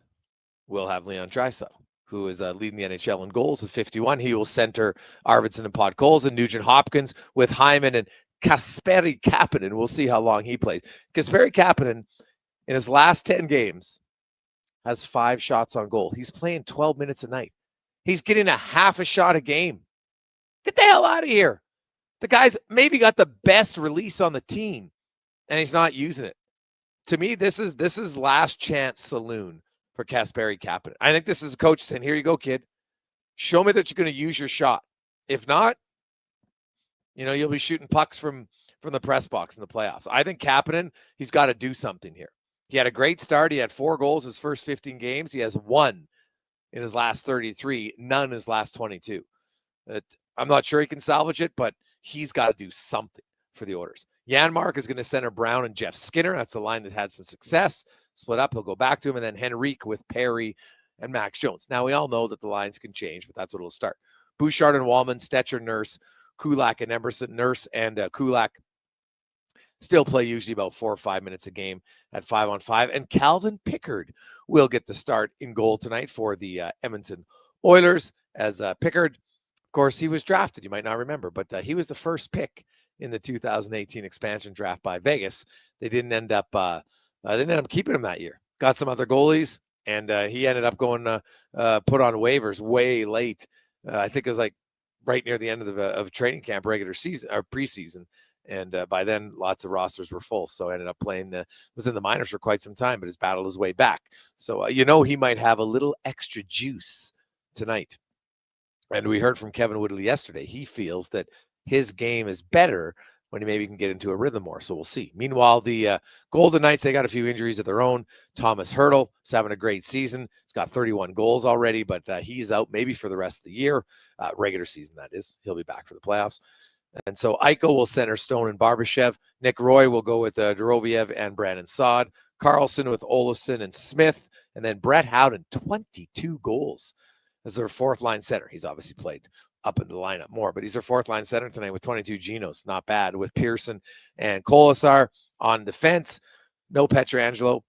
we'll have Leon Draisaitl, who is leading the NHL in goals with 51. He will center Arvidsson and Podkolzin, and Nugent Hopkins with Hyman and Kasperi Kapanen. We'll see how long he plays. Kasperi Kapanen, in his last 10 games, has 5 shots on goal. He's playing 12 minutes a night. He's getting a half a shot a game. Get the hell out of here. The guy's maybe got the best release on the team, and he's not using it. To me, this is last chance saloon for Kasperi Kapanen. I think this is a coach saying, here you go, kid. Show me that you're going to use your shot. If not, you'll be shooting pucks from the press box in the playoffs. I think Kapanen, he's got to do something here. He had a great start. He had 4 goals his first 15 games. He has 1 in his last 33, none in his last 22. I'm not sure he can salvage it, but he's got to do something for the Oilers. Janmark is going to center Brown and Jeff Skinner. That's the line that had some success. Split up, he'll go back to him, and then Henrique with Perry and Max Jones. Now, we all know that the lines can change, but that's what it'll start. Bouchard and Wallman, Stetcher, Nurse, Kulak and Emerson. Nurse and Kulak still play usually about 4 or 5 minutes a game at 5-on-5. And Calvin Pickard will get the start in goal tonight for the Edmonton Oilers. As Pickard, of course, he was drafted. You might not remember, but he was the first pick in the 2018 expansion draft by Vegas. They didn't end up keeping him that year. Got some other goalies, and he ended up going put on waivers way late. I think it was like right near the end of training camp, regular season or preseason. And by then, lots of rosters were full. So ended up playing, was in the minors for quite some time, but has battled his way back. So, he might have a little extra juice tonight. And we heard from Kevin Woodley yesterday. He feels that his game is better when he maybe can get into a rhythm more. So we'll see. Meanwhile, the Golden Knights, they got a few injuries of their own. Thomas Hertl is having a great season. He's got 31 goals already, but he's out maybe for the rest of the year. Regular season, that is. He'll be back for the playoffs. And so Eichel will center Stone and Barbashev. Nick Roy will go with Doroviev and Brandon Saad. Carlson with Olofsson and Smith. And then Brett Howden, 22 goals as their fourth-line center. He's obviously played up in the lineup more, but he's their fourth-line center tonight with 22 Genos. Not bad. With Pearson and Colasar on defense. No Petrangelo,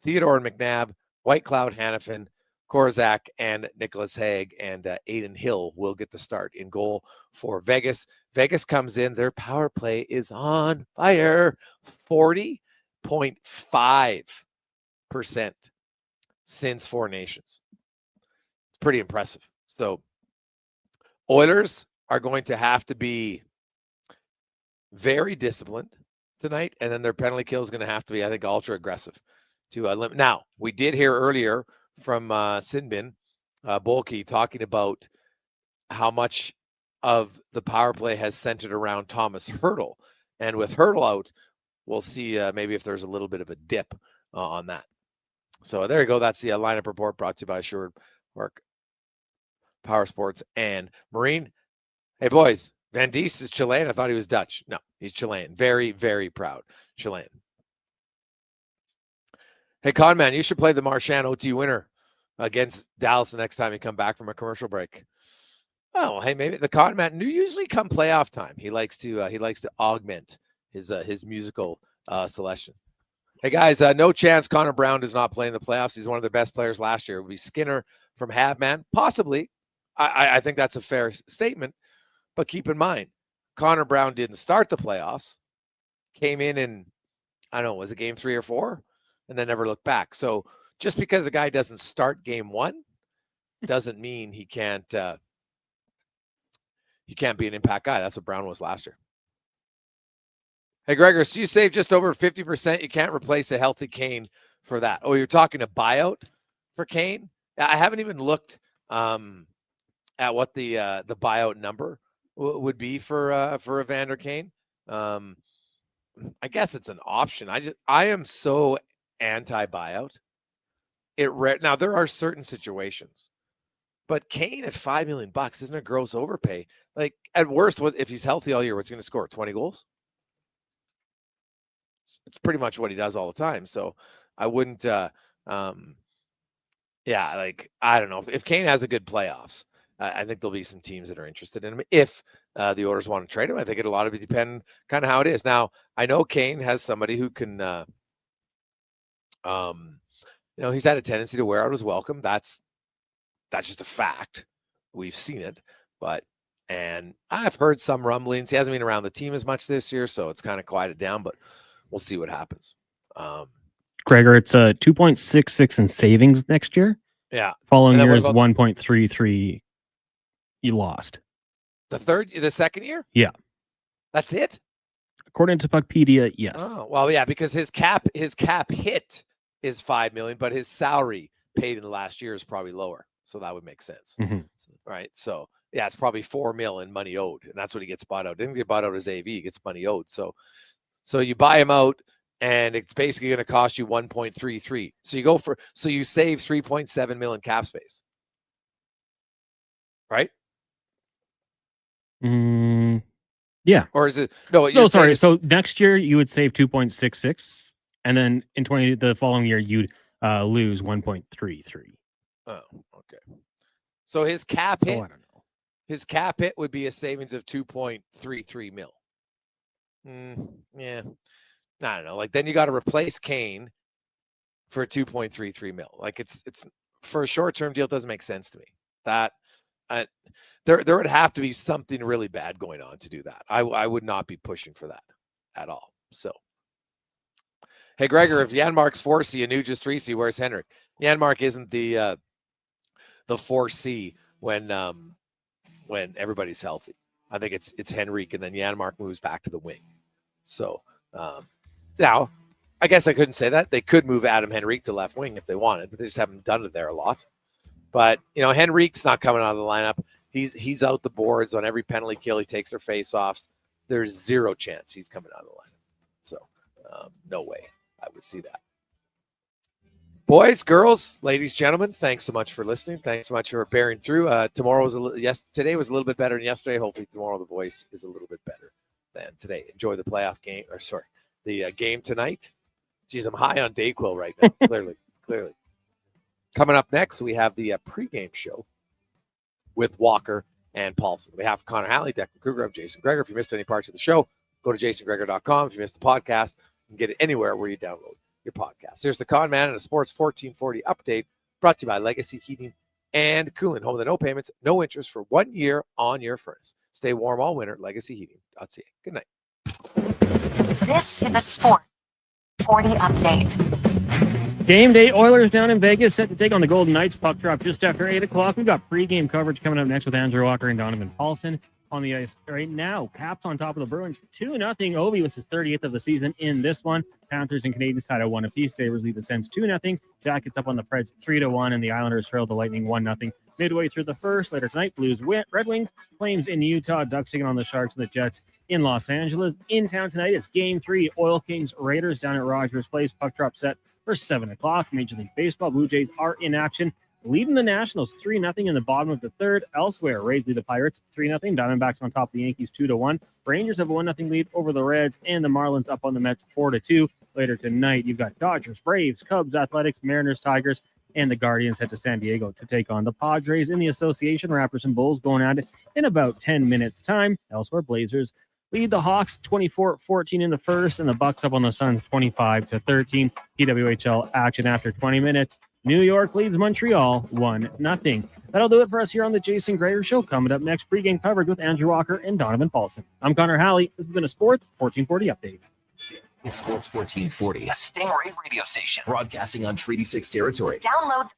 Theodore and McNabb, Whitecloud, Hannafin, Korzak, and Nicholas Haig, and Aiden Hill will get the start in goal for Vegas. Vegas comes in. Their power play is on fire. 40.5% since Four Nations. It's pretty impressive. So Oilers are going to have to be very disciplined tonight, and then their penalty kill is going to have to be, I think, ultra aggressive to limit. Now, we did hear earlier from Sinbin Bolke talking about how much of the power play has centered around Thomas Hertl, and with Hertl out, we'll see maybe if there's a little bit of a dip on that. So there you go. That's the lineup report brought to you by Sherwood Park Power Sports and Marine. Hey, boys, Van Diest is Chilean. I thought he was Dutch. No, he's Chilean. Very, very proud Chilean. Hey, Conman, you should play the Marchand OT winner against Dallas the next time you come back from a commercial break. Oh, well, hey, maybe the Conman usually come playoff time. He likes to augment his musical selection. Hey, guys, no chance Connor Brown does not play in the playoffs. He's one of their best players last year. It would be Skinner from Habman. Possibly. I think that's a fair statement. But keep in mind, Connor Brown didn't start the playoffs. Came in, I don't know, was it game 3 or 4? And then never looked back. So just because a guy doesn't start game 1 doesn't mean he can't be an impact guy. That's what Brown was last year. Hey, Gregor, so you saved just over 50%. You can't replace a healthy Kane for that. Oh, you're talking a buyout for Kane? I haven't even looked at what the buyout number would be for Evander Kane. I guess it's an option. I am so anti-buyout. Now there are certain situations, but Kane at $5 million isn't a gross overpay. Like at worst, if he's healthy all year, what's going to score 20 goals? It's pretty much what he does all the time. So I wouldn't, I don't know. If Kane has a good playoffs, I think there'll be some teams that are interested in him. If the Oilers want to trade him, I think it'll a lot of it depend kind of how it is. Now, I know Kane has somebody who can, he's had a tendency to wear out his welcome. That's just a fact. We've seen it, and I've heard some rumblings. He hasn't been around the team as much this year, so it's kind of quieted down, but we'll see what happens. Gregor, it's a 2.66 in savings next year. Yeah. Following year is 1.33. You lost. The second year? Yeah. That's it? According to Puckpedia, yes. Oh, well, yeah, because his cap hit is $5 million, but his salary paid in the last year is probably lower. So that would make sense. Mm-hmm. Right. So yeah, it's probably $4 million in money owed. And that's what he gets bought out. He doesn't get bought out as AV, he gets money owed. So you buy him out and it's basically going to cost you 1.33. So you save 3.7 million cap space. Right? Yeah. Or is it no, sorry. So next year you would save 2.66, and then in the following year you'd lose 1.33. Oh, okay. So his cap hit, would be a savings of 2.33 mil. Yeah. I don't know. Like then you got to replace Kane for 2.33 mil. Like it's for a short-term deal, it doesn't make sense to me. That there would have to be something really bad going on to do that. I would not be pushing for that at all. So, hey, Gregor, if Janmark's 4C and Nugent's 3C, where's Henrik? Janmark isn't the 4C when everybody's healthy. I think it's Henrik, and then Janmark moves back to the wing. So now, I guess I couldn't say that. They could move Adam Henrik to left wing if they wanted, but they just haven't done it there a lot. But, Henrik's not coming out of the lineup. He's out the boards on every penalty kill. He takes their face-offs. there's zero chance he's coming out of the lineup. So no way I would see that. Boys, girls, ladies, gentlemen, thanks so much for listening. Thanks so much for bearing through. Today was a little bit better than yesterday. Hopefully tomorrow the voice is a little bit better than today. Enjoy the playoff game, the game tonight. Geez, I'm high on Dayquil right now. Clearly. Coming up next, we have the pregame show with Walker and Paulson. We have Connor Halley, Declan Kruger. I'm Jason Gregor. If you missed any parts of the show, go to jasongregor.com. If you missed the podcast, you can get it anywhere where you download your podcast. Here's the Con Man and a Sports 1440 update brought to you by Legacy Heating and Cooling. Home of the no payments, no interest for 1 year on your furnace. Stay warm all winter. LegacyHeating.ca. Good night. This is a Sport 40 update. Game day, Oilers down in Vegas, set to take on the Golden Knights. Puck drop just after 8 o'clock. We've got pregame coverage coming up next with Andrew Walker and Donovan Paulson on the ice right now. Caps on top of the Bruins, 2-0. Ovi was his 30th of the season in this one. Panthers and Canadians tied at 1 apiece. Sabres lead the Sens 2-0. Jackets up on the Preds 3-1, and the Islanders trailed the Lightning 1-0. Midway through the first, later tonight, Blues Red Wings, Flames in Utah, Ducks taking on the Sharks and the Jets in Los Angeles. In town tonight, it's Game 3, Oil Kings Raiders down at Rogers Place. Puck drop set for 7 o'clock. Major League Baseball, Blue Jays are in action, leading the Nationals 3-0 in the bottom of the third. Elsewhere, Rays lead the Pirates 3-0. Diamondbacks on top of the Yankees 2-1. Rangers have a 1-0 lead over the Reds, and the Marlins up on the Mets 4-2. Later tonight, you've got Dodgers, Braves, Cubs, Athletics, Mariners, Tigers, and the Guardians head to San Diego to take on the Padres. In the association, Raptors and Bulls going at it in about 10 minutes' time. Elsewhere, Blazers lead the Hawks 24-14 in the first, and the Bucks up on the Suns 25-13. PWHL action after 20 minutes. New York leads Montreal 1-0. That'll do it for us here on the Jason Gregor Show. Coming up next, pregame coverage with Andrew Walker and Donovan Paulson. I'm Connor Halley. This has been a Sports 1440 update. Sports 1440, a Stingray radio station broadcasting on Treaty 6 territory. Download